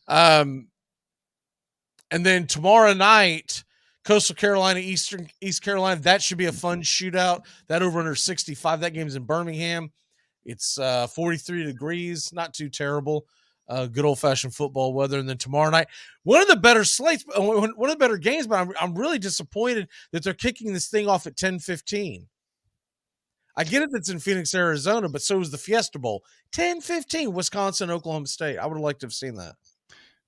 A: And then tomorrow night, Coastal Carolina, East Carolina. That should be a fun shootout. That over under 65. That game's in Birmingham. It's 43 degrees, not too terrible. Good old-fashioned football weather. And then tomorrow night, one of the better slates, one of the better games, but I'm really disappointed that they're kicking this thing off at 10:15. I get it that's in Phoenix, Arizona, but so is the Fiesta Bowl. 10:15, Wisconsin, Oklahoma State. I would have liked to have seen that.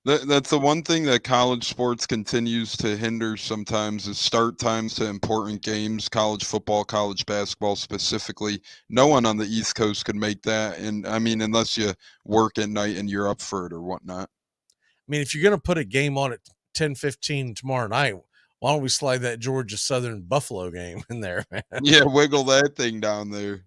Q: That's the one thing that college sports continues to hinder sometimes is start times to important games, college football, college basketball specifically. No one on the East Coast could make that. And I mean, unless you work at night and you're up for it or whatnot.
A: I mean, if you're going to put a game on at 10:15 tomorrow night, why don't we slide that Georgia Southern Buffalo game in there, man?
Q: Yeah, wiggle that thing down there.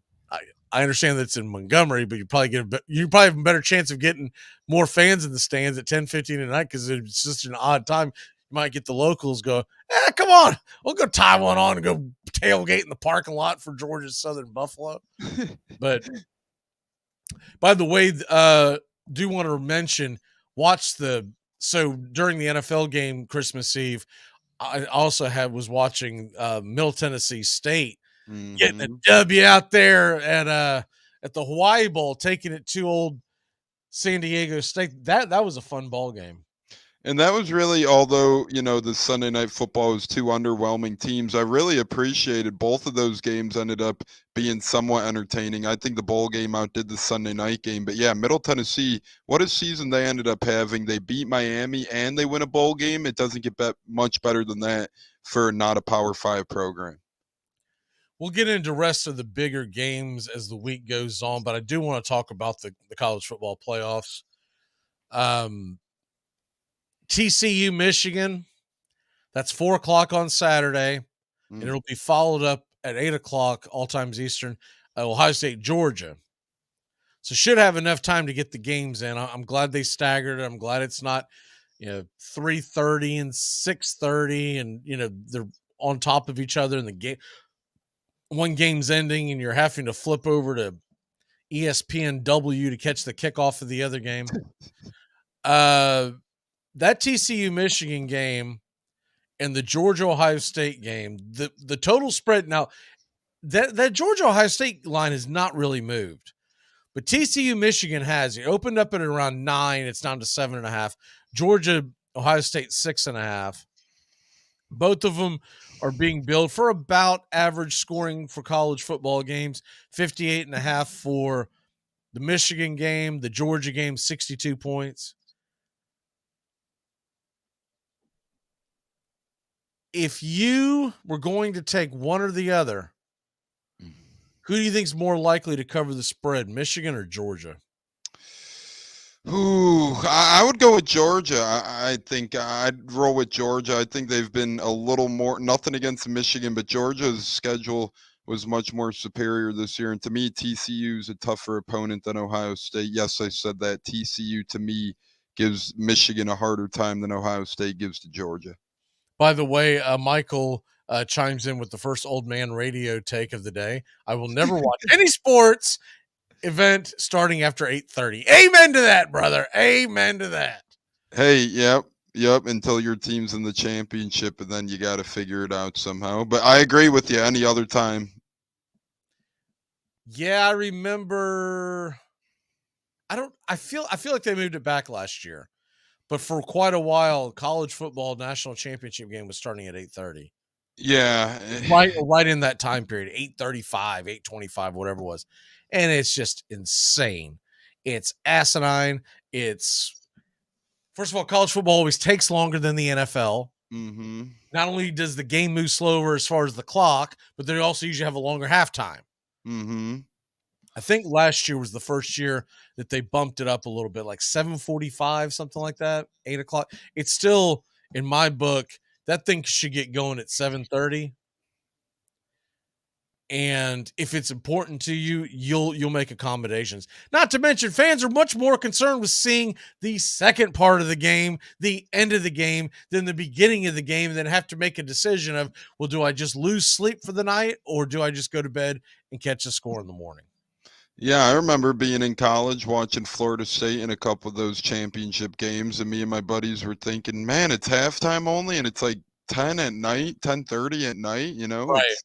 A: I understand that it's in Montgomery, but you probably have a better chance of getting more fans in the stands at 10:15 at night because it's just an odd time. You might get the locals go, come on, we'll go tie one on and go tailgate in the parking lot for Georgia Southern Buffalo. But by the way, do want to mention, so during the NFL game Christmas Eve, I also was watching Middle Tennessee State getting a W out there at the Hawaii Bowl, taking it to old San Diego State. That was a fun ball game.
Q: And that was really, although, the Sunday Night Football was two underwhelming teams, I really appreciated both of those games ended up being somewhat entertaining. I think the bowl game outdid the Sunday night game. But yeah, Middle Tennessee, what a season they ended up having. They beat Miami and they win a bowl game. It doesn't get much better than that for not a Power 5 program.
A: We'll get into the rest of the bigger games as the week goes on, but I do want to talk about the college football playoffs. TCU, Michigan, that's 4:00 on Saturday, and it'll be followed up at 8:00 all times Eastern, Ohio State, Georgia. So should have enough time to get the games in. I'm glad they staggered it. I'm glad it's not 3:30 and 6:30, and they're on top of each other in the game. One game's ending and you're having to flip over to ESPNW to catch the kickoff of the other game. That TCU Michigan game and the Georgia Ohio State game, the total spread now, that Georgia Ohio State line has not really moved, but TCU Michigan has. It opened up at around 9, it's down to 7.5. Georgia Ohio State 6.5. Both of them are being billed for about average scoring for college football games. 58.5 for the Michigan game, the Georgia game 62 points. If you were going to take one or the other, who do you think is more likely to cover the spread, Michigan or Georgia?
Q: Ooh, I would go with Georgia. I think I'd roll with Georgia. I think they've been a little more, nothing against Michigan, but Georgia's schedule was much more superior this year. And to me, TCU is a tougher opponent than Ohio State. Yes, I said that. TCU, to me, gives Michigan a harder time than Ohio State gives to Georgia.
A: By the way, Michael chimes in with the first old man radio take of the day. I will never watch any sports event starting after 8:30. Amen to that, brother. Amen to that.
Q: Hey, yep, until your team's in the championship, and then you got to figure it out somehow. But I agree with you. Any other time.
A: Yeah, I remember. I feel like they moved it back last year. But for quite a while, college football national championship game was starting at 8:30.
Q: Yeah.
A: Right in that time period, 8:35, 8:25, whatever it was. And it's just insane. It's asinine. First of all, college football always takes longer than the NFL.
Q: Mm-hmm.
A: Not only does the game move slower as far as the clock, but they also usually have a longer halftime.
Q: Mm-hmm.
A: I think last year was the first year that they bumped it up a little bit, like 7:45, something like that, 8:00. It's still, in my book, that thing should get going at 7:30. And if it's important to you, you'll make accommodations. Not to mention, fans are much more concerned with seeing the second part of the game, the end of the game, than the beginning of the game, and then have to make a decision of, well, do I just lose sleep for the night, or do I just go to bed and catch the score in the morning?
Q: Yeah, I remember being in college watching Florida State in a couple of those championship games, and me and my buddies were thinking, man, it's halftime only, and it's like 10 at night, 10:30 at night,
A: Right.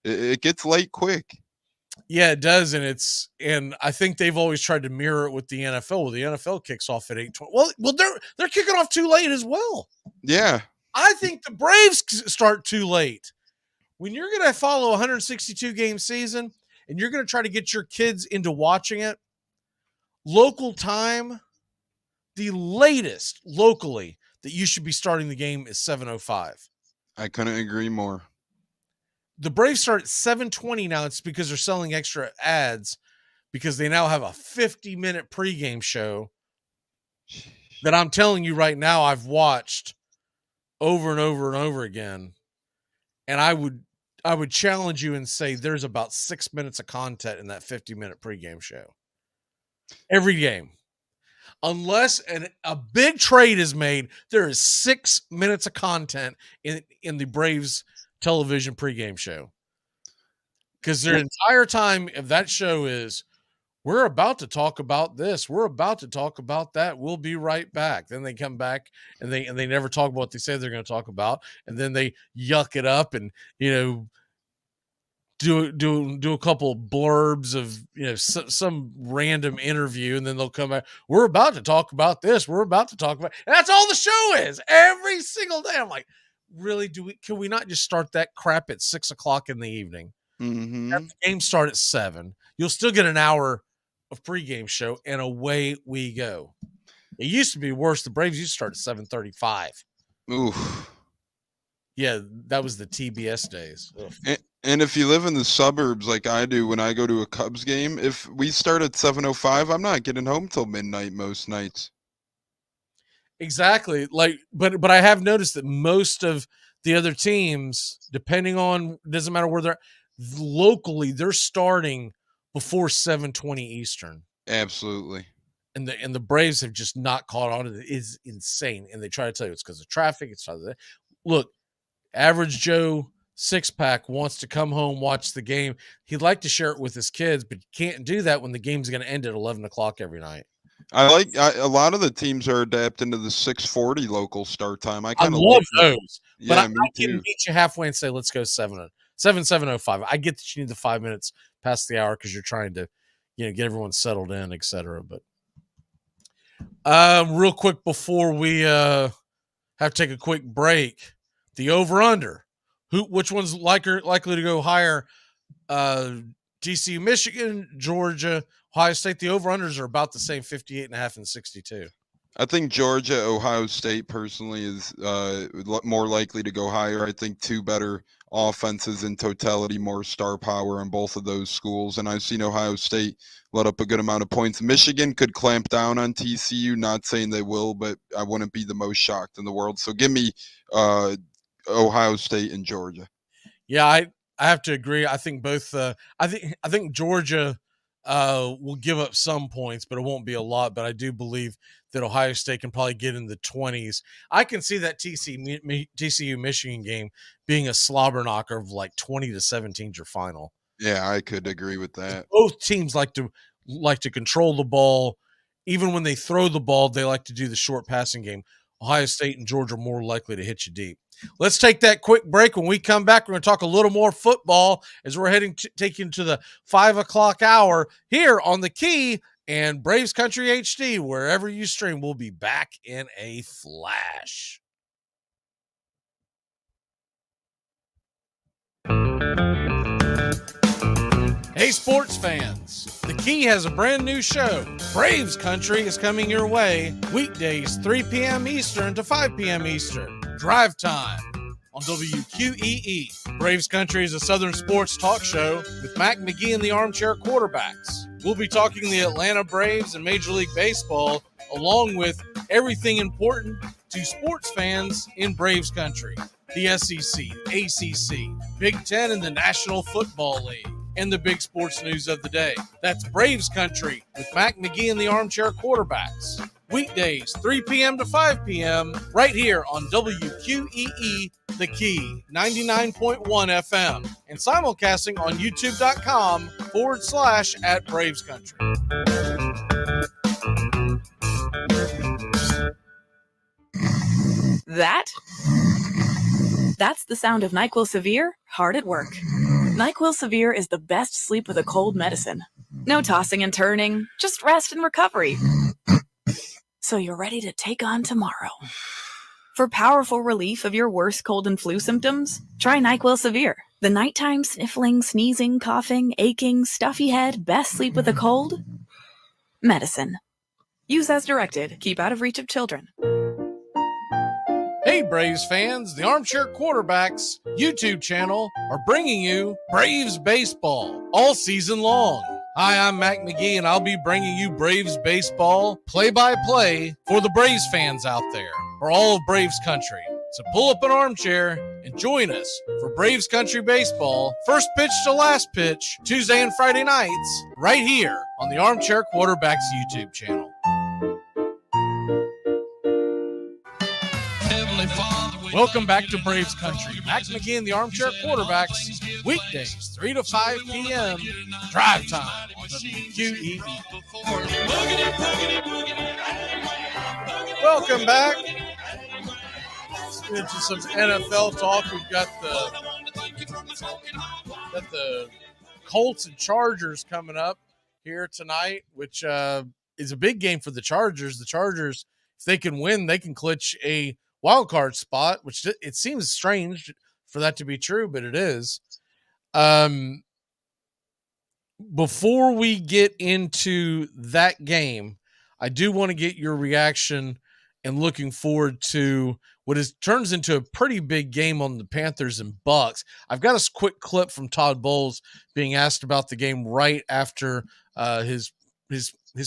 Q: It gets late quick.
A: Yeah, it does, and I think they've always tried to mirror it with the NFL. Well, the NFL kicks off at 8:20. Well, they're kicking off too late as well.
Q: Yeah.
A: I think the Braves start too late. When you're going to follow a 162 game season and you're going to try to get your kids into watching it, local time, the latest locally that you should be starting the game is 7:05.
Q: I couldn't agree more.
A: The Braves start at 7:20 now. It's because they're selling extra ads because they now have a 50-minute pregame show that I'm telling you right now I've watched over and over and over again. And I would challenge you and say there's about 6 minutes of content in that 50-minute pregame show. Every game. Unless a big trade is made, there is 6 minutes of content in the Braves television pregame show. Because their entire time of that show is, we're about to talk about this. We're about to talk about that. We'll be right back. Then they come back and they never talk about what they say they're going to talk about. And then they yuck it up and, do a couple of blurbs of, some random interview. And then they'll come back. We're about to talk about this. We're about to talk about, and that's all the show is every single day. I'm like, really? Can we not just start that crap at 6:00 in the evening?
Q: Mm-hmm.
A: Have the game start at 7. You'll still get an hour of pregame show, and away we go. It used to be worse. The Braves used to start at 7:35.
Q: Oof.
A: Yeah, that was the TBS days.
Q: And if you live in the suburbs like I do, when I go to a Cubs game, if we start at 7:05, I'm not getting home till midnight most nights.
A: Exactly. But I have noticed that most of the other teams, depending on, doesn't matter where they're locally, they're starting before 7:20 Eastern.
Q: Absolutely.
A: And the Braves have just not caught on. It is insane. And they try to tell you it's because of traffic. Look, average Joe 6-pack wants to come home, watch the game. He'd like to share it with his kids, but you can't do that when the game's going to end at 11 o'clock every night.
Q: A lot of the teams are adapting to the 6:40 local start time. I kind of
A: love those.
Q: Yeah,
A: but I
Q: me
A: can
Q: too.
A: meet you halfway and say, let's go 7:05. I get that you need the 5 minutes past the hour because you're trying to, get everyone settled in, etc. But real quick before we have to take a quick break, the over/under. Which one's likely to go higher? TCU, Michigan, Georgia, Ohio State. The over/unders are about the same, 58.5 and 62.
Q: I think Georgia, Ohio State personally is more likely to go higher. I think two better offenses in totality, more star power in both of those schools. And I've seen Ohio State let up a good amount of points. Michigan could clamp down on TCU, not saying they will, but I wouldn't be the most shocked in the world. So give me Ohio State and Georgia.
A: Yeah, I have to agree. I think both. I think Georgia will give up some points, but it won't be a lot. But I do believe that Ohio State can probably get in the 20s. I can see that TCU Michigan game being a slobber knocker of like 20-17 your final.
Q: Yeah, I could agree with that.
A: Both teams like to control the ball. Even when they throw the ball, they like to do the short passing game. Ohio State and Georgia are more likely to hit you deep. Let's take that quick break. When we come back, we're going to talk a little more football as we're taking to the 5 o'clock hour here on The Key and Braves Country HD. Wherever you stream, we'll be back in a flash. Hey, sports fans. The Key has a brand new show. Braves Country is coming your way weekdays 3 p.m. Eastern to 5 p.m. Eastern. Drive Time on WQEE. Braves Country is a Southern sports talk show with Mac McGee and the Armchair Quarterbacks. We'll be talking the Atlanta Braves and Major League Baseball, along with everything important to sports fans in Braves Country. The SEC, ACC, Big Ten, and the National Football League. And the big sports news of the day. That's Braves Country with Mac McGee and the Armchair Quarterbacks. Weekdays, 3 p.m. to 5 p.m. right here on WQEE The Key, 99.1 FM. And simulcasting on youtube.com /@Braves Country.
C: That's the sound of NyQuil Severe hard at work. NyQuil Severe is the best sleep with a cold medicine. No tossing and turning, just rest and recovery. So you're ready to take on tomorrow. For powerful relief of your worst cold and flu symptoms, try NyQuil Severe. The nighttime sniffling, sneezing, coughing, aching, stuffy head, best sleep with a cold medicine. Use as directed. Keep out of reach of children.
A: Hey, Braves fans, the Armchair Quarterbacks YouTube channel are bringing you Braves Baseball all season long. Hi, I'm Mac McGee, and I'll be bringing you Braves Baseball play-by-play for the Braves fans out there, for all of Braves country. So pull up an armchair and join us for Braves Country Baseball, first pitch to last pitch, Tuesday and Friday nights, right here on the Armchair Quarterbacks YouTube channel. Welcome back to Braves Country. Mac McGee and the Armchair Quarterbacks, weekdays 3 to 5 p.m. Drive time on WQEE. Welcome back. Let's get into some NFL talk. We've got the Colts and Chargers coming up here tonight, which is a big game for the Chargers. The Chargers, if they can win, they can clinch a wild card spot, which it seems strange for that to be true, but it is. Before we get into that game, I do want to get your reaction and looking forward to what turns into a pretty big game on the Panthers and Bucks. I've got a quick clip from Todd Bowles being asked about the game right after his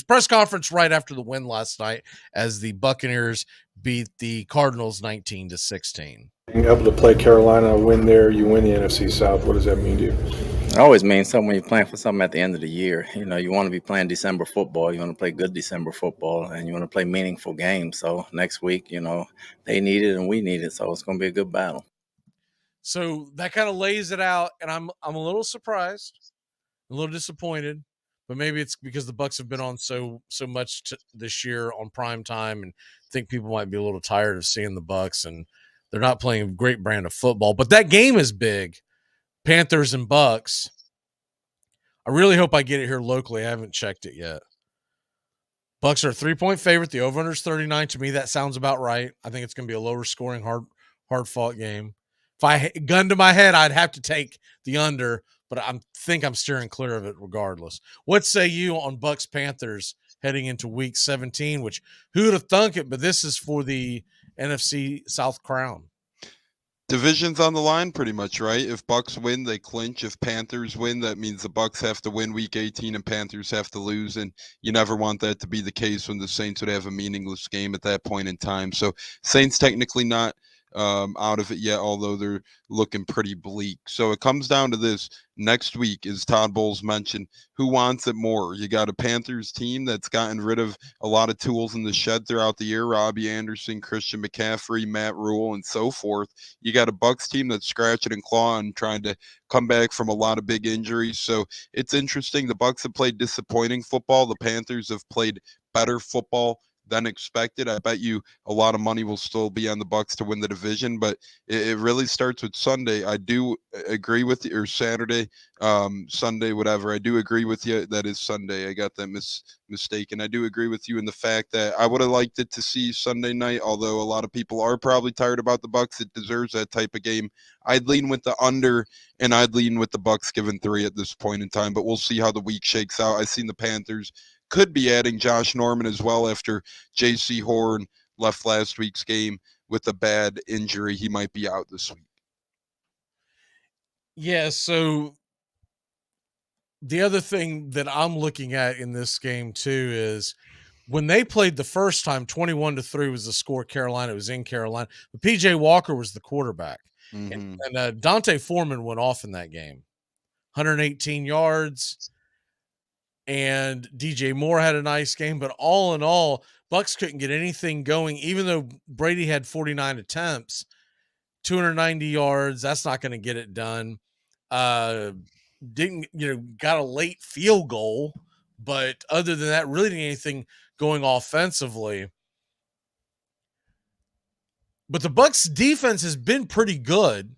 A: press conference right after the win last night as the Buccaneers beat the Cardinals 19-16.
D: Being able to play Carolina, win there, you win the NFC South. What does that mean to you?
F: It always means something when you're playing for something at the end of the year. You know, you want to be playing December football. You want to play good December football, and you want to play meaningful games. So next week, you know, they need it and we need it. So it's going to be a good battle.
A: So that kind of lays it out, and I'm a little surprised, a little disappointed. But maybe it's because the Bucs have been on so much this year on prime time, and I think people might be a little tired of seeing the Bucs, and they're not playing a great brand of football. But that game is big, Panthers and Bucs. I really hope I get it here locally. I haven't checked it yet. Bucs are a 3-point favorite. The over-under is 39. To me, that sounds about right. I think it's going to be a lower scoring, hard-fought game. If I gun to my head, I'd have to take the under, but I think I'm steering clear of it regardless. What say you on Bucs Panthers heading into Week 17? Which who would have thunk it? But this is for the NFC South crown.
Q: Division's on the line pretty much, right? If Bucs win, they clinch. If Panthers win, that means the Bucs have to win Week 18 and Panthers have to lose. And you never want that to be the case when the Saints would have a meaningless game at that point in time. So Saints technically not out of it yet, although they're looking pretty bleak. So it comes down to this. Next week, as Todd Bowles mentioned, who wants it more? You got a Panthers team that's gotten rid of a lot of tools in the shed throughout the year, Robbie Anderson, Christian McCaffrey, Matt Rule, and so forth. You got a Bucs team that's scratching and clawing, trying to come back from a lot of big injuries. So it's interesting. The Bucs have played disappointing football. The Panthers have played better football than expected. I bet you a lot of money will still be on the Bucs to win the division, but it really starts with Sunday. I do agree with you, or Saturday, Sunday, whatever. I do agree with you. That is Sunday. I got that mistaken. I do agree with you in the fact that I would have liked it to see Sunday night, although a lot of people are probably tired about the Bucs. It deserves that type of game. I'd lean with the under, and I'd lean with the Bucs given 3 at this point in time, but we'll see how the week shakes out. I've seen the Panthers could be adding Josh Norman as well after J.C. Horn left last week's game with a bad injury. He might be out this week.
A: Yeah, so the other thing that I'm looking at in this game too is when they played the first time, 21-3 was the score. Carolina, it was in Carolina. But P.J. Walker was the quarterback.
Q: Mm-hmm.
A: And Dante Foreman went off in that game. 118 yards. And DJ Moore had a nice game, but all in all, Bucs couldn't get anything going, even though Brady had 49 attempts, 290 yards. That's not going to get it done. Got a late field goal, but other than that, really didn't anything going offensively. But the Bucs defense has been pretty good.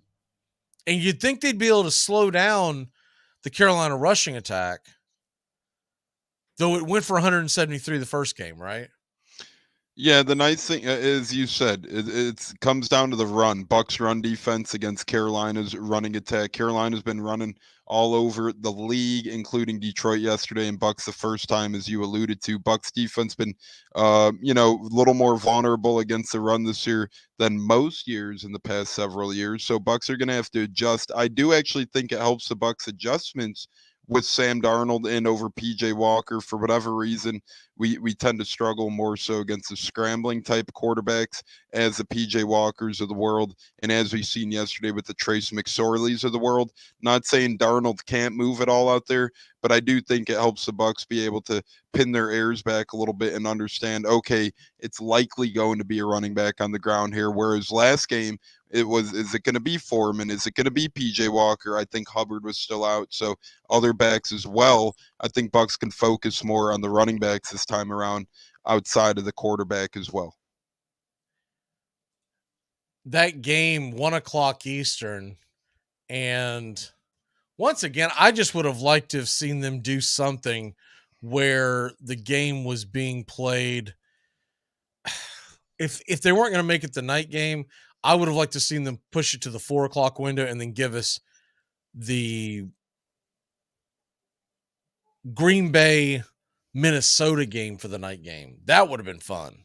A: And you'd think they'd be able to slow down the Carolina rushing attack, though it went for 173 the first game, right?
Q: Yeah, the nice thing is you said it comes down to the run. Bucks run defense against Carolina's running attack. Carolina's been running all over the league, including Detroit yesterday, and Bucks the first time, as you alluded to. Bucks defense been, a little more vulnerable against the run this year than most years in the past several years. So Bucks are going to have to adjust. I do actually think it helps the Bucks adjustments with Sam Darnold in over PJ Walker. For whatever reason, we tend to struggle more so against the scrambling type quarterbacks as the PJ Walkers of the world, and as we've seen yesterday with the Trace McSorleys of the world. Not saying Darnold can't move it all out there, but I do think it helps the Bucks be able to pin their ears back a little bit and understand, okay, it's likely going to be a running back on the ground here. Whereas last game, is it going to be Foreman? Is it going to be PJ Walker? I think Hubbard was still out, so other backs as well. I think Bucks can focus more on the running backs this time around outside of the quarterback as well.
A: That game, 1 o'clock Eastern, and once again, I just would have liked to have seen them do something where the game was being played. If they weren't going to make it the night game, I would have liked to have seen them push it to the 4 o'clock window and then give us the Green Bay, Minnesota game for the night game. That would have been fun.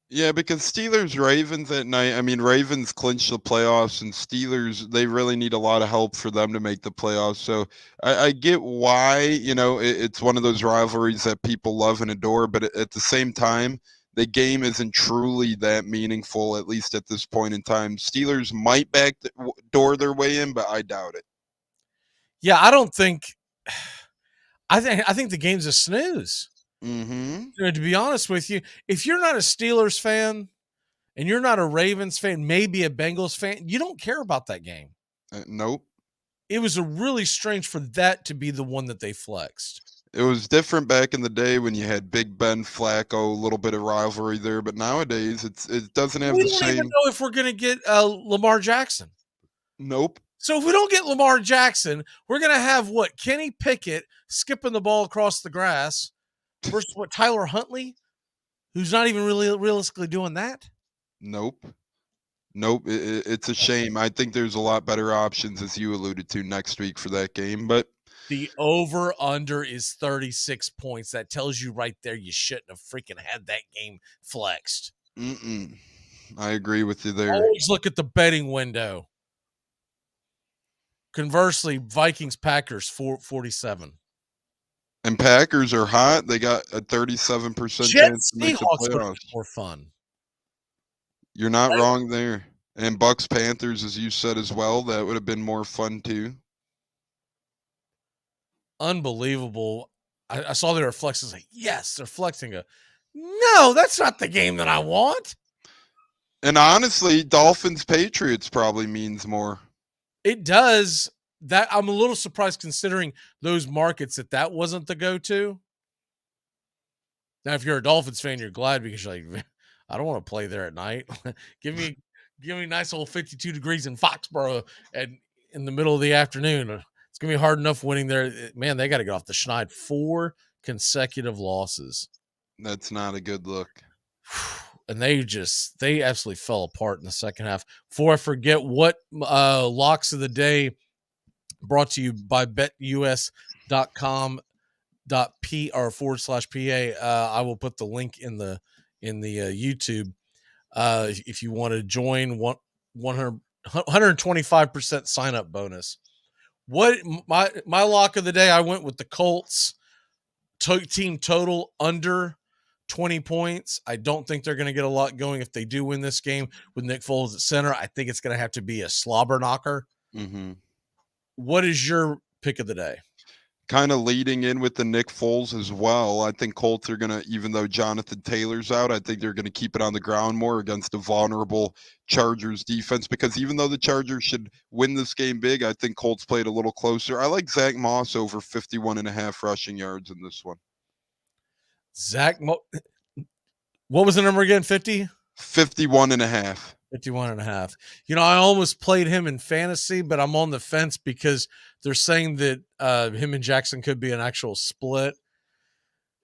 Q: Yeah, because Steelers-Ravens at night, I mean, Ravens clinched the playoffs, and Steelers, they really need a lot of help for them to make the playoffs. So I get why, it's one of those rivalries that people love and adore, but at the same time, the game isn't truly that meaningful, at least at this point in time. Steelers might backdoor their way in, but I doubt it.
A: Yeah, I don't think – I think the game's a snooze.
Q: Mm-hmm.
A: To be honest with you, if you're not a Steelers fan and you're not a Ravens fan, maybe a Bengals fan, you don't care about that game.
Q: Nope.
A: It was a really strange for that to be the one that they flexed.
Q: It was different back in the day when you had Big Ben, Flacco, a little bit of rivalry there, but nowadays it doesn't have the same.
A: We don't even know if we're going to get Lamar Jackson.
Q: Nope.
A: So if we don't get Lamar Jackson, we're going to have Kenny Pickett skipping the ball across the grass versus Tyler Huntley, who's not even really realistically doing that.
Q: Nope. It's a shame. I think there's a lot better options, as you alluded to, next week for that game, but
A: the over-under is 36 points. That tells you right there you shouldn't have freaking had that game flexed.
Q: I agree with you there.
A: Always look at the betting window. Conversely, Vikings-Packers, 47.
Q: And Packers are hot. They got a 37% chance to make the playoffs.
A: More fun.
Q: You're not wrong there. And Bucks-Panthers, as you said as well, that would have been more fun too.
A: Unbelievable. I saw their flexes like, yes, they're flexing no, that's not the game that I want.
Q: And honestly, Dolphins-Patriots probably means more.
A: It does. That I'm a little surprised considering those markets that wasn't the go-to. Now, if you're a Dolphins fan, you're glad because you're like, I don't want to play there at night. give me nice old 52 degrees in Foxborough and in the middle of the afternoon. It's going to be hard enough winning there. Man, they got to get off the schneid. 4 consecutive losses.
Q: That's not a good look.
A: And they absolutely fell apart in the second half. Before I forget, what locks of the day brought to you by betus.com.p/PA. I will put the link in the YouTube. If you want to join 125% sign up bonus. What my lock of the day, I went with the Colts team total under 20 points. I don't think they're going to get a lot going if they do win this game with Nick Foles at center. I think it's going to have to be a slobber knocker.
Q: Mm-hmm.
A: What is your pick of the day?
Q: Kind of leading in with the Nick Foles as well. I think Colts are going to, even though Jonathan Taylor's out, I think they're going to keep it on the ground more against a vulnerable Chargers defense, because even though the Chargers should win this game big, I think Colts played a little closer. I like Zach Moss over 51.5 rushing yards in this one.
A: What was the number again? 50?
Q: 51.5.
A: 51.5. I almost played him in fantasy, but I'm on the fence because they're saying that him and Jackson could be an actual split.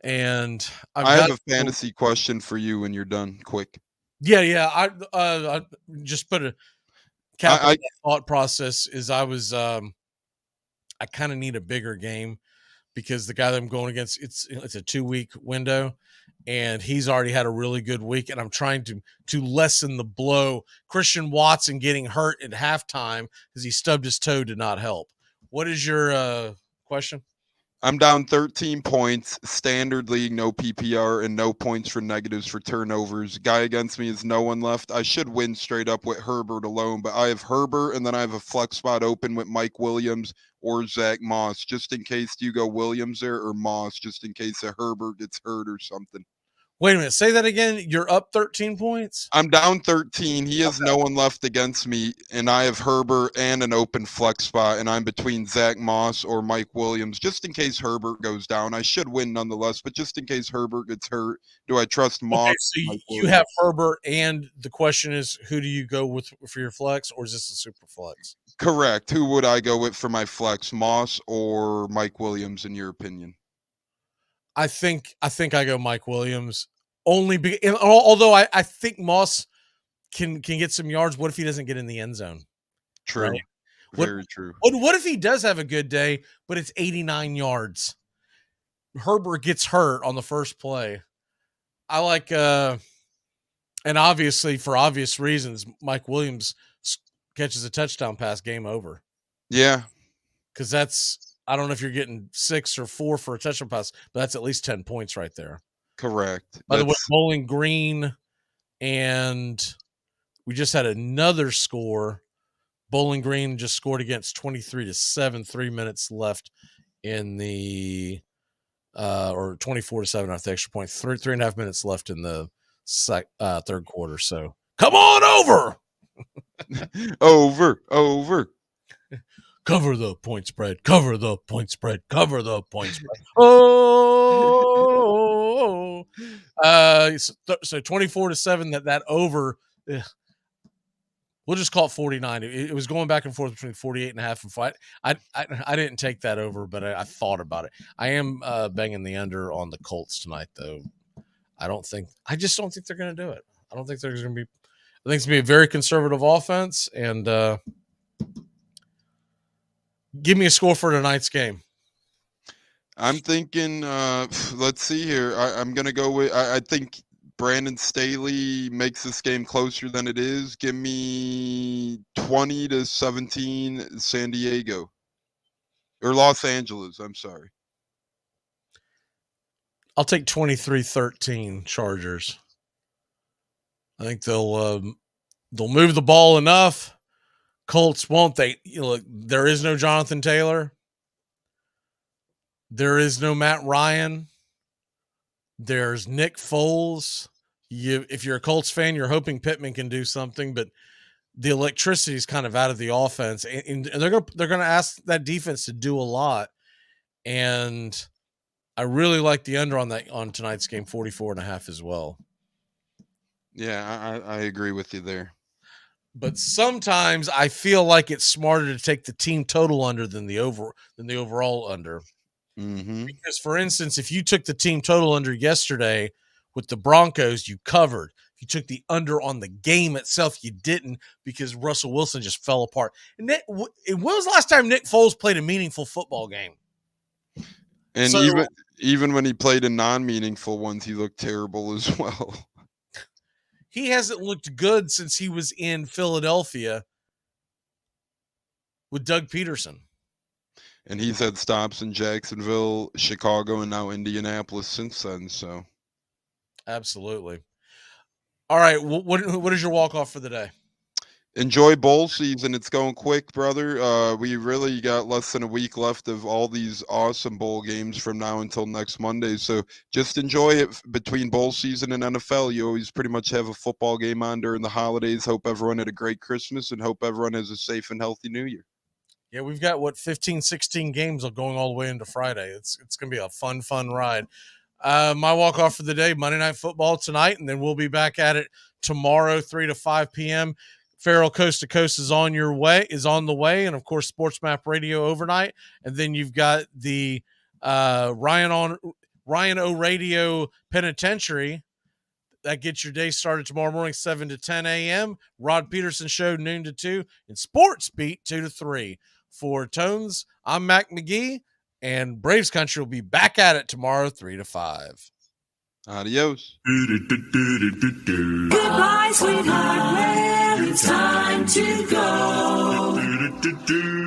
A: And
Q: I have a fantasy question for you when you're done. Quick.
A: Yeah. I just put a cap on that thought process. I kind of need a bigger game because the guy that I'm going against, it's a 2-week window, and he's already had a really good week, and I'm trying to lessen the blow. Christian Watson getting hurt at halftime because he stubbed his toe did not help. What is your question?
Q: I'm down 13 points, standard league, no PPR, and no points for negatives for turnovers. Guy against me is no one left. I should win straight up with Herbert alone, but I have Herbert, and then I have a flex spot open with Mike Williams or Zach Moss, just in case. Do you go Williams there or Moss, just in case a Herbert gets hurt or something?
A: Wait a minute. Say that again. You're up 13 points?
Q: I'm down 13. He has no one left against me, and I have Herbert and an open flex spot, and I'm between Zach Moss or Mike Williams, just in case Herbert goes down. I should win nonetheless, but just in case Herbert gets hurt, do I trust Moss?
A: Okay, so you have Herbert, and the question is, who do you go with for your flex, or is this a super flex?
Q: Correct. Who would I go with for my flex, Moss or Mike Williams, in your opinion?
A: I think I go Mike Williams. Although I think Moss can get some yards. What if he doesn't get in the end zone?
Q: True.
A: Right?
Q: Very true.
A: What if he does have a good day, but it's 89 yards? Herbert gets hurt on the first play. I like, and obviously for obvious reasons, Mike Williams catches a touchdown pass, game over.
Q: Yeah.
A: Because I don't know if you're getting 6 or 4 for a touchdown pass, but that's at least 10 points right there.
Q: Correct.
A: By the way, Bowling Green, and we just had another score. Bowling Green just scored against 23-7, 3 minutes left in the or 24-7 after the extra point. 3.5 minutes left in the third quarter. So come on over.
Q: over.
A: Cover the point spread. Cover the point spread. Cover the point spread. Oh. So 24-7. That over. We'll just call it 49. It was going back and forth between 48.5 and 5. I didn't take that over, but I thought about it. I am banging the under on the Colts tonight, though. I just don't think they're going to do it. I don't think there's going to be. I think it's going to be a very conservative offense, and give me a score for tonight's game.
Q: I'm thinking, let's see here. I'm going to go with, I think Brandon Staley makes this game closer than it is. Give me 20-17 San Diego. Or Los Angeles, I'm sorry.
A: I'll take 23-13 Chargers. I think they'll move the ball enough. Colts won't. There is no Jonathan Taylor. There is no Matt Ryan. There's Nick Foles. If you're a Colts fan, you're hoping Pittman can do something, but the electricity is kind of out of the offense, and they're going to ask that defense to do a lot. And I really like the under on tonight's game, 44.5 as well.
Q: Yeah, I agree with you there.
A: But sometimes I feel like it's smarter to take the team total under than the overall under.
Q: Mm-hmm.
A: Because, for instance, if you took the team total under yesterday with the Broncos, you covered. If you took the under on the game itself, you didn't, because Russell Wilson just fell apart. And when was the last time Nick Foles played a meaningful football game?
Q: And even when he played in non-meaningful ones, he looked terrible as well.
A: He hasn't looked good since he was in Philadelphia with Doug Peterson.
Q: And he's had stops in Jacksonville, Chicago, and now Indianapolis since then. So,
A: absolutely. All right, what is your walk-off for the day?
Q: Enjoy bowl season. It's going quick, brother. We really got less than a week left of all these awesome bowl games from now until next Monday. So just enjoy it. Between bowl season and NFL, you always pretty much have a football game on during the holidays. Hope everyone had a great Christmas, and hope everyone has a safe and healthy New Year.
A: Yeah, we've got 15, 16 games going all the way into Friday. It's going to be a fun ride. My walk-off for the day, Monday Night Football tonight, and then we'll be back at it tomorrow, 3 to 5 p.m. Farrell Coast to Coast is on the way, and, of course, Sports Map Radio overnight. And then you've got the Ryan O Radio Penitentiary. That gets your day started tomorrow morning, 7 to 10 a.m. Rod Peterson Show, noon to 2. And Sports Beat, 2 to 3. For Tones, I'm Mac McGee, and Braves Country will be back at it tomorrow, 3 to 5.
Q: Adios.
T: Goodbye, sweetheart. Well, it's time to go.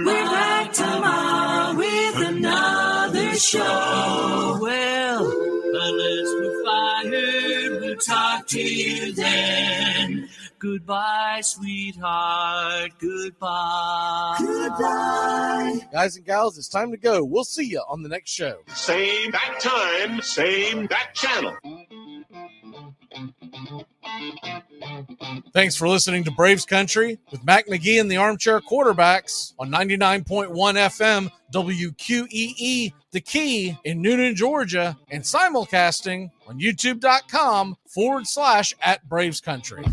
T: We're back tomorrow with another show. Well, unless we're fired, we'll talk to you then. Goodbye, sweetheart. Goodbye. Goodbye.
A: Guys and gals, it's time to go. We'll see you on the next show.
H: Same bat time, same bat channel.
A: Thanks for listening to Braves Country with Mac McGee and the Armchair Quarterbacks on 99.1 FM WQEE, The Key in Noonan, Georgia, and simulcasting on youtube.com/@Braves Country.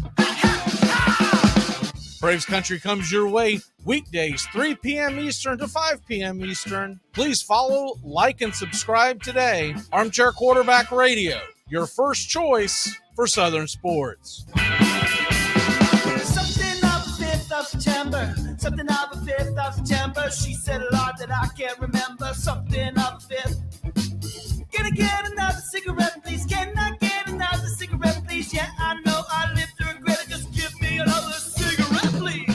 A: Braves Country comes your way weekdays, 3 p.m. Eastern to 5 p.m. Eastern. Please follow, like, and subscribe today. Armchair Quarterback Radio, your first choice for Southern sports.
T: Something of the 5th of September. Something of the 5th of September. She said a lot that I can't remember. Something of the 5th. Can I get another cigarette, please? Can I get another cigarette, please? Yeah, I know I live to regret it. Just give me another cigarette, please.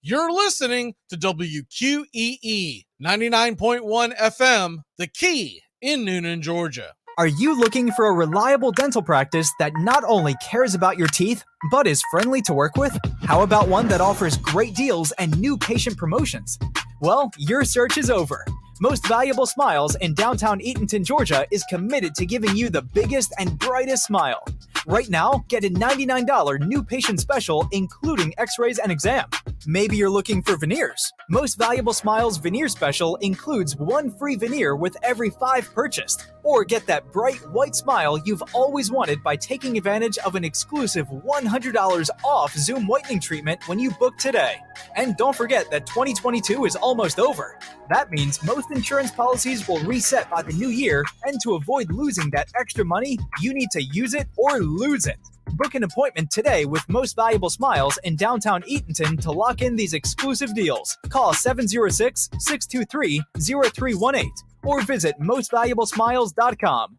A: You're listening to WQEE 99.1 FM, The Key in Noonan, Georgia.
E: Are you looking for a reliable dental practice that not only cares about your teeth, but is friendly to work with? How about one that offers great deals and new patient promotions? Well, your search is over. Most Valuable Smiles in downtown Eatonton, Georgia is committed to giving you the biggest and brightest smile. Right now, get a $99 new patient special, including x-rays and exam. Maybe you're looking for veneers. Most Valuable Smiles veneer special includes one free veneer with every 5 purchased. Or get that bright white smile you've always wanted by taking advantage of an exclusive $100 off Zoom whitening treatment when you book today. And don't forget that 2022 is almost over. That means most insurance policies will reset by the new year, and to avoid losing that extra money, you need to use it or lose it. Book an appointment today with Most Valuable Smiles in downtown Eatonton to lock in these exclusive deals. Call 706-623-0318 or visit mostvaluablesmiles.com.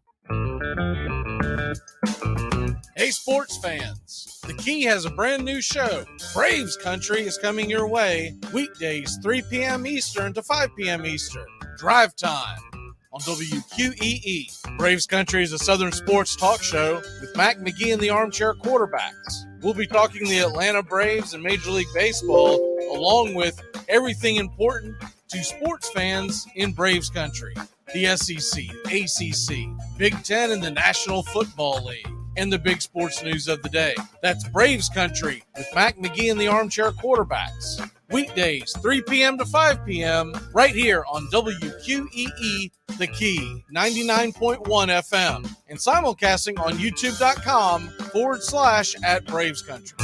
A: Hey, sports fans. The Key has a brand new show. Braves Country is coming your way weekdays, 3 p.m. Eastern to 5 p.m. Eastern. Drive Time on WQEE. Braves Country is a Southern sports talk show with Mac McGee and the Armchair Quarterbacks. We'll be talking the Atlanta Braves and Major League Baseball, along with everything important to sports fans in Braves Country. The SEC, ACC, Big Ten, and the National Football League, and the big sports news of the day. That's Braves Country with Mac McGee and the Armchair Quarterbacks. Weekdays, 3 p.m. to 5 p.m. right here on WQEE, The Key, 99.1 FM, and simulcasting on youtube.com/@Braves Country.